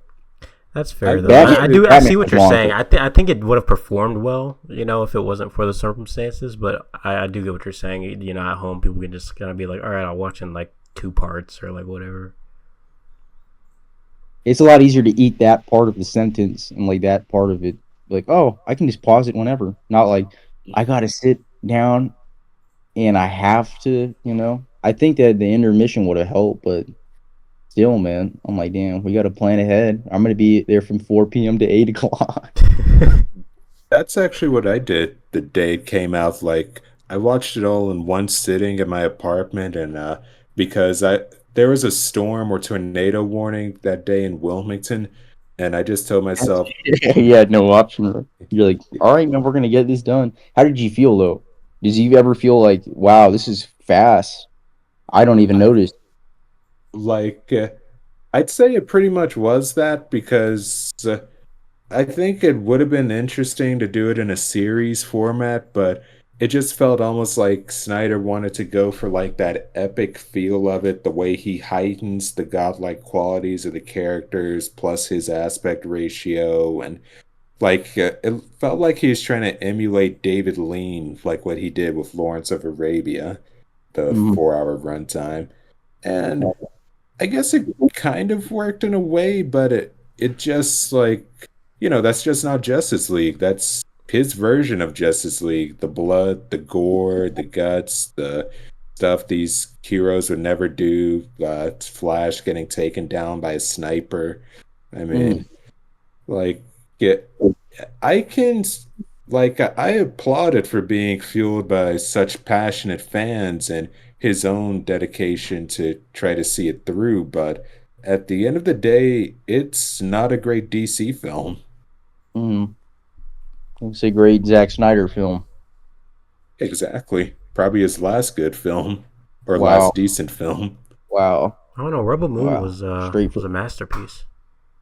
That's I fair though. watched it. I Batman see what was you're saying. longer. I think it would have performed well, if it wasn't for the circumstances. But I do get what you're saying. At home people can just kind of be like, all right, I'll watch in like 2 parts or like whatever. It's a lot easier to eat that part of the sentence and like that part of it. Like, oh, I can just pause it whenever. Not like I gotta sit down and I have to. I think that the intermission would have helped, but still, man, I'm like, damn, we gotta plan ahead. I'm gonna be there from 4 p.m. to 8 o'clock. That's actually what I did the day it came out. Like I watched it all in one sitting in my apartment, and because I there was a storm or tornado warning that day in Wilmington, and I just told myself, You had no option. You're like, all right, man, we're gonna get this done. How did you feel though? Did you ever feel like, wow, this is fast? I don't even I notice. like I'd say it pretty much was that because I think it would have been interesting to do it in a series format, but it just felt almost like Snyder wanted to go for like that epic feel of it, the way he heightens the godlike qualities of the characters plus his aspect ratio, and like it felt like he was trying to emulate David Lean, like what he did with Lawrence of Arabia, the Mm. 4 hour runtime. And I guess it kind of worked in a way, but it just like, that's just not Justice League. That's his version of Justice League. The blood, the gore, the guts, the stuff these heroes would never do. Flash getting taken down by a sniper. I Mm. mean, like, get I can like I applaud it for being fueled by such passionate fans and his own dedication to try to see it through, but at the end of the day, it's not a great DC film. Mm. It's a great Zack Snyder film. Exactly. Probably his last good film or Wow. last decent film. Wow. I don't know. Rebel Moon Wow. Straight was for a masterpiece.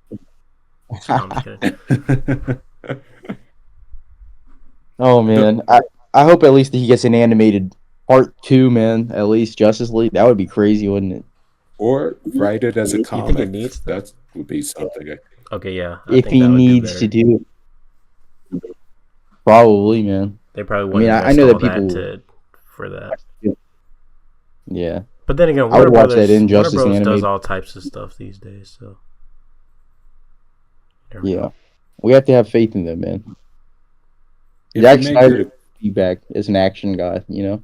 No, I'm just kidding. Oh The man. I hope at least he gets an animated part 2, man. At least Justice League. That would be crazy, wouldn't it? or write it as a You think it comic. needs that? That would be something. Okay, yeah. I If think he that would do needs to better. do it. Probably, man. They probably I mean, wouldn't I invest know that all that people. for that. Yeah. But then again, I would watch that Warner Injustice Bros. Does animated. all types of stuff these days, so you never Yeah. know. We have to have faith in them, man. If Zack he makes Snyder it feedback as an action guy, you know?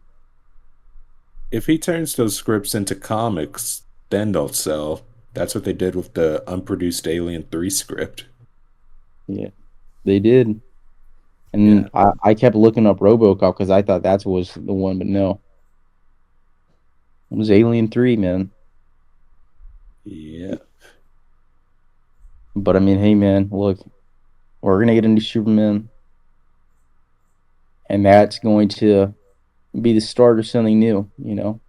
if he turns those scripts into comics, then they'll sell. That's what they did with the unproduced Alien 3 script. Yeah. They did. Yeah. And I kept looking up RoboCop because I thought that was the one, but no. It was Alien 3, man. Yeah. But I mean, hey, man, look, we're going to get a new Superman, and that's going to be the start of something new, you know?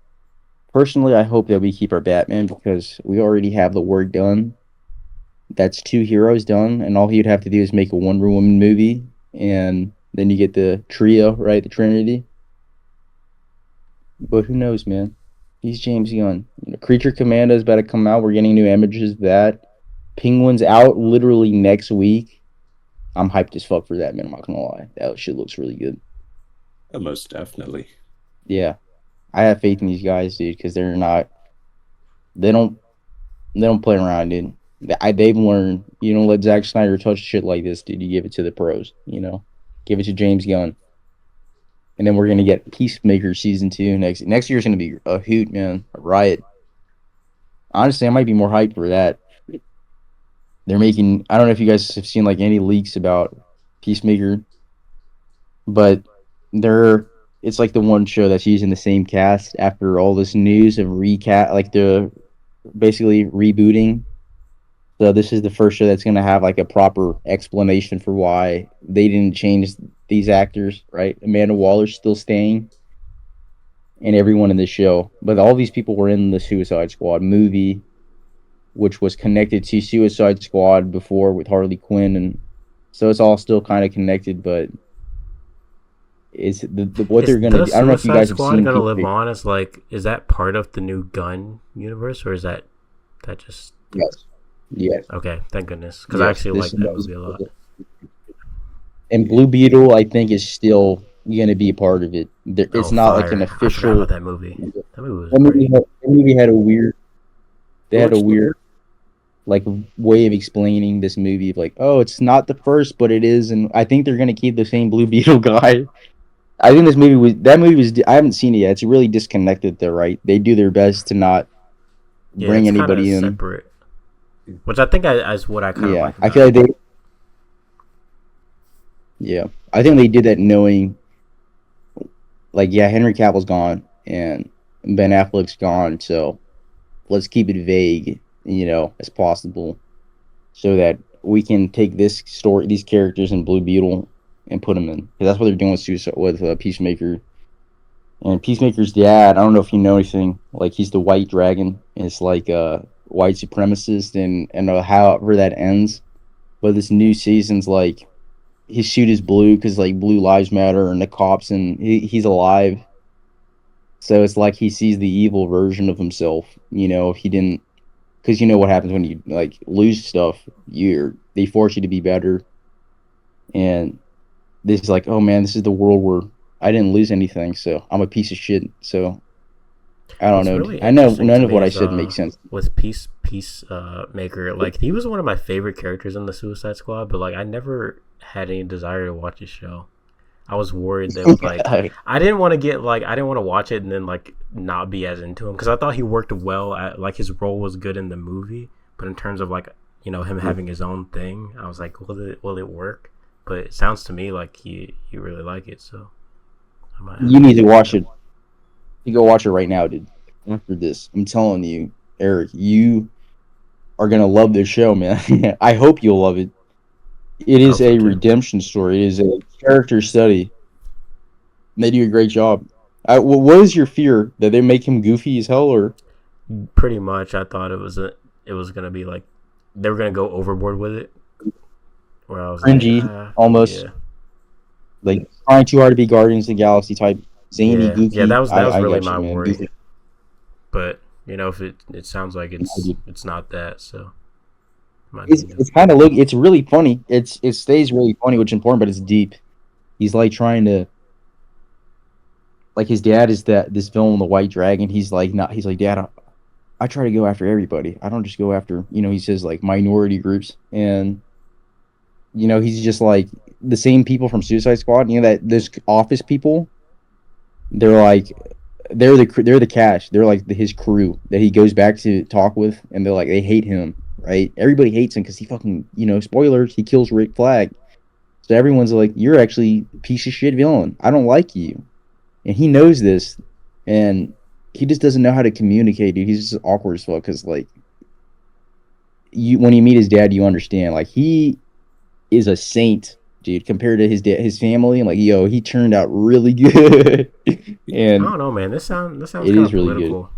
Personally, I hope that we keep our Batman because we already have the work done. That's 2 heroes done, and all he'd have to do is make a Wonder Woman movie, and then you get the trio, right? The Trinity. But who knows, man? He's James Gunn. Creature Commando is about to come out. We're getting new images of that. Penguin's out literally next week. I'm hyped as fuck for that, man. I'm not gonna lie. That shit looks really good. Most definitely. Yeah, I have faith in these guys, dude, because they're not. They don't. They don't play around, dude. They've learned. You don't let Zack Snyder touch shit like this, dude. You give it to the pros. You know, give it to James Gunn, and then we're gonna get Peacemaker season 2 next year's gonna be a hoot, man, a riot. Honestly, I might be more hyped for that. They're making. I don't know if you guys have seen like any leaks about Peacemaker, but they're. It's like the one show that's using the same cast after all this news of recast, like the basically rebooting. So this is the first show that's gonna have like a proper explanation for why they didn't change these actors, right? Amanda Waller's still staying, and everyone in the show, but all these people were in the Suicide Squad movie, which was connected to Suicide Squad before with Harley Quinn, and so it's all still kind of connected. But it's what Is they're gonna the do. I don't know if you Suicide guys have Squad seen gonna people. live on as is that part of the new Gun universe, or is that just Yes. Yes. okay? Thank goodness, because I Yes. actually like that movie a lot. And Blue Beetle, I think, is still gonna be a part of it. It's Oh, not like an fire! I forgot official. about that movie. That movie was That movie, great. that movie had a weird. They had a Which weird like way of explaining this movie of like, oh, it's not the first, but it is, and I think they're gonna keep the same Blue Beetle guy. I think this movie was that movie was. I haven't seen it yet. It's really disconnected, though, right? They do their best to not Yeah, bring it's kind of anybody in. separate, which I think is what I kind of Yeah, like I about feel it. like they. Yeah, I think they did that knowing, like, yeah, Henry Cavill's gone and Ben Affleck's gone, so let's keep it vague, as possible, so that we can take this story, these characters in Blue Beetle, and put them in. 'Cause that's what they're doing with Peacemaker. And Peacemaker's dad, I don't know if you know anything, like he's the White Dragon. It's like a white supremacist, and however that ends. But this new season's like his suit is blue because like blue lives matter and the cops and he's alive. So it's like he sees the evil version of himself. If he didn't, because you know what happens when you like lose stuff. They force you to be better, and this is like, oh man, this is the world where I didn't lose anything, so I'm a piece of shit. So I don't What's know. really I know interesting none to of me what I is, said makes sense. with Peacemaker, like he was one of my favorite characters in the Suicide Squad, but like I never had any desire to watch his show. I was worried that like I didn't want to watch it and then like not be as into him because I thought he worked well at like his role was good in the movie, but in terms of like him having his own thing, I was like, will it work? But it sounds to me like you really like it, so I might You need to watch it. You go watch it right now, dude. After this, I'm telling you, Eric, you are gonna love this show, man. I hope you'll love it. It I is hope so a too. redemption story. It is a character study. And they do a great job. What is your fear that they make him goofy as hell, or Pretty much, I thought it was gonna be like they were gonna go overboard with it. Where I was cringy, like, almost yeah, like trying too hard to be Guardians of the Galaxy type, zany, yeah. goofy? That was I really got you, my man. worry. Goofy. But if it sounds like it's not that, so might It's be new. it's kind of it's really funny. It stays really funny, which is important, but it's deep. He's like trying to like his dad is this villain, the White Dragon. He's like not. He's like, Dad, I try to go after everybody. I don't just go after he says like minority groups, and he's just like the same people from Suicide Squad. That those office people. They're like they're the cash. They're like his crew that he goes back to talk with, and they're like they hate him, right? Everybody hates him because he fucking spoilers. He kills Rick Flag, so everyone's like, you're actually a piece of shit villain. I don't like you, and he knows this, and he just doesn't know how to communicate. Dude, he's just awkward as fuck. Because like when you meet his dad, you understand. Like he is a saint, dude, compared to his family. I'm like, yo, he turned out really good. I And don't know, man. This sounds it kind is of really good. political.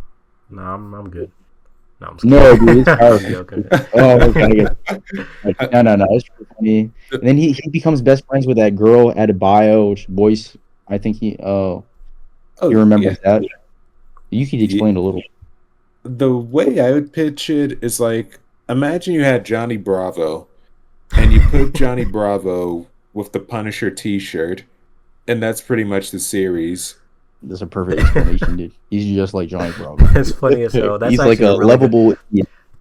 No, I'm good. No, I'm No, kidding. dude, it's powerful. Joking. Oh, okay. No, it's pretty funny. And then he becomes best friends with that girl at a bio, which Boyce. I think he Oh, remembers yeah. that. You could explain a little. The way I would pitch it is like, imagine you had Johnny Bravo, and you put Johnny Bravo with the Punisher T-shirt, and that's pretty much the series. That's a perfect explanation, dude. He's just like Johnny Bravo. That's funny as hell. That's He's actually like a really good. lovable.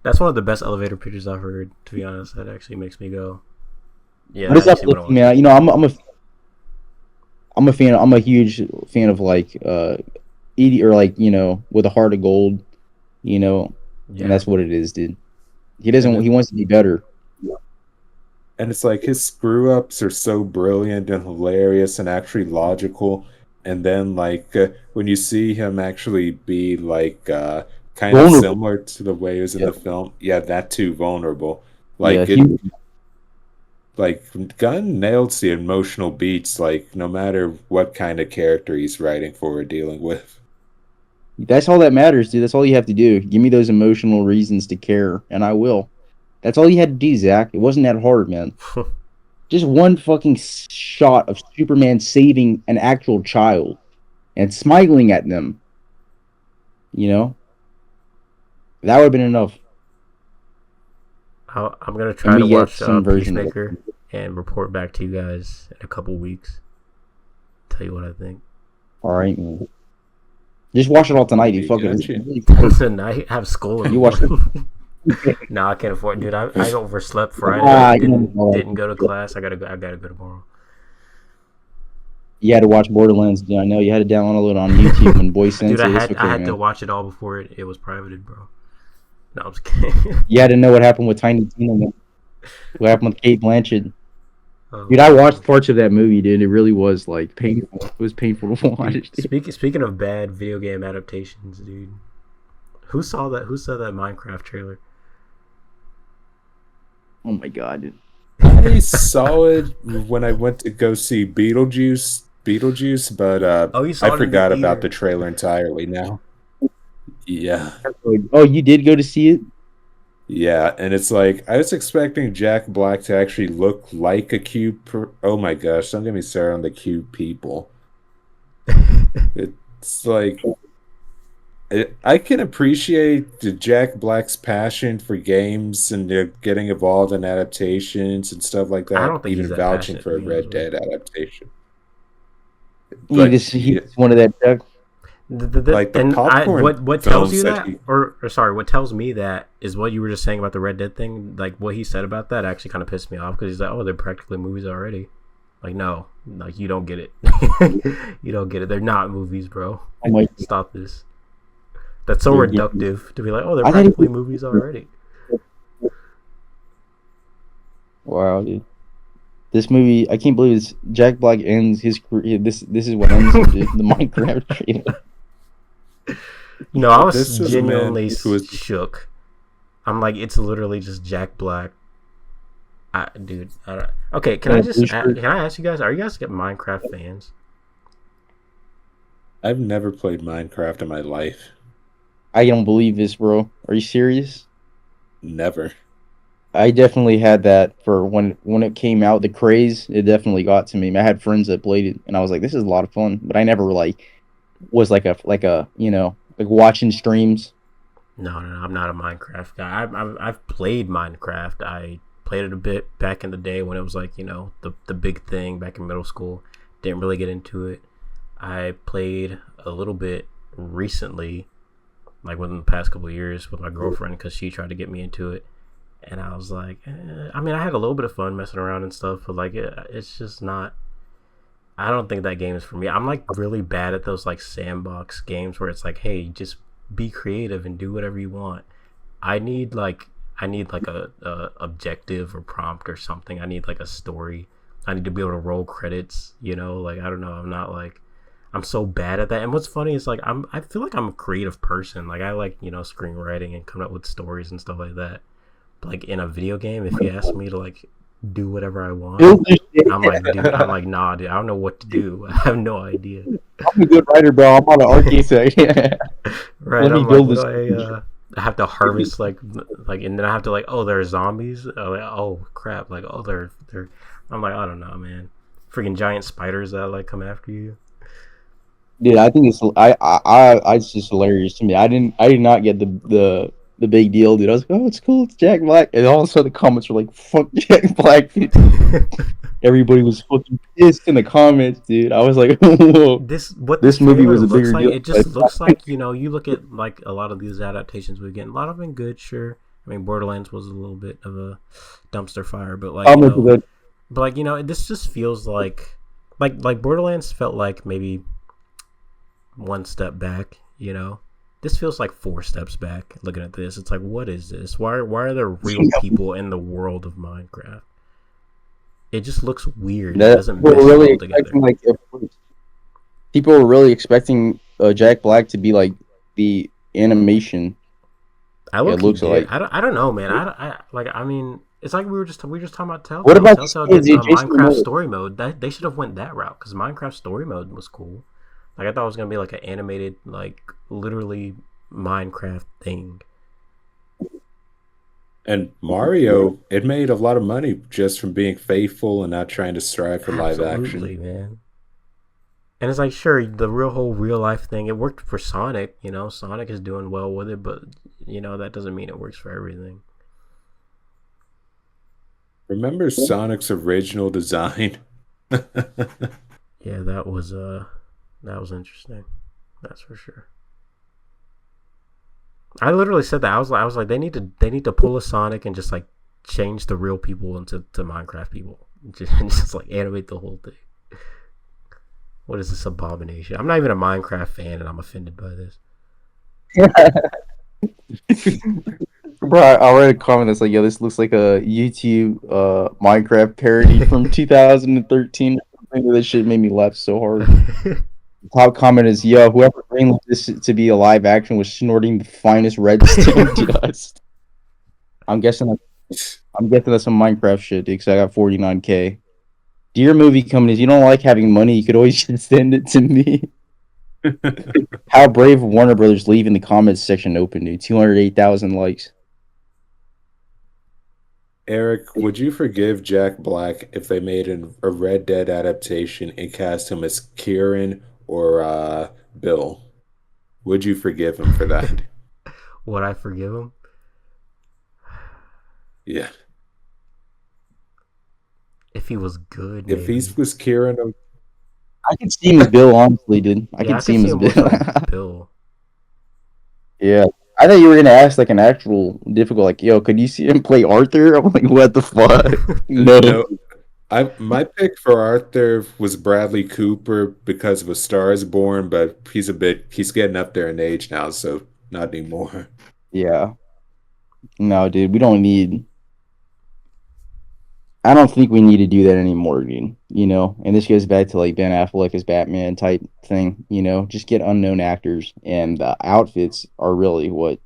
That's one of the best elevator pitches I've heard. To be honest, that actually makes me go. Yeah, What is that's up, what I want. man? I'm a fan. I'm a huge fan of like Edie, or like with a heart of gold, Yeah. and that's what it is, dude. He doesn't. He wants to be better. And it's like his screw-ups are so brilliant and hilarious and actually logical. And then like when you see him actually be like kind of Vulnerable. similar to the way he was in Yep. the film, yeah, that too, vulnerable. Yeah, Like like Gunn nails the emotional beats, like no matter what kind of character he's writing for or dealing with. that's all that matters, dude. That's all you have to do. Give me those emotional reasons to care, and I will. That's all you had to do, Zach. It wasn't that hard, man. Just one fucking shot of Superman saving an actual child and smiling at them. That would have been enough. I'm gonna try we to get watch some version of it. Peacemaker and report back to you guys in a couple weeks. Tell you what I think. All right, man. Just watch it all tonight, dude. Fuck it. Gotcha. Tonight, I have school. You watch it. No, I can't afford, dude. I overslept Friday. Didn't go to class. I gotta go tomorrow. You had to watch Borderlands, dude. I know you had to download it on YouTube and Boyce sent Dude, I it. had to watch it all before it was privated, bro. No, I'm just kidding. You had to know what happened with Tiny Tina, man. What happened with Kate Blanchett. Oh, Dude, I watched parts of that movie, dude. It really was like painful. It was painful to watch. Speaking of bad video game adaptations, dude. Who saw that Minecraft trailer? Oh my god, dude. I saw it when I went to go see Beetlejuice, but you saw I it in forgot the about the theater. trailer entirely now. Yeah. Oh, you did go to see it? Yeah, and it's like I was expecting Jack Black to actually look like a cute. Oh my gosh! Don't get me started on the cute people. It's like I can appreciate the Jack Black's passion for games and getting involved in adaptations and stuff like I that. don't think he's Even that vouching passionate, for to a be honest Red with you. Dead adaptation, He but just he just wanted that duck. like the And popcorn what tells films you that that, he or sorry, what tells me that is what you were just saying about the Red Dead thing. Like what he said about that actually kind of pissed me off because he's like, oh, they're practically movies already. Like no, like you don't get it. You don't get it. They're not movies, bro. I'm like, Stop this. That's so they're games. reductive to be like, oh, they're I thought practically movies already. wow, dude. This movie, I can't believe it's Jack Black ends his career. This is what ends him, dude. The Minecraft trailer. No, I was this is a man genuinely who was shook. I'm like, it's literally just Jack Black. Dude, okay. Can I ask you guys? Are you guys Minecraft fans? I've never played Minecraft in my life. I don't believe this, bro. Are you serious? Never. I definitely had that for when it came out. The craze, it definitely got to me. I had friends that played it, and I was like, "This is a lot of fun." But I never like was like a like watching streams. No, I'm not a Minecraft guy. I've played Minecraft. I played it a bit back in the day when it was like the big thing back in middle school. Didn't really get into it. I played a little bit recently, like within the past couple of years, with my girlfriend because she tried to get me into it, and I was like, I mean, I had a little bit of fun messing around and stuff, but like it's just not. I don't think that game is for me. I'm like really bad at those like sandbox games where it's like, hey, just be creative and do whatever you want. I need like a objective or prompt or something. I need like a story. I need to be able to roll credits. Like I don't know. I'm not like I'm so bad at that. And what's funny is like I feel like I'm a creative person. Like I like screenwriting and coming up with stories and stuff like that. But like in a video game, if you ask me to like do whatever I want, I'm like, nah, dude, I don't know what to do. I have no idea. I'm a good writer, bro. I'm on an architect. Right? Let me I'm like, build what this. do I have to harvest like, and then I have to like, oh, there are zombies. Like, oh crap! Like, oh, they're. I'm like, I don't know, man. Freaking giant spiders that like come after you. Dude, I think it's just hilarious to me. I did not get the big deal, dude. I was like, oh, it's cool, it's Jack Black, and all of a sudden the comments were like, fuck Jack Black, dude. Everybody was fucking pissed in the comments, dude. I was like, whoa. What This the movie trailer was a looks bigger like, deal. it just looks like you look at like a lot of these adaptations we get. A lot of them good, sure. I mean, Borderlands was a little bit of a dumpster fire, but like I'm into that. but like this just feels like Borderlands felt like maybe one step back. This feels like 4 steps back. Looking at this, it's like, what is this? Why are there real people in the world of Minecraft? It just looks weird. It doesn't mesh well together. People were really expecting Jack Black to be like the animation. I look, it looks like. I don't know, man. I mean, it's like we were just talking about Telltale. What about Telltale did Minecraft story mode? That they should have went that route because Minecraft story mode was cool. Like I thought it was gonna be like an animated, like literally Minecraft thing. And Mario, it made a lot of money just from being faithful and not trying to strive for live action. Absolutely, man. And it's like, sure, the whole real life thing, it worked for Sonic. Sonic is doing well with it, but that doesn't mean it works for everything. Remember Sonic's original design? Yeah, that was interesting. That's for sure. I literally said that. I was like, they need to pull a Sonic and just like change the real people into Minecraft people, just like animate the whole thing. What is this abomination? I'm not even a Minecraft fan, and I'm offended by this. Bro, I read a comment that's like, "Yo, this looks like a YouTube Minecraft parody from 2013." That shit made me laugh so hard. The top comment is, "Yo, whoever greenlit this to be a live action was snorting the finest redstone dust." I'm guessing that's some Minecraft shit, dude, because I got 49K. Dear movie companies, you don't like having money, you could always just send it to me. How brave Warner Brothers leave in the comments section open, dude. 208,000 likes. Eric, would you forgive Jack Black if they made a Red Dead adaptation and cast him as Kieran or Bill? Would you forgive him for that? Would I forgive him? Yeah. If he was good, If maybe. he was Kieran, I could see him as Bill, honestly, dude. I Yeah, could I see could him see as him more Bill. so like Bill. Yeah. I thought you were gonna ask like an actual difficult, like, yo, could you see him play Arthur? I'm like, what the fuck? No. no. My pick for Arthur was Bradley Cooper because of A Star Is Born, but he's getting up there in age now, so not anymore. Yeah. No, dude, we don't need. I don't think we need to do that anymore, dude. You know, and this goes back to like Ben Affleck as Batman type thing. You know, just get unknown actors, and the outfits are really what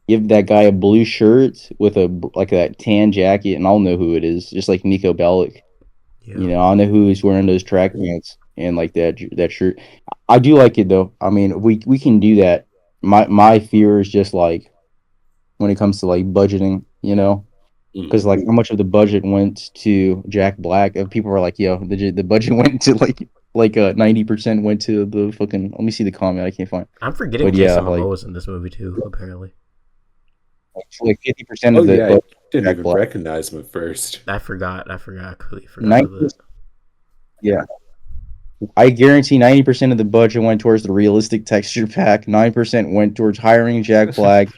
give that guy a blue shirt with like that tan jacket, and I'll know who it is, just like Nico Bellic. You Yeah. know, I know who's wearing those track pants and like that shirt. I do like it though. I mean, we can do that. My fear is just like when it comes to like budgeting, you know, because like how much of the budget went to Jack Black? And people were like, "Yo, the budget went to like 90% went to the fucking." Let me see the comment. I can't find. I'm forgetting But yeah, Jason like Momoa's in this movie too, apparently. 50% Oh of the yeah, I budget didn't Jack even Black. recognize him at first. I forgot. I completely forgot about 90, that. yeah. I guarantee 90% of the budget went towards the realistic texture pack, 9% went towards hiring Jack Black,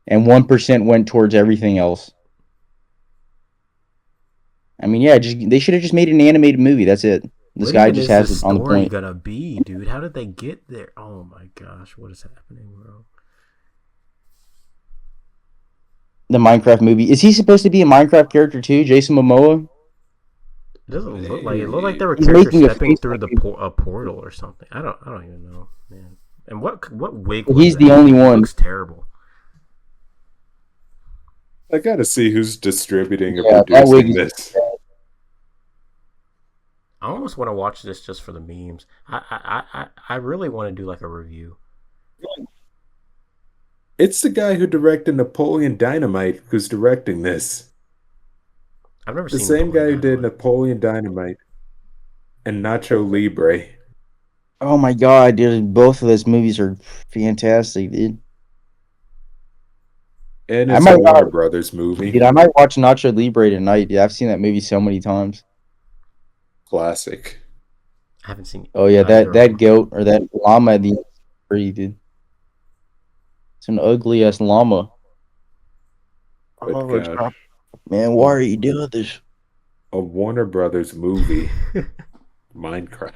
and 1% went towards everything else. I mean, yeah, just they should have just made an animated movie. That's it. This What guy even just is the has it on the story point. gonna be, dude? How did they get there? Oh my gosh, what is happening, bro? The Minecraft movie. Is he supposed to be a Minecraft character too? Jason Momoa? It doesn't look like it. Looked like there were He's characters making a stepping face through like a portal or something. I don't even know, man. And what wig was he's that? the only It one. looks terrible. I gotta see who's distributing or Yeah, that wig producing is this. I almost want to watch this just for the memes. I really want to do like a review. It's the guy who directed Napoleon Dynamite who's directing this. I've never The seen same guy who Napoleon did Dynamite. Napoleon Dynamite and Nacho Libre. Oh my god, dude! Both of those movies are fantastic, dude. And I it's a might Warner not, Brothers movie. dude. I might watch Nacho Libre tonight. Dude, I've seen that movie so many times. Classic. I haven't seen Oh yeah, either of that them. goat or that llama at the end is pretty, dude. It's an ugly ass llama. But Oh, God, stop. Man, why are you doing this? a Warner Brothers movie, Minecraft.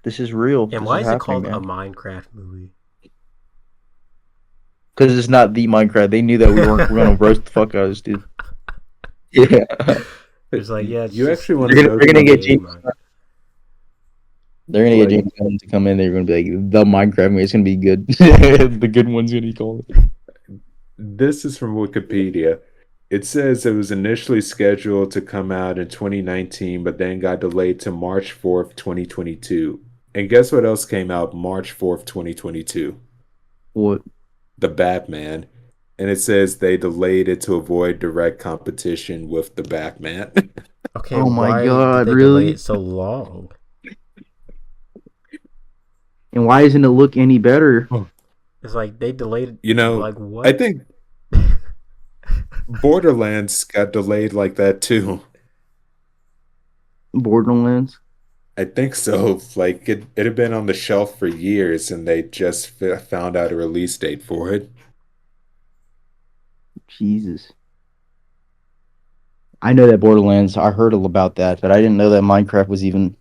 This is real. And This why is is it happening, called a man. Minecraft movie? Because it's not the Minecraft. They knew that we weren't gonna roast the fuck out of this dude. Yeah, It's like, yeah, it's You just actually want to they're know gonna, they're gonna get game. James. They're gonna get like James Gunn to come in. They're gonna be like the Minecraft movie. It's gonna be good. The good one's gonna be called. this is from Wikipedia. It says it was initially scheduled to come out in 2019, but then got delayed to March 4th, 2022. And guess what else came out March 4th, 2022? What? The Batman. And it says they delayed it to avoid direct competition with the Batman. Okay, Oh my why did god, they delay really? it so long? And why doesn't it look any better? It's like they delayed. You know, Like what? I think Borderlands got delayed like that too. Borderlands. I think so. Like it had been on the shelf for years, and they just found out a release date for it. Jesus. I know that Borderlands. I heard all about that, but I didn't know that Minecraft was even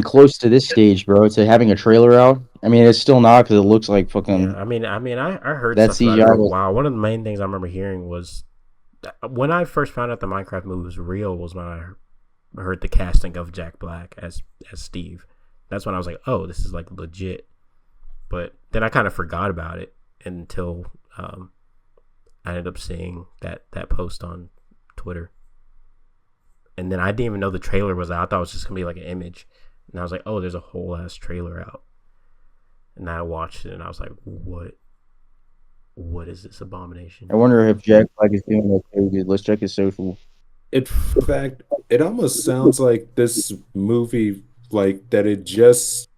close to this stage, bro. It's having a trailer out. I mean, it's still not because it looks like fucking Yeah, I heard that stuff about it for CGI a was. while. One of the main things I remember hearing was when I first found out the Minecraft movie was real was when I heard the casting of Jack Black as Steve. That's when I was like, oh, this is like legit. But then I kind of forgot about it until I ended up seeing that post on Twitter. And then I didn't even know the trailer was out. I thought it was just gonna be like an image. And I was like, oh, there's a whole ass trailer out. And I watched it and I was like, what? what is this abomination? I wonder if Jack Black is doing okay. Dude. Let's check his social. In fact, it almost sounds like this movie, like that it just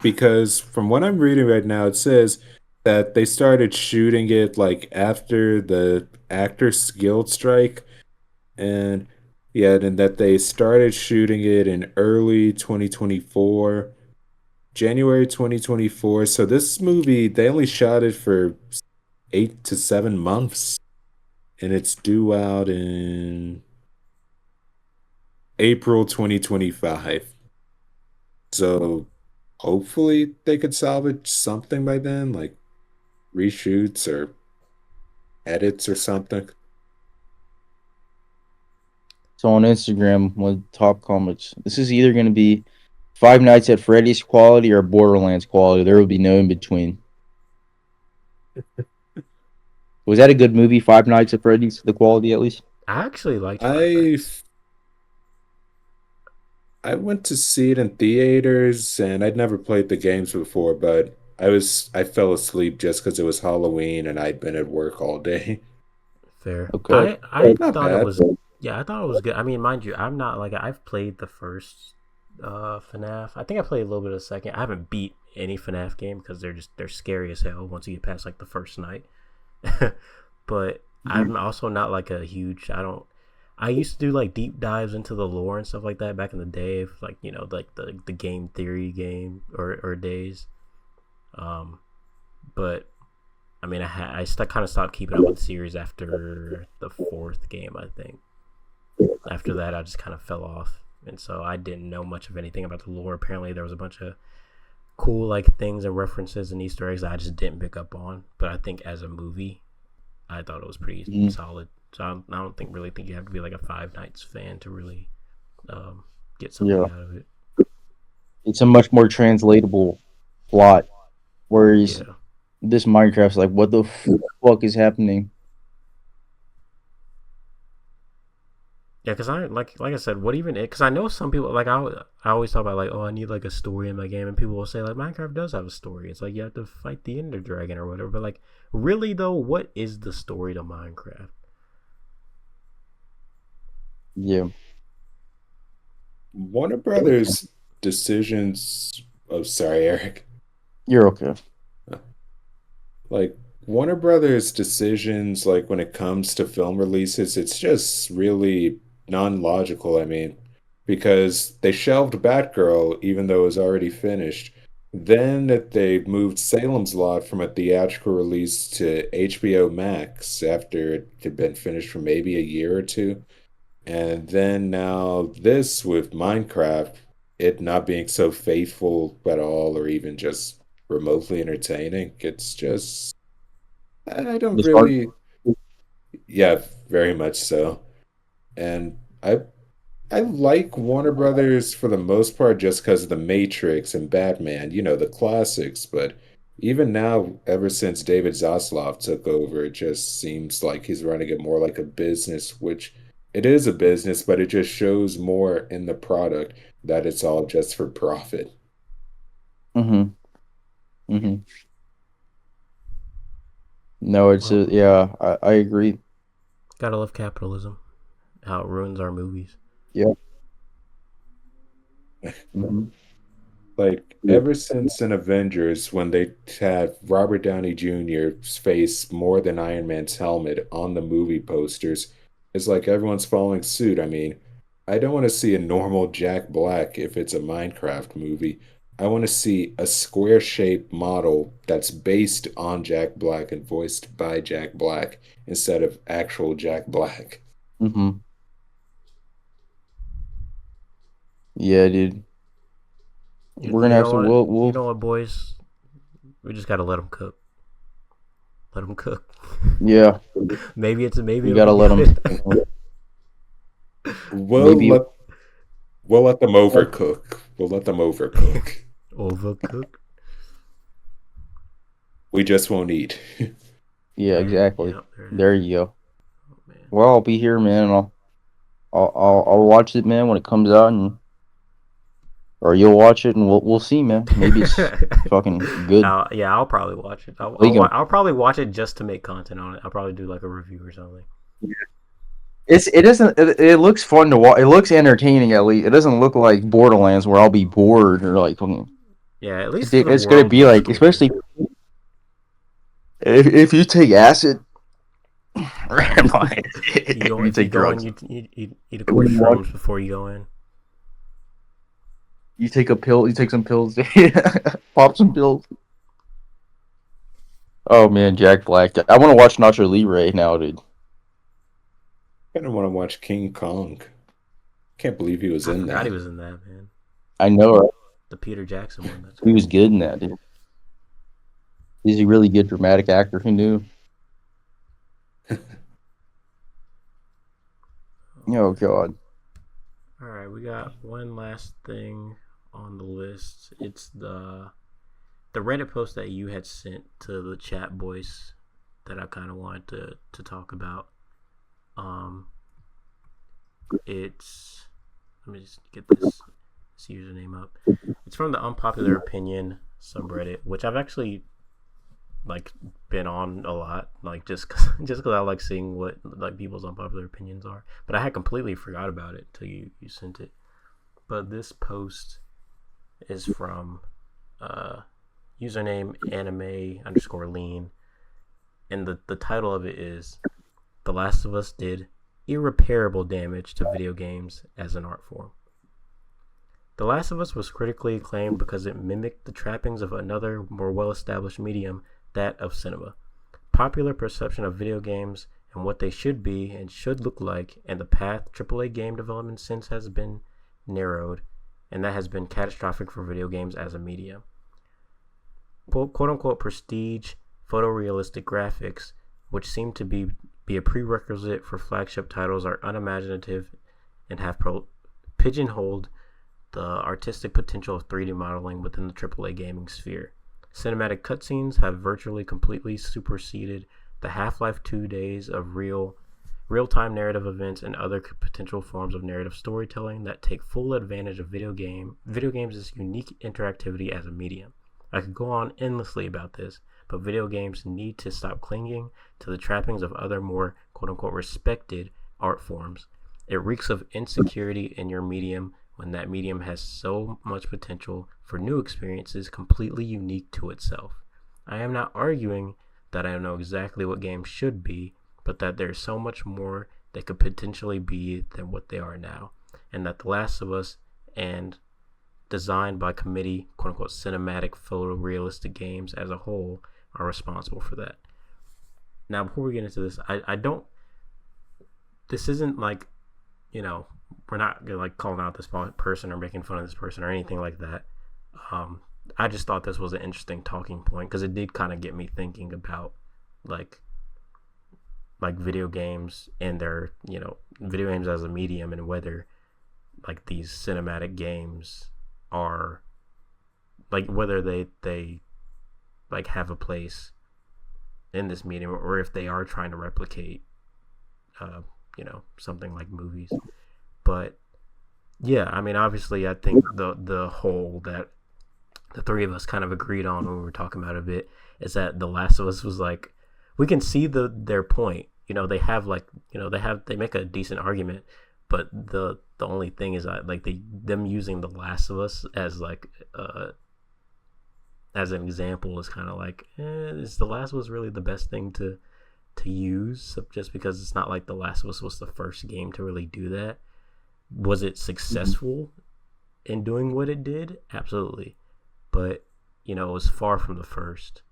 because from what I'm reading right now, it says that they started shooting it like after the Actors Guild strike, and yeah, and that they started shooting it in early 2024, January 2024. So this movie, they only shot it for 8 to 7 months, and it's due out in April 2025. So hopefully they could salvage something by then, like reshoots or edits or something. So on Instagram, one of the top comments. This is either going to be Five Nights at Freddy's quality or Borderlands quality. There will be no in between. Was that a good movie? Five Nights at Freddy's, the quality at least. I actually liked Five Nights. I went to see it in theaters, and I'd never played the games before, but I fell asleep just because it was Halloween and I'd been at work all day. Fair. Okay. I Not thought it bad. was I thought it was good. I mean, mind you, I'm not like I've played the first FNAF. I think I played a little bit of the second. I haven't beat any FNAF game because they're scary as hell once you get past like the first night. But I'm also not like a huge. I used to do like deep dives into the lore and stuff like that back in the day, if, like like the game theory game or days. But I mean, kind of stopped keeping up with the series after the fourth game, I think. After that, I just kind of fell off, and so I didn't know much of anything about the lore. Apparently, there was a bunch of cool like things and references and Easter eggs that I just didn't pick up on. But I think as a movie, I thought it was pretty solid. So I don't really think you have to be like a Five Nights fan to really get something out of it. It's a much more translatable plot, whereas Yeah. this Minecraft's like, what the fuck is happening? Yeah, because like I said, what even? Because I know some people like I always talk about like, oh, I need like a story in my game, and people will say like Minecraft does have a story. It's like you have to fight the Ender Dragon or whatever. But like, really though, what is the story to Minecraft? Yeah. Warner Brothers decisions. Oh, sorry, Eric. You're okay. Like Warner Brothers decisions, like when it comes to film releases, it's just really non-logical. I mean, because they shelved Batgirl even though it was already finished. Then they moved Salem's Lot from a theatrical release to HBO Max after it had been finished for maybe a year or two. And then now this with Minecraft, it not being so faithful at all or even just remotely entertaining. It's just I don't The start. really, yeah, very much so. And I like Warner Brothers for the most part just because of The Matrix and Batman, the classics. But even now, ever since David Zaslav took over, it just seems like he's running it more like a business, which it is a business, but it just shows more in the product that it's all just for profit. Mm-hmm. Mm-hmm. No, Well, I agree. gotta love capitalism. How it ruins our movies. Yeah. Mm-hmm. Like ever since in Avengers, when they had Robert Downey Jr.'s face more than Iron Man's helmet on the movie posters, it's like everyone's following suit. I mean, I don't want to see a normal Jack Black if it's a Minecraft movie. I want to see a square-shaped model that's based on Jack Black and voiced by Jack Black instead of actual Jack Black. Mm-hmm. Yeah, dude. We're gonna You have know to. what? You We'll. know what, boys? We just gotta let them cook. Let them cook. Yeah. maybe We it'll gotta be let them. good. We'll Maybe. let we'll let them overcook. We'll let them overcook. Overcook. We just won't eat. Yeah. Exactly. Yeah, there it is. There you go. Oh, man. Well, I'll be here, man, and I'll watch it, man, when it comes out, and or you'll watch it, and we'll see, man. Maybe it's fucking good. Yeah, I'll probably watch it. We can. I'll probably watch it just to make content on it. I'll probably do like a review or something. It looks fun to watch. It looks entertaining at least. It doesn't look like Borderlands where I'll be bored or like fucking. Yeah, at least It's gonna be like, especially if you take acid. you take drugs. You eat a couple shrooms before you go in. You take a pill. You take some pills. Pop some pills. Oh man, Jack Black. I want to watch Nacho Libre now, dude. I kind of want to watch King Kong. Can't believe he was in that. I forgot he was in that, man. I know, right? The Peter Jackson one. He was good in that, dude. He's a really good dramatic actor. Who knew? Oh God. All right, we got one last thing on the list. It's the Reddit post that you had sent to the chat, Boyce, that I kind of wanted to talk about. It's, let me just get this username up. It's from the Unpopular Opinion subreddit, which I've actually like been on a lot, like just cause I like seeing what like people's unpopular opinions are. But I had completely forgot about it till you sent it. But this post is from username anime_lean, and the title of it is "The Last of Us did irreparable damage to video games as an art form." The Last of Us was critically acclaimed because it mimicked the trappings of another, more well-established medium, that of cinema. Popular perception of video games and what they should be and should look like, and the path AAA game development since has been narrowed, and that has been catastrophic for video games as a medium. Quote-unquote prestige, photorealistic graphics, which seem to be a prerequisite for flagship titles, are unimaginative and have pigeonholed the artistic potential of 3D modeling within the AAA gaming sphere. Cinematic cutscenes have virtually completely superseded the Half-Life 2 days of real-time narrative events and other potential forms of narrative storytelling that take full advantage of video games' unique interactivity as a medium. I could go on endlessly about this, but video games need to stop clinging to the trappings of other more quote-unquote respected art forms. It reeks of insecurity in your medium when that medium has so much potential for new experiences completely unique to itself. I am not arguing that I know exactly what games should be, but that there's so much more they could potentially be than what they are now, and that The Last of Us and designed by committee, quote-unquote cinematic photorealistic games as a whole are responsible for that. Now, before we get into this, this isn't like, we're not like calling out this person or making fun of this person or anything like that. I just thought this was an interesting talking point because it did kind of get me thinking about like video games and their, video games as a medium, and whether like these cinematic games are like, whether they like have a place in this medium, or if they are trying to replicate something like movies. But yeah, I mean, obviously I think the whole that the three of us kind of agreed on when we were talking about it a bit is that The Last of Us was like, we can see their point. They have like, they make a decent argument, but the only thing is that like them using The Last of Us as like as an example is kind of like, is The Last of Us really the best thing to use, just because it's not like The Last of Us was the first game to really do that. Was it successful in doing what it did? Absolutely. But, it was far from the first.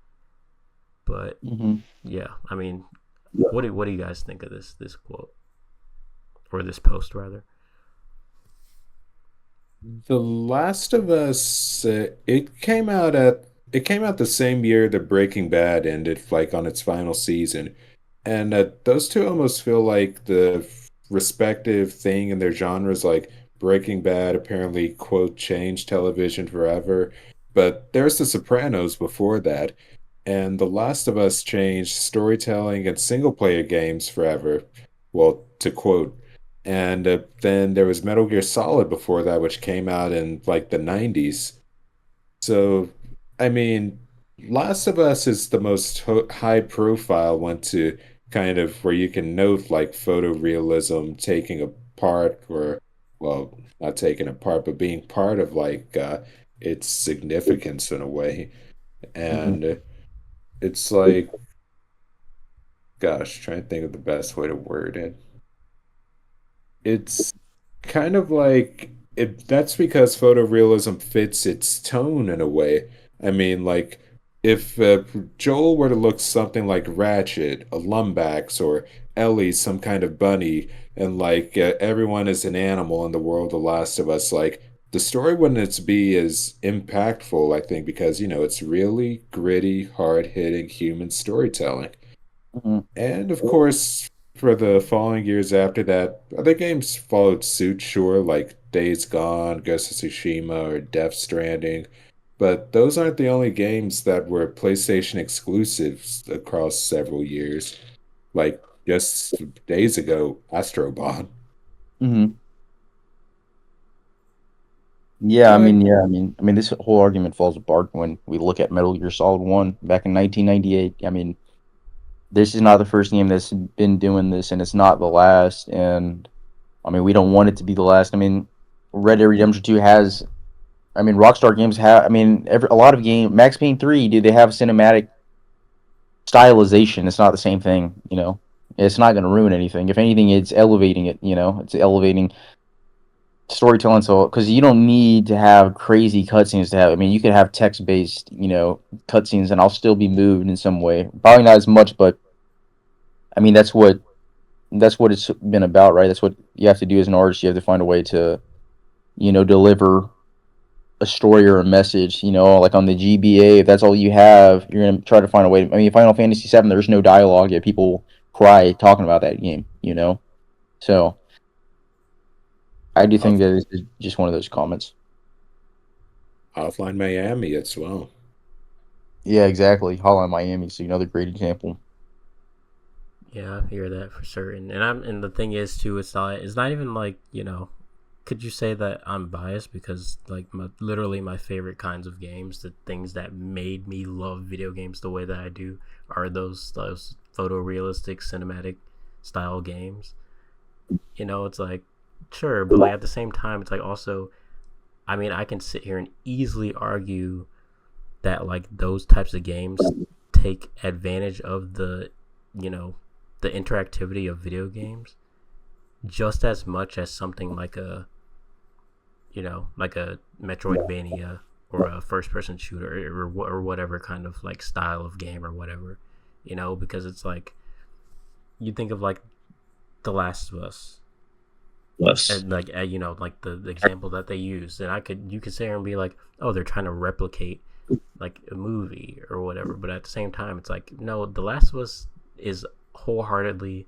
But, yeah, I mean, what do you guys think of this quote? Or this post, rather? The Last of Us, it came out the same year that Breaking Bad ended, like on its final season. And those two almost feel like the respective thing in their genres. Like Breaking Bad apparently, quote, changed television forever. But there's The Sopranos before that. And The Last of Us changed storytelling and single player games forever. Well, to quote. And then there was Metal Gear Solid before that, which came out in like the 90s. So, I mean, Last of Us is the most high profile one to kind of where you can note like photorealism taking apart, or, well, not taking apart, but being part of like its significance in a way. Hmm. And it's like, gosh, trying to think of the best way to word it. It's kind of like that's because photorealism fits its tone in a way. I mean, like if Joel were to look something like Ratchet, a Lumbax, or Ellie, some kind of bunny, and like everyone is an animal in the world of Last of Us, like the story wouldn't be as impactful, I think, because it's really gritty, hard-hitting human storytelling. Hmm. And of course, for the following years after that, other games followed suit, sure, like Days Gone, Ghost of Tsushima, or Death Stranding. But those aren't the only games that were PlayStation exclusives across several years. Like just days ago, Astro. Hmm. Yeah, So I mean, this whole argument falls apart when we look at Metal Gear Solid 1 back in 1998. I mean, this is not the first game that's been doing this, and it's not the last. And I mean, we don't want it to be the last. I mean, Red Dead Redemption 2 has. I mean, Rockstar Games have. I mean, a lot of Max Payne 3, do they have cinematic stylization? It's not the same thing, you know. It's not going to ruin anything. If anything, it's elevating it. You know, it's elevating storytelling. So, because you don't need to have crazy cutscenes to have. I mean, you could have text based, cutscenes, and I'll still be moved in some way. Probably not as much, but I mean, that's what it's been about, right? That's what you have to do as an artist. You have to find a way to, deliver a story or a message. Like on the GBA, if that's all you have, you're gonna try to find a way. I mean, Final Fantasy VII, there's no dialogue, yet people cry talking about that game. So I do think off, that it's just one of those comments. Offline Miami as well. Yeah, exactly. Hotline Miami is another great example. Yeah, I hear that for certain. And the thing is too, it's not even like, could you say that I'm biased because like literally my favorite kinds of games, the things that made me love video games the way that I do are those photorealistic cinematic style games. It's like sure, but like at the same time it's like also I mean, I can sit here and easily argue that like those types of games take advantage of you know, the interactivity of video games just as much as something like like a Metroidvania or a first person shooter or whatever kind of like style of game or whatever, because it's like you think of like The Last of Us Yes. and like like the example that they used, and you could sit here and be like, oh, they're trying to replicate like a movie or whatever, but at the same time it's like no, The Last of Us is wholeheartedly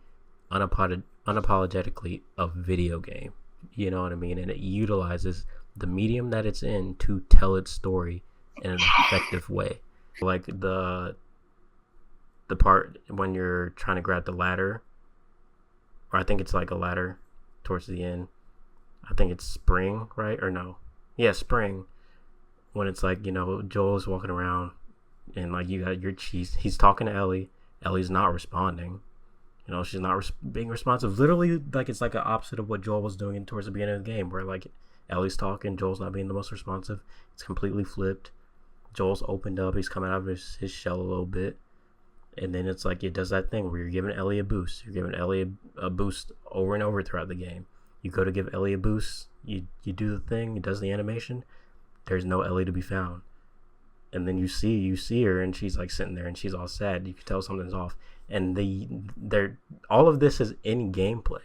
unapologetically a video game, you know what I mean, and it utilizes the medium that it's in to tell its story in an effective way, like the part when you're trying to grab the ladder, or I think it's like a ladder towards the end. I think it's spring, right? Or no, yeah, spring, when it's like Joel's walking around and like you got he's talking to Ellie. Ellie's not responding. She's not being responsive. Literally, like it's like an opposite of what Joel was doing towards the beginning of the game, where like Ellie's talking, Joel's not being the most responsive. It's completely flipped. Joel's opened up. He's coming out of his shell a little bit, and then it's like it does that thing where you're giving Ellie a boost. You're giving Ellie a boost over and over throughout the game. You go to give Ellie a boost. You do the thing. It does the animation. There's no Ellie to be found, and then you see her and she's like sitting there and she's all sad. You can tell something's off, and they're all of this is in gameplay,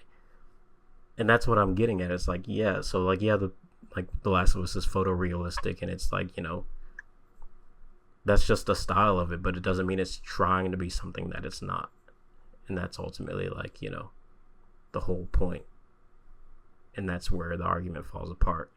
and that's what I'm getting at. It's like yeah, so like yeah, the Last of Us is photorealistic, and it's like that's just the style of it, but it doesn't mean it's trying to be something that it's not, and that's ultimately like the whole point, and that's where the argument falls apart.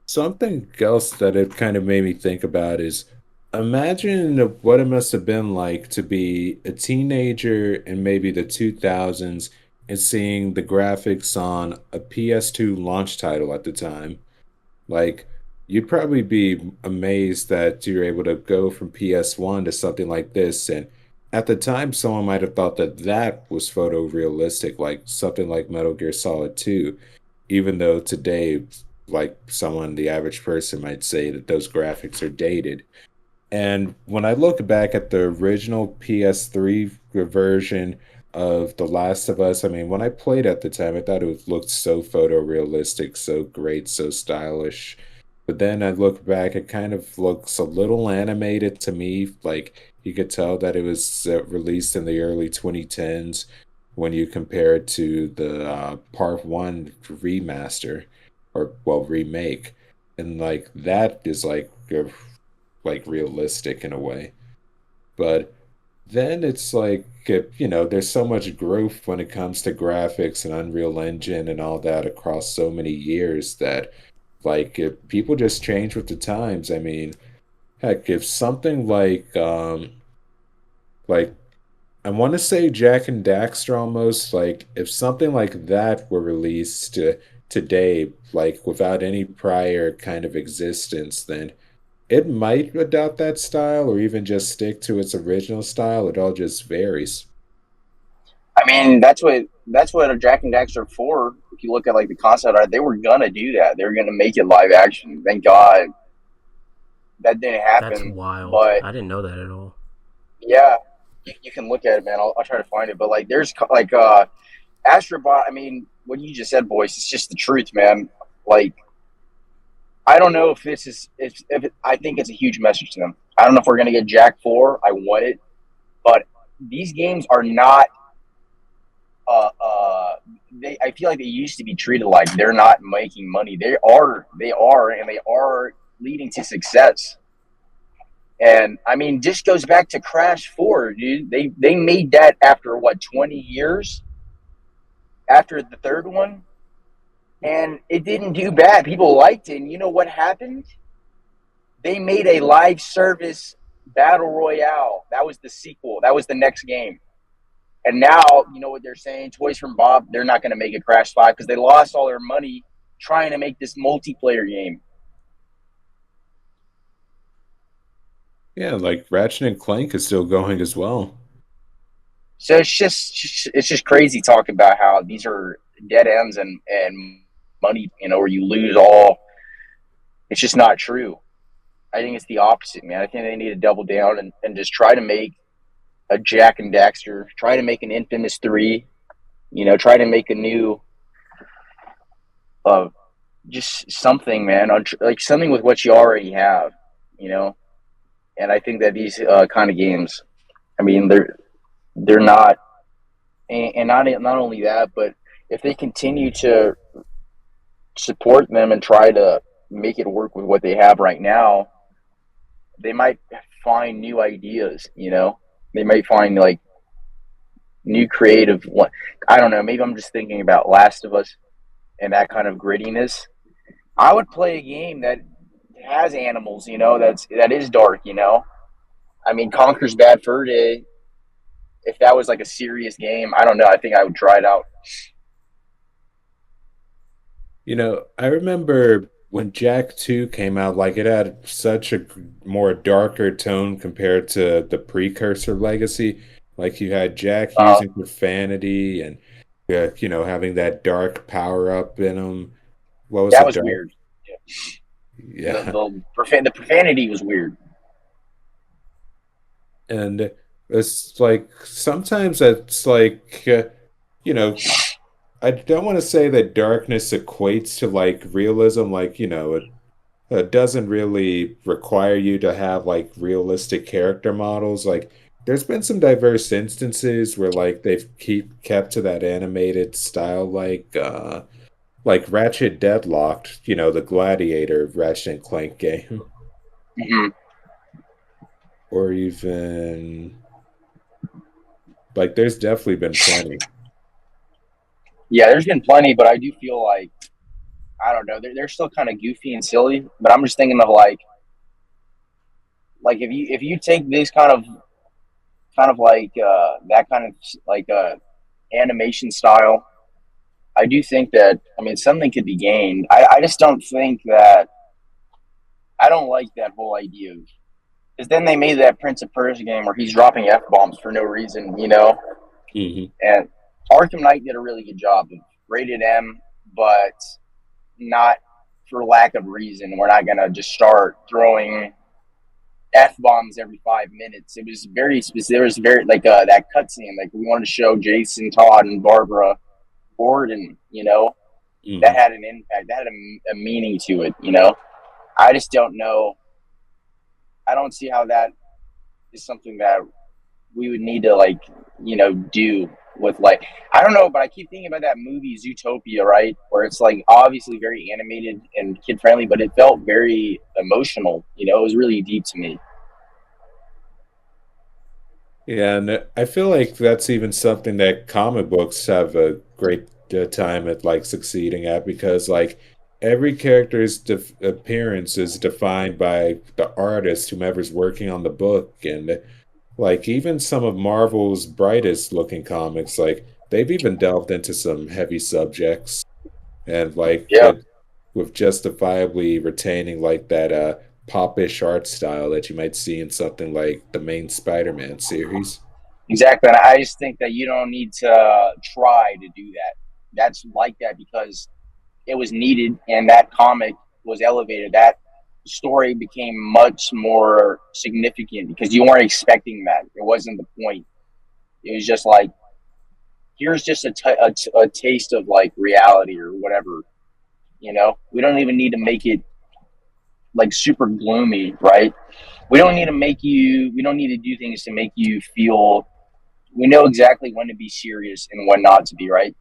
Something else that it kind of made me think about is Imagine what it must have been like to be a teenager in maybe the 2000s and seeing the graphics on a PS2 launch title at the time. Like, you'd probably be amazed that you're able to go from PS1 to something like this. And at the time, someone might have thought that that was photorealistic, like something like Metal Gear Solid 2, even though today, like someone, the average person might say that those graphics are dated. And when I look back at the original PS3 version of The Last of Us, I mean, when I played at the time, I thought it looked so photorealistic, so great, so stylish. But then I look back, it kind of looks a little animated to me. Like you could tell that it was released in the early 2010s when you compare it to the Part 1 remaster or, well, remake. And like that is like realistic in a way. But then it's like there's so much growth when it comes to graphics and Unreal Engine and all that across so many years that like if people just change with the times. I mean, heck, if something like I want to say Jack and Daxter almost like if something like that were released today, like without any prior kind of existence, then it might adopt that style or even just stick to its original style. It all just varies. I mean, that's what a Jack and Daxter 4. If you look at like the concept art, they were gonna do that. They were gonna make it live action. Thank God that didn't That's happen. wild. But I didn't know that at all. yeah, you can look at it, man. I'll try to find it. But like, there's like Astro. I mean, what you just said, boys, it's just the truth, man. Like, I don't know if this is if it, I think it's a huge message to them. I don't know if we're gonna get Jack 4. I want it, but these games are not they I feel like they used to be treated like they're not making money. And they are leading to success. And I mean, just goes back to Crash 4, dude. They made that after what, 20 years after the third one, and it didn't do bad. People liked it. And you know what happened? They made a live service battle royale. That was the sequel. That was the next game. And now, you know what they're saying? Toys from Bob, they're not going to make a Crash 5 because they lost all their money trying to make this multiplayer game. Yeah, like Ratchet and Clank is still going as well. So it's just crazy talking about how these are dead ends and money, where you lose all. It's just not true. I think it's the opposite, man. I think they need to double down and just try to make a Jack and Daxter, try to make an Infamous 3, try to make a new uh, just something, man, like something with what you already have, you know. And I think that these kind of games, I mean, they're not, and not only that, but if they continue to support them and try to make it work with what they have right now, they might find new ideas. They might find like new creative one. I don't know. Maybe I'm just thinking about Last of Us and that kind of grittiness. I would play a game that has animals, that is dark. I mean, Conker's Bad Fur Day. If that was like a serious game, I don't know. I think I would try it out. I remember when Jack 2 came out, like it had such a more darker tone compared to the precursor legacy. Like you had Jack Uh, using profanity and having that dark power up in him. What was that the was dark? weird. The Yeah. the, the profanity was weird. And it's like sometimes it's like you know I don't want to say that darkness equates to like realism, like it doesn't really require you to have like realistic character models. Like there's been some diverse instances where like they've kept to that animated style, like Ratchet Deadlocked, the Gladiator Ratchet and Clank game, Hmm. or even like there's definitely been plenty. Yeah, there's been plenty, but I do feel like I don't know. They're still kind of goofy and silly. But I'm just thinking of like like if you take this kind of like that kind of like animation style, I do think that, I mean, something could be gained. I just don't think that, I don't like that whole idea of, because then they made that Prince of Persia game where he's dropping F bombs for no reason, you know. And Arkham Knight did a really good job of rated M, but not for lack of reason. We're not gonna just start throwing F bombs every 5 minutes. It was very specific. There was very like that cutscene. Like we wanted to show Jason Todd and Barbara Gordon. You know, that had an impact. That had a meaning to it. You know, I just don't know. I don't see how that is something that we would need to like, you know, do with like, I don't know, but I keep thinking about that movie Zootopia, right? Where it's like obviously very animated and kid friendly, but it felt very emotional. You know, it was really deep to me. Yeah, and I feel like that's even something that comic books have a great time at like succeeding at because like every character's appearance is defined by the artist, whomever's working on the book, and like even some of Marvel's brightest looking comics, like they've even delved into some heavy subjects and like Yeah, with justifiably retaining like that popish art style that you might see in something like the main Spider-Man series. exactly. And I just think that you don't need to try to do that. That's like that because it was needed and that comic was elevated. That story became much more significant because you weren't expecting that. It wasn't the point. It was just like, here's just a taste of like reality or whatever. You know, we don't even need to make it like super gloomy, right? We don't need to make you. We don't need to do things to make you feel. We know exactly when to be serious and when not to be, right?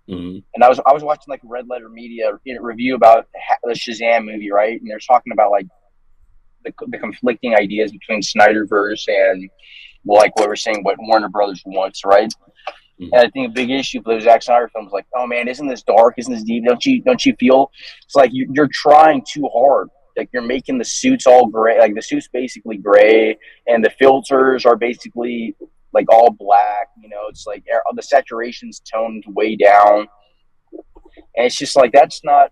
And I was watching like a Red Letter Media review about the Shazam movie, right? And they're talking about like the conflicting ideas between Snyderverse and well, like what we're saying, what Warner Brothers wants, right? And I think a big issue for those Zack Snyder films, like, oh man, isn't this dark? Isn't this deep? Don't you feel? It's like you're trying too hard. Like you're making the suits all gray. Like the suits basically gray, and the filters are basically like all black. You know, it's like the saturation's toned way down, and it's just like that's not.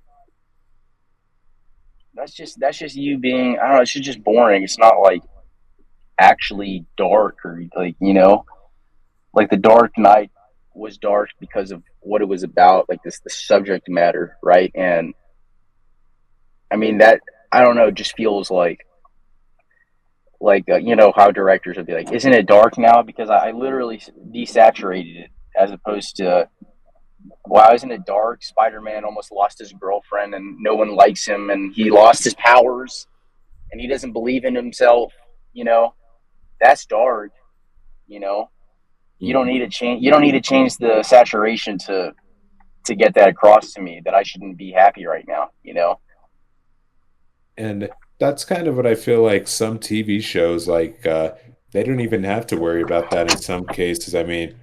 That's just you being. I don't know. It's just boring. It's not like actually dark or like you know, like the Dark Knight was dark because of what it was about, like the subject matter, right? And I mean that I don't know, just feels like you know how directors would be like, isn't it dark now? Because I literally desaturated it as opposed to why isn't it dark? Spider-Man almost lost his girlfriend and no one likes him and he lost his powers and he doesn't believe in himself. You know, that's dark. You know, you don't need to change. You don't need to change the saturation to get that across to me that I shouldn't be happy right now. You know. And that's kind of what I feel like some TV shows like they don't even have to worry about that in some cases. I mean,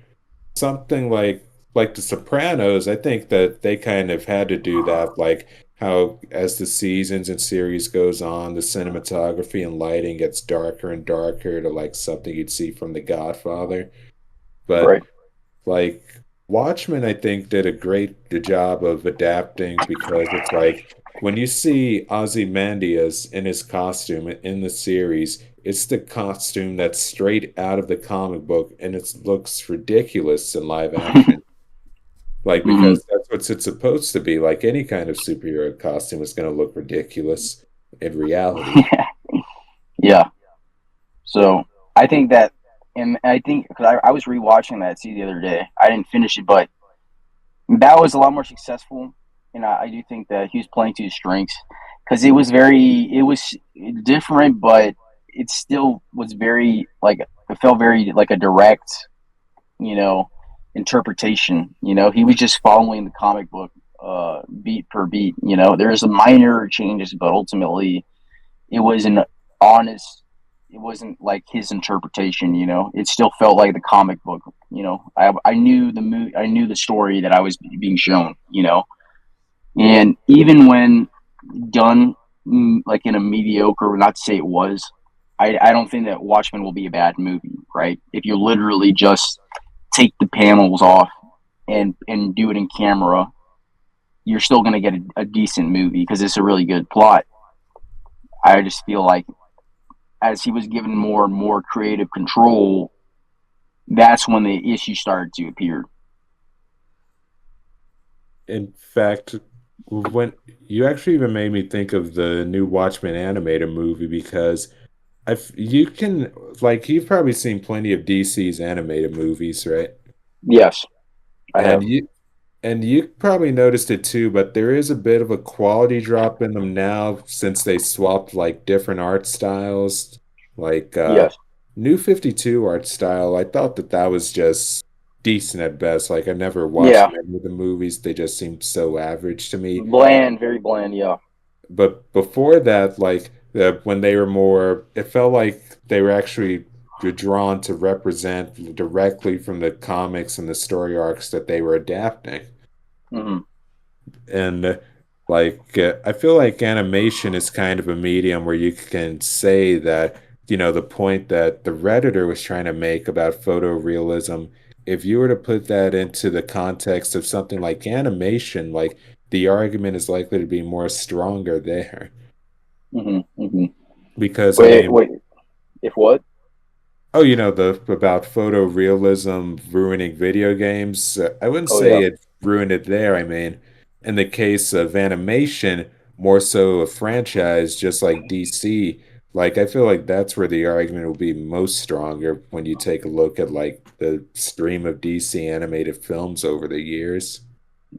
something like The Sopranos, I think that they kind of had to do that, like how as the seasons and series goes on, the cinematography and lighting gets darker and darker to like something you'd see from The Godfather. But Right. like Watchmen, I think did a great job of adapting because it's like when you see Ozymandias in his costume in the series, it's the costume that's straight out of the comic book and it looks ridiculous in live action. Like Mm-hmm. because that's what it's supposed to be. Like any kind of superhero costume is going to look ridiculous in reality. Yeah. So I think that, and I think because I was rewatching that see the other day. I didn't finish it, but that was a lot more successful, and I do think that he was playing to his strengths because it was different, but it still was very like it felt very like a direct, you know, interpretation. You know, he was just following the comic book beat per beat. You know, there's minor changes, but ultimately it was an honest. It wasn't like his interpretation. You know, it still felt like the comic book. You know, I knew I knew the story that I was being shown. You know, and even when done like in a mediocre, not to say it was, I don't think that Watchmen will be a bad movie, right? If you literally just take the panels off and do it in camera, you're still going to get a decent movie because it's a really good plot. I just feel like as he was given more and more creative control, that's when the issues started to appear. In fact, when you actually even made me think of the new Watchmen animated movie, because you can, like, you've probably seen plenty of DC's animated movies, right? Yes, I have. And you probably noticed it too, but there is a bit of a quality drop in them now since they swapped like different art styles. Like Yes. New 52 art style, I thought that was just decent at best. Like I never watched Yeah. many of the movies, they just seemed so average to me. Bland, very bland, yeah. But before that, like when they were more, it felt like they were actually drawn to represent directly from the comics and the story arcs that they were adapting. Mm-hmm. And I feel like animation is kind of a medium where you can say that, the point that the Redditor was trying to make about photorealism, if you were to put that into the context of something like animation, like the argument is likely to be more stronger there. Mm-hmm. Mm-hmm. Because wait, if what? Oh, the about photorealism ruining video games. I wouldn't Oh say yeah. it ruined it there. I mean, in the case of animation, more so a franchise, just like DC. Like, I feel like that's where the argument will be most stronger when you take a look at like the stream of DC animated films over the years.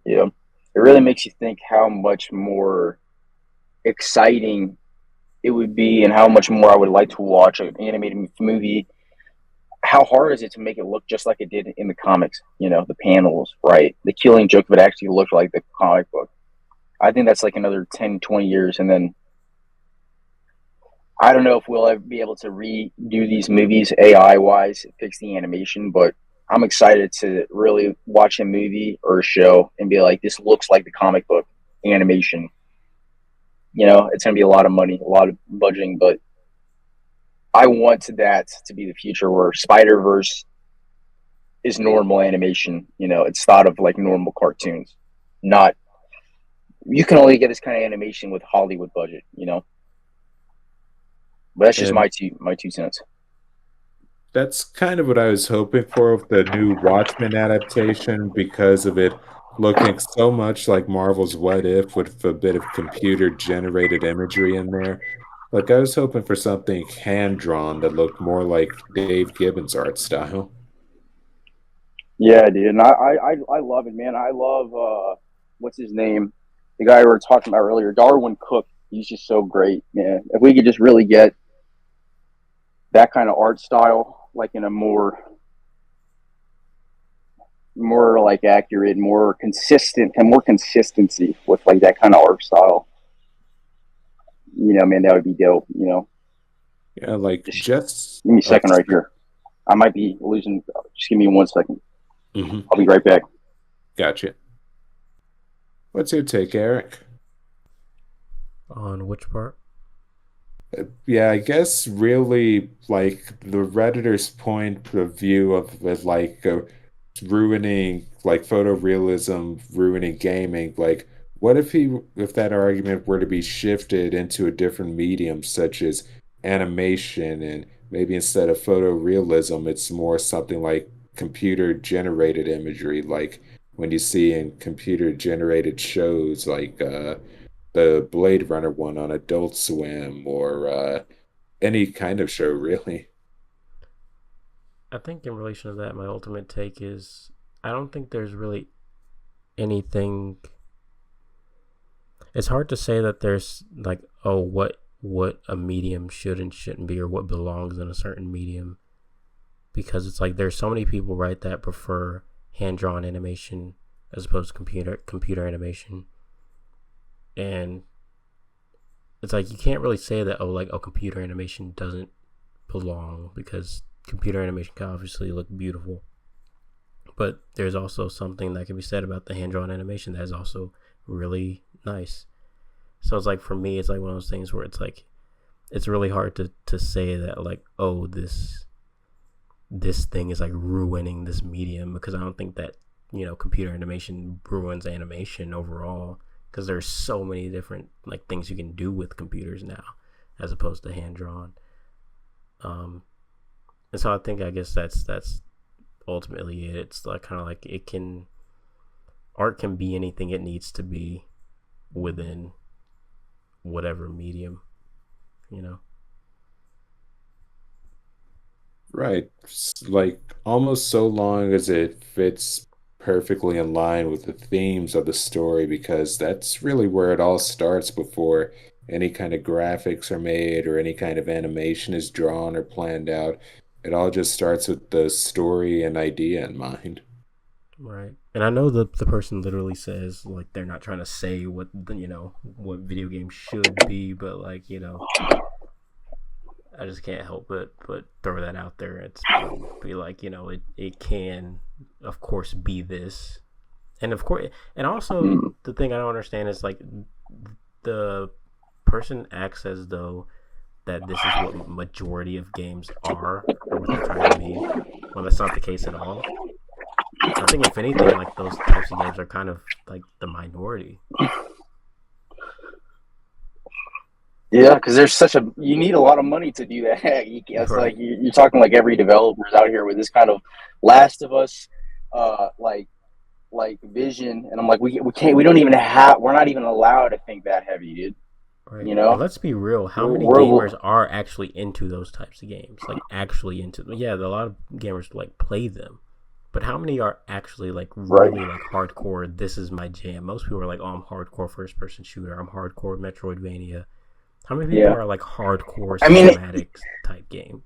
Yeah. It really makes you think how much more exciting it would be and how much more I would like to watch an animated movie. How hard is it to make it look just like it did in the comics? The panels, right? The Killing Joke would actually look like the comic book. I think that's like another 10, 20 years. And then I don't know if we'll ever be able to redo these movies AI-wise, fix the animation, but I'm excited to really watch a movie or a show and be like, this looks like the comic book animation. It's going to be a lot of money, a lot of budgeting, but I want that to be the future where Spider-Verse is normal animation. It's thought of like normal cartoons. Not you can only get this kind of animation with Hollywood budget. But that's just And my 2 cents. that's kind of what I was hoping for with the new Watchmen adaptation because of it looking so much like Marvel's What If with a bit of computer generated imagery in there. Like I was hoping for something hand drawn that looked more like Dave Gibbons' art style. Yeah, dude, and I love it, man. I love what's his name, the guy we were talking about earlier, Darwin Cook. He's just so great, man. If we could just really get that kind of art style, like in a more like accurate, more consistent, and more consistency with like that kind of art style. Man, that would be dope. Yeah, like just Give me a second right here. I might be losing. Just give me 1 second. Mhm. I'll be right back. Gotcha. What's your take, Eric? On which part? Yeah, I guess really like the Redditor's point of view of it, like ruining like photorealism, ruining gaming. Like, what if that argument were to be shifted into a different medium, such as animation, and maybe instead of photorealism, it's more something like computer generated imagery, like when you see in computer generated shows like the Blade Runner one on Adult Swim or any kind of show, really. I think in relation to that, my ultimate take is I don't think there's really anything. It's hard to say that there's like, oh, what a medium should and shouldn't be, or what belongs in a certain medium, because it's like there's so many people, right, that prefer hand drawn animation as opposed to computer animation. And it's like you can't really say that computer animation doesn't belong, because computer animation can obviously look beautiful, but there's also something that can be said about the hand-drawn animation that is also really nice. So it's like, for me, it's like one of those things where it's like it's really hard to say that like, oh, this thing is like ruining this medium, because I don't think that, you know, computer animation ruins animation overall, because there's so many different like things you can do with computers now as opposed to hand drawn. And so I guess that's ultimately it. It's like kind of like art can be anything it needs to be within whatever medium, you know. Right. Like almost so long as it fits perfectly in line with the themes of the story, because that's really where it all starts before any kind of graphics are made or any kind of animation is drawn or planned out. It all just starts with the story and idea in mind. Right. And I know the person literally says like they're not trying to say what you know what video games should be, but like, you know, I just can't help but throw that out there. It's be like, you know, it can of course be this, and of course, and also the thing I don't understand is like the person acts as though that this is what majority of games are or what they're trying to be, when that's not the case at all. I think if anything, like those types of games are kind of like the minority. Yeah, because there's you need a lot of money to do that. It's Right. like you're talking like every developer's out here with this kind of Last of Us, like vision, and I'm like, we can't, we're not even allowed to think that heavy, dude. Right. You know, and let's be real. How many We're- gamers are actually into those types of games? Like actually into them? Yeah, a lot of gamers like play them, but how many are actually like really like hardcore? This is my jam. Most people are like, oh, I'm hardcore first person shooter. I'm hardcore Metroidvania. How many people are like hardcore cinematics type game?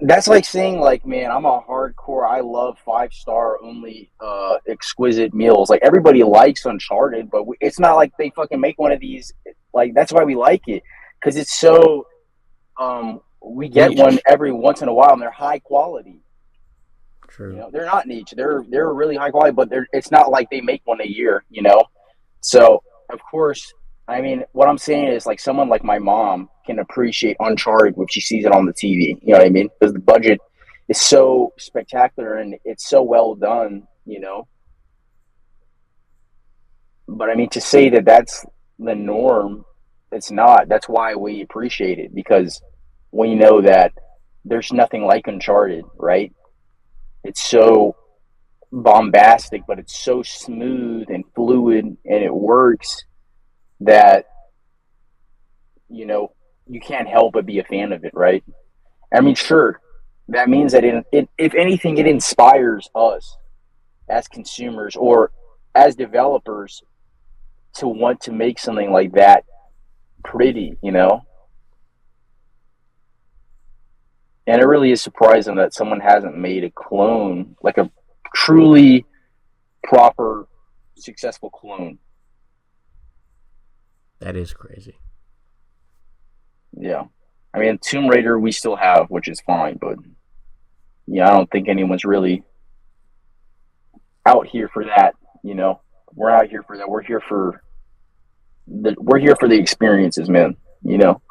That's like saying like, man, I'm a hardcore. I love 5-star only exquisite meals. Like everybody likes Uncharted, but it's not like they fucking make one of these. Like that's why we like it, because it's so. We get one every once in a while, and they're high quality. True. You know, they're not niche. They're really high quality, but it's not like they make one a year. You know, so of course. I mean, what I'm saying is, like, someone like my mom can appreciate Uncharted when she sees it on the TV. You know what I mean? Because the budget is so spectacular and it's so well done, you know? But, I mean, to say that that's the norm, it's not. That's why we appreciate it, because we know that there's nothing like Uncharted, right? It's so bombastic, but it's so smooth and fluid, and it works that, you know, you can't help but be a fan of it, right? I mean, sure, that means that if anything, it inspires us as consumers or as developers to want to make something like that pretty, you know? And it really is surprising that someone hasn't made a clone, like a truly proper, successful clone. That is crazy. Yeah. I mean, Tomb Raider we still have, which is fine, but yeah, I don't think anyone's really out here for that, you know. We're out here for that. We're here for the experiences, man, you know.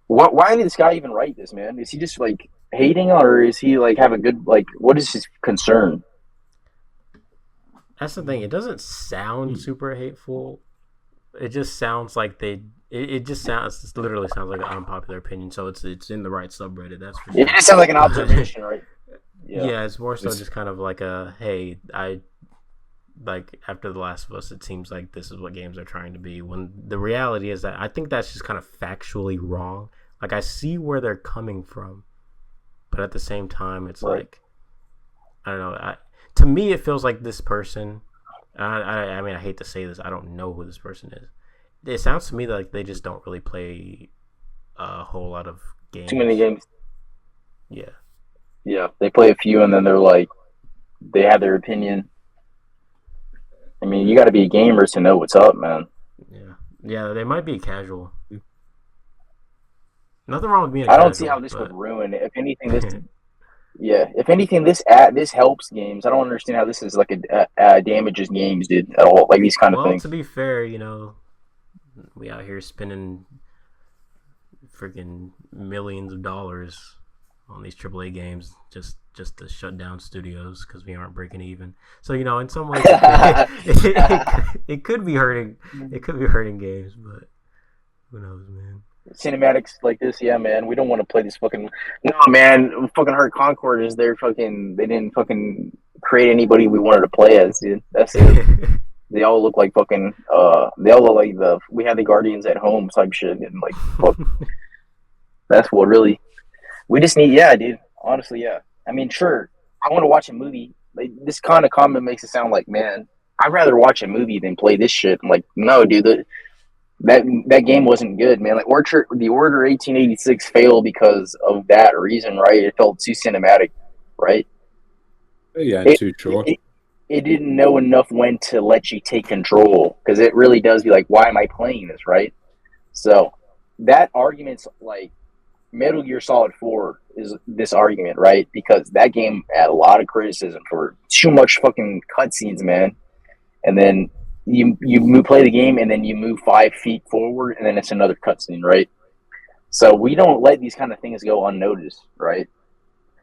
Why did this guy even write this, man? Is he just like hating, or is he like have a good, like, what is his concern? That's the thing. It doesn't sound super hateful. It just sounds like it literally sounds like an unpopular opinion. So it's in the right subreddit. That's for sure. It just sounds like an observation, right? Yeah, it's more so just kind of like hey, I like after The Last of Us, it seems like this is what games are trying to be. When the reality is that I think that's just kind of factually wrong. Like I see where they're coming from, but at the same time, it's like I don't know. To me, it feels like this person. I mean, I hate to say this. I don't know who this person is. It sounds to me like they just don't really play a whole lot of games. Too many games. Yeah. Yeah, they play a few and then they're like, they have their opinion. I mean, you got to be a gamer to know what's up, man. Yeah, they might be casual. Nothing wrong with being. I don't see how this would ruin it. If anything, this. Yeah, if anything, this helps games. I don't understand how this is like a damages games, dude, at all. Like these kind of things. Well, to be fair, you know, we out here spending freaking millions of dollars on these AAA games just to shut down studios because we aren't breaking even. So in some ways, it could be hurting. It could be hurting games, but who knows, man. Cinematics like this, yeah, man. We don't want to play this fucking. No, man. Fucking hurt Concord is their fucking. They didn't fucking create anybody we wanted to play as, dude. That's it. They all look like fucking. They all look like we had the Guardians at home type shit, and like, fuck. That's what really. We just need, yeah, dude. Honestly, yeah. I mean, sure. I want to watch a movie. Like, this kind of comment makes it sound like, man, I'd rather watch a movie than play this shit. I'm like, no, dude. That game wasn't good, man. Like the Order 1886 failed because of that reason, right? It felt too cinematic, right? Yeah, too short. It didn't know enough when to let you take control, because it really does be like, why am I playing this, right? So that argument's like Metal Gear Solid 4 is this argument, right? Because that game had a lot of criticism for too much fucking cutscenes, man. And then you play the game, and then you move 5 feet forward, and then it's another cutscene, right? So we don't let these kind of things go unnoticed, right?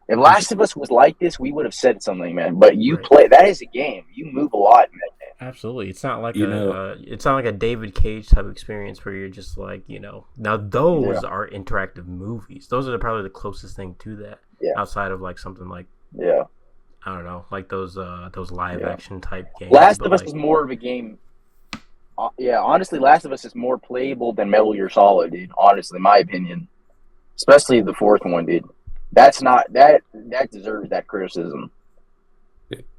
If Last of Us was like this, we would have said something, man. But you play, that is a game. You move a lot, man. Absolutely, it's not like it's not like a David Cage type experience where you're just like, Now those are interactive movies. Those are probably the closest thing to that, outside of like something like I don't know, like those live action type games. Last of Us is more of a game. Honestly, Last of Us is more playable than Metal Gear Solid, dude. Honestly, my opinion, especially the fourth one, dude. That's not that deserves that criticism.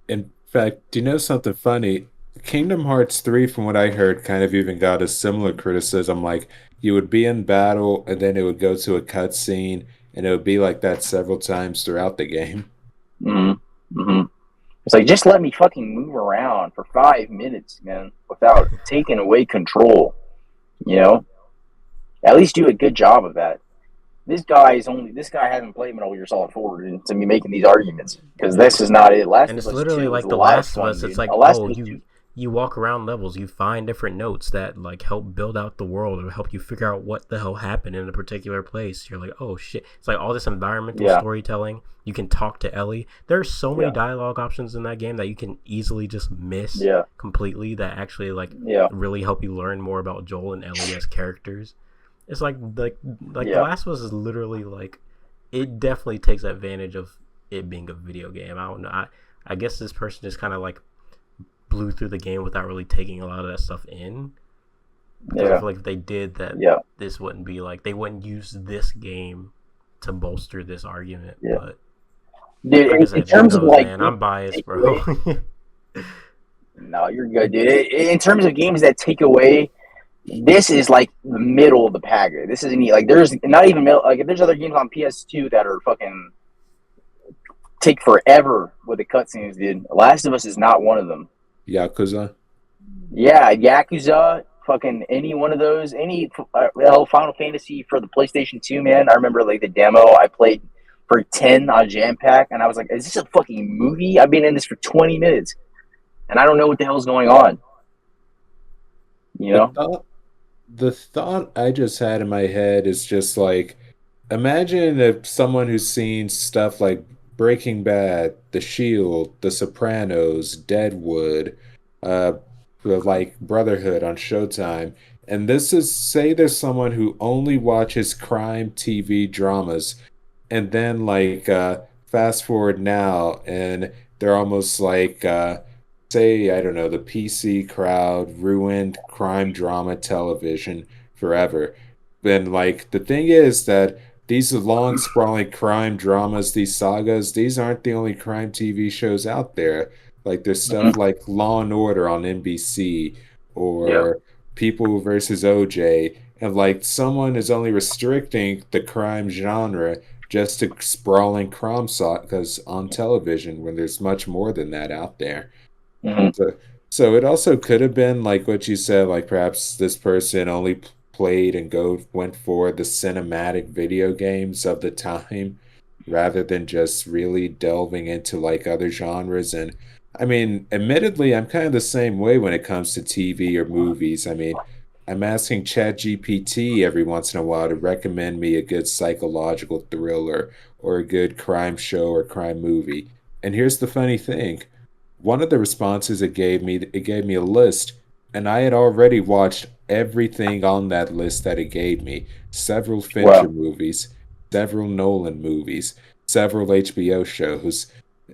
In fact, do you know something funny? Kingdom Hearts 3, from what I heard, kind of even got a similar criticism. Like, you would be in battle, and then it would go to a cutscene, and it would be like that several times throughout the game. Mm-hmm. Mm-hmm. It's like, just let me fucking move around for 5 minutes, man, without taking away control. At least do a good job of that. This guy hasn't played Metal Gear Solid 4 to be making these arguments, because this is not it. And it's literally like The Last of Us. It's like, you walk around levels, you find different notes that like help build out the world or help you figure out what the hell happened in a particular place. You're like, oh shit. It's like all this environmental storytelling. You can talk to Ellie. There's so many dialogue options in that game that you can easily just miss completely, that actually really help you learn more about Joel and Ellie as characters. It's like The Last of Us is literally like, it definitely takes advantage of it being a video game. I don't know. I guess this person just kind of like blew through the game without really taking a lot of that stuff in. Because I feel like if they did that, this wouldn't be like, they wouldn't use this game to bolster this argument. But dude, like I said, in terms of like, man, I'm biased, bro. No, you're good, dude. In terms of games that take away, this is like the middle of the pack. This isn't like, there's not even like, there's other games on PS2 that are fucking take forever with the cutscenes, dude. Last of Us is not one of them. Yakuza? Yeah, Yakuza, fucking any one of those, Final Fantasy for the PlayStation 2, man. I remember like the demo I played for 10 on Jam Pack, and I was like, is this a fucking movie? I've been in this for 20 minutes, and I don't know what the hell's going on. The thought I just had in my head is just like, imagine if someone who's seen stuff like Breaking Bad, The Shield, The Sopranos, Deadwood, like Brotherhood on Showtime, and say there's someone who only watches crime TV dramas, and then like fast forward now, and they're almost like say, I don't know, the PC crowd ruined crime drama television forever. And like, the thing is that these long, sprawling crime dramas, these sagas, these aren't the only crime TV shows out there. Like, there's stuff like Law and Order on NBC, or People versus OJ. And like, someone is only restricting the crime genre just to sprawling crime sagas on television, when there's much more than that out there. So it also could have been like what you said, like perhaps this person only played and went for the cinematic video games of the time, rather than just really delving into like other genres. And I mean, admittedly, I'm kind of the same way when it comes to TV or movies. I mean, I'm asking ChatGPT every once in a while to recommend me a good psychological thriller or a good crime show or crime movie. And here's the funny thing. One of the responses it gave me a list, and I had already watched everything on that list that it gave me. Several Fincher Wow. movies, several Nolan movies, several HBO shows.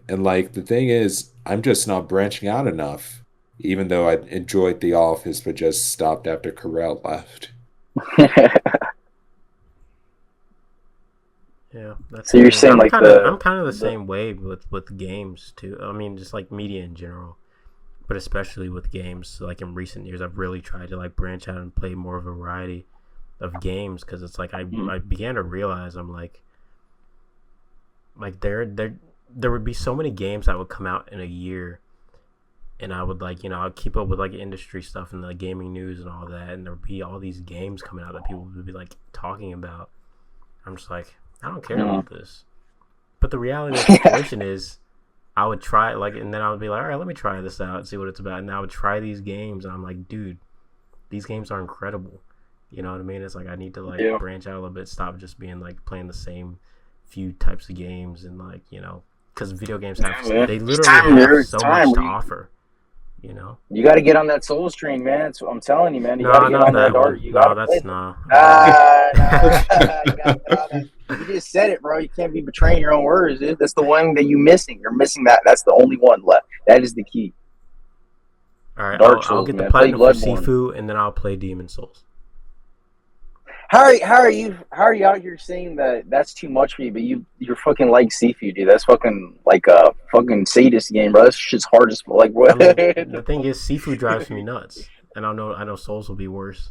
And like the thing is, I'm just not branching out enough. Even though I enjoyed The Office, but just stopped after Carell left. Yeah, that's So the you're thing. saying like I'm kind of the same way with games too. I mean, just like media in general, but especially with games. Like in recent years, I've really tried to like branch out and play more of a variety of games because it's like I began to realize I'm like there would be so many games that would come out in a year, and I would like I'd keep up with like industry stuff and the gaming news and all that, and there would be all these games coming out that people would be like talking about. I'm just like, I don't care about this. But the reality of the situation is, I would try like, and then I would be like, all right, let me try this out and see what it's about. And I would try these games, and I'm like, dude, these games are incredible. You know what I mean? It's like I need to like branch out a little bit, stop just being like playing the same few types of games, and like because video games have they literally have so much to offer. You got to get on that Souls train, man. So I'm telling you, man. You No, got to get not on that that dark. one. You No, got to that's play. not. You gotta get on that. You just said it, bro. You can't be betraying your own words, dude. That's the one that you're missing. You're missing that. That's the only one left. That is the key. All right, Dark I'll Souls, get man. the platinum for Play Bloodborne. Sifu, and then I'll play Demon Souls. How are you out here saying that that's too much for you? But you're fucking like Sifu, dude. That's fucking like a fucking sadist game, bro. That shit's hard as like. What? I mean, the thing is, Sifu drives me nuts, and I know Souls will be worse.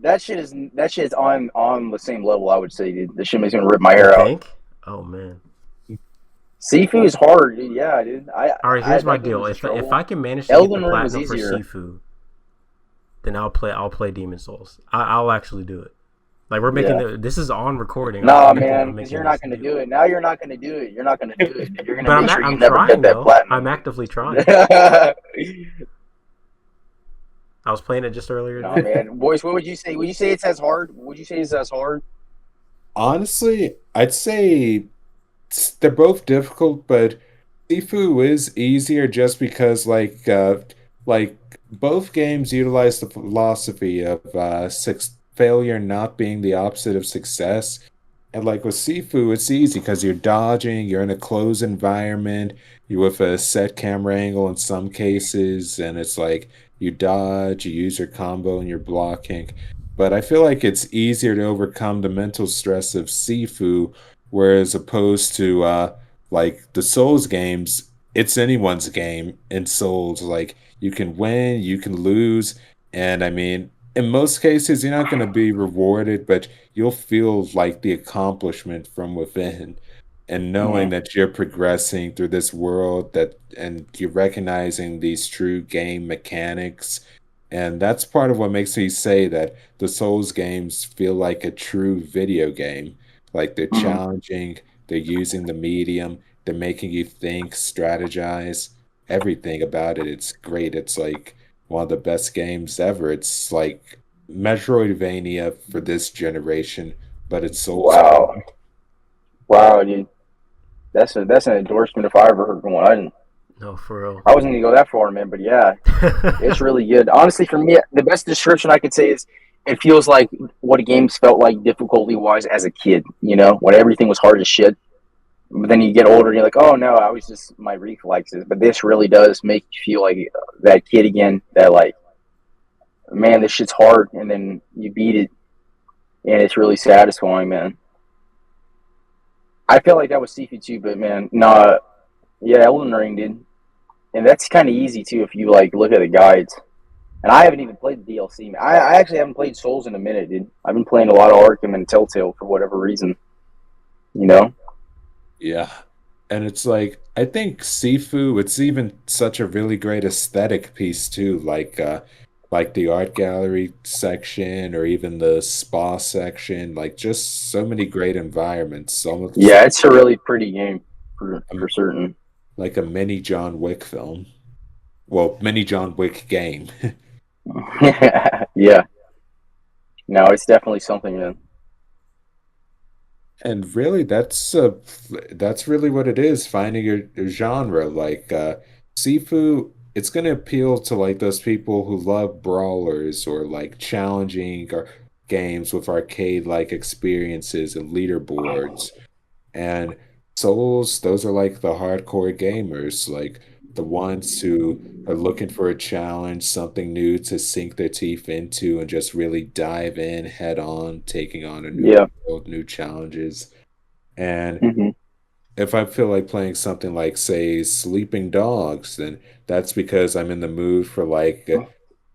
That shit is on the same level. I would say, dude. This shit makes me rip my You hair out. think? Oh man. Sifu is hard, dude. Yeah, dude. All right, here's my deal. If I can manage to Elden get the Ring was platinum for easier. Sifu, then I'll play Demon Souls. I'll actually do it. Like we're making this is on recording. Nah, man, because you're not gonna do it. Now you're not gonna do it. You're not gonna do it. Dude. You're gonna But make sure you I'm never trying get that though. platinum. I'm actively trying. I was playing it just earlier. Nah, man. Boyce, what would you say? Would you say it's as hard? Would you say it's as hard? Honestly, I'd say they're both difficult, but Sifu is easier just because like both games utilize the philosophy of failure not being the opposite of success. And like with Sifu, it's easy because you're dodging, you're in a closed environment, you're with a set camera angle in some cases, and it's like you dodge, you use your combo, and you're blocking. But I feel like it's easier to overcome the mental stress of Sifu, whereas opposed to like the Souls games, it's anyone's game in Souls. Like you can win, you can lose, and I mean, in most cases, you're not going to be rewarded, but you'll feel like the accomplishment from within, and knowing that you're progressing through this world and you're recognizing these true game mechanics. And that's part of what makes me say that the Souls games feel like a true video game. Like they're challenging, they're using the medium, they're making you think, strategize, everything about it. It's great. It's like one of the best games ever. It's like Metroidvania for this generation, but it's Souls. Wow, dude. That's an endorsement if I ever heard one. No, for real. I wasn't gonna go that far, man, but yeah, it's really good. Honestly, for me, the best description I could say is it feels like what games felt like difficulty wise as a kid. You know, when everything was hard as shit. But then you get older and you're like, oh no, I was just my reflexes. But this really does make you feel like that kid again. That like, man, this shit's hard, and then you beat it, and it's really satisfying, man. I felt like that was Sifu too, but man, nah, yeah, Elden Ring, dude. And that's kind of easy too if you like look at the guides. And I haven't even played the DLC. I actually haven't played Souls in a minute, dude. I've been playing a lot of Arkham and Telltale for whatever reason. You know? Yeah. And it's like I think Sifu, it's even such a really great aesthetic piece too, like the art gallery section or even the spa section, like just so many great environments. Yeah, it's a really pretty game for certain. Like a mini John Wick film. Well, mini John Wick game. Yeah. No, it's definitely something, man. And really, that's really what it is, finding your genre. Like Sifu, it's gonna appeal to like those people who love brawlers or like challenging or games with arcade-like experiences and leaderboards. And Souls, those are like the hardcore gamers, like the ones who are looking for a challenge, something new to sink their teeth into and just really dive in head on, taking on a new Yeah. world, new challenges. And Hmm. if I feel like playing something like, say, Sleeping Dogs, then that's because I'm in the mood for like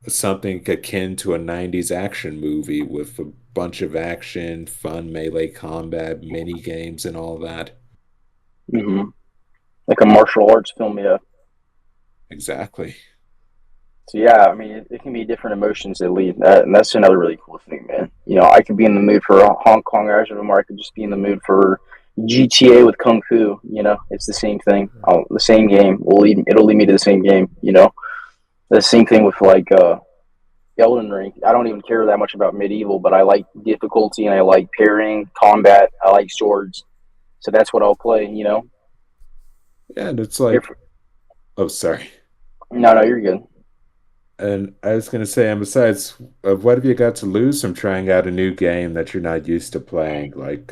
something akin to a 90s action movie with a bunch of action, fun melee combat, mini games, and all that. Hmm. Like a martial arts film, yeah. Exactly. So yeah, I mean, it can be different emotions that lead, and that's another really cool thing, man. I could be in the mood for Hong Kong Island, or I could just be in the mood for GTA with Kung Fu. It's the same thing. The same game will lead. It'll lead me to the same game. The same thing with like Elden Ring. I don't even care that much about medieval, but I like difficulty and I like pairing, combat. I like swords, so that's what I'll play. Yeah, and it's If like, oh, sorry. no, no, you're good. And I was gonna say, and besides, what have you got to lose from trying out a new game that you're not used to playing? Like,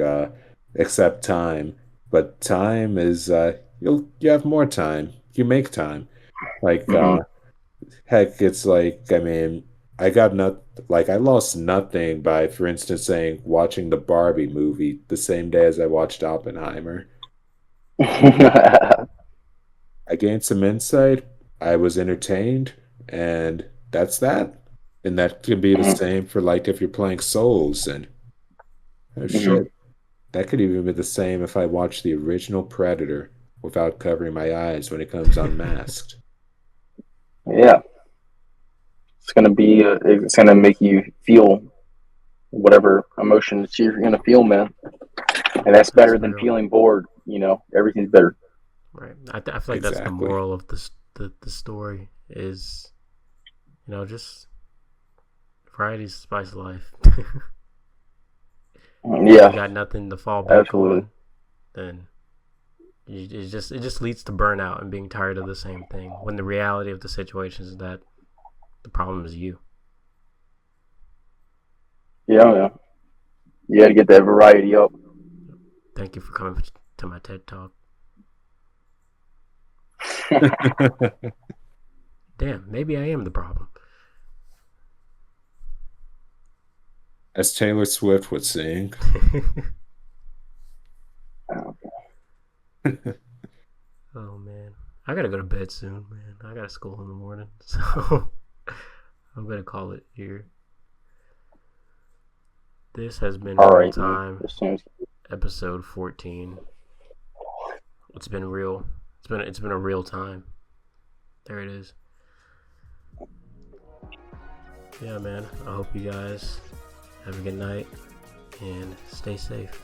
except time. But time is, you have more time. You make time. Like, Hmm. heck, it's like, I mean, I got not like I lost nothing by, for instance, saying watching the Barbie movie the same day as I watched Oppenheimer. I gained some insight. I was entertained, and that's that. And that can be the Hmm. same for like if you're playing Souls, and oh Hmm. shit, that could even be the same if I watch the original Predator without covering my eyes when it comes unmasked. Yeah, it's gonna make you feel whatever emotions you're gonna feel, man. And that's That's better than real. feeling bored. Everything's better. Right. I feel like that's the Exactly. moral of the story is, just variety's the spice of life. If you Yeah, got nothing to fall back absolutely. on, then it just leads to burnout and being tired of the same thing. When the reality of the situation is that the problem is you. Yeah, yeah. You got to get that variety up. Thank you for coming to my TED talk. Damn, maybe I am the problem. As Taylor Swift would sing. Oh man, I gotta go to bed soon, man. I got school in the morning, so I'm gonna call it here. This has been All Real right, man. Time, This seems episode 14. It's been real. It's been a real time. There it is. Yeah, man. I hope you guys have a good night and stay safe.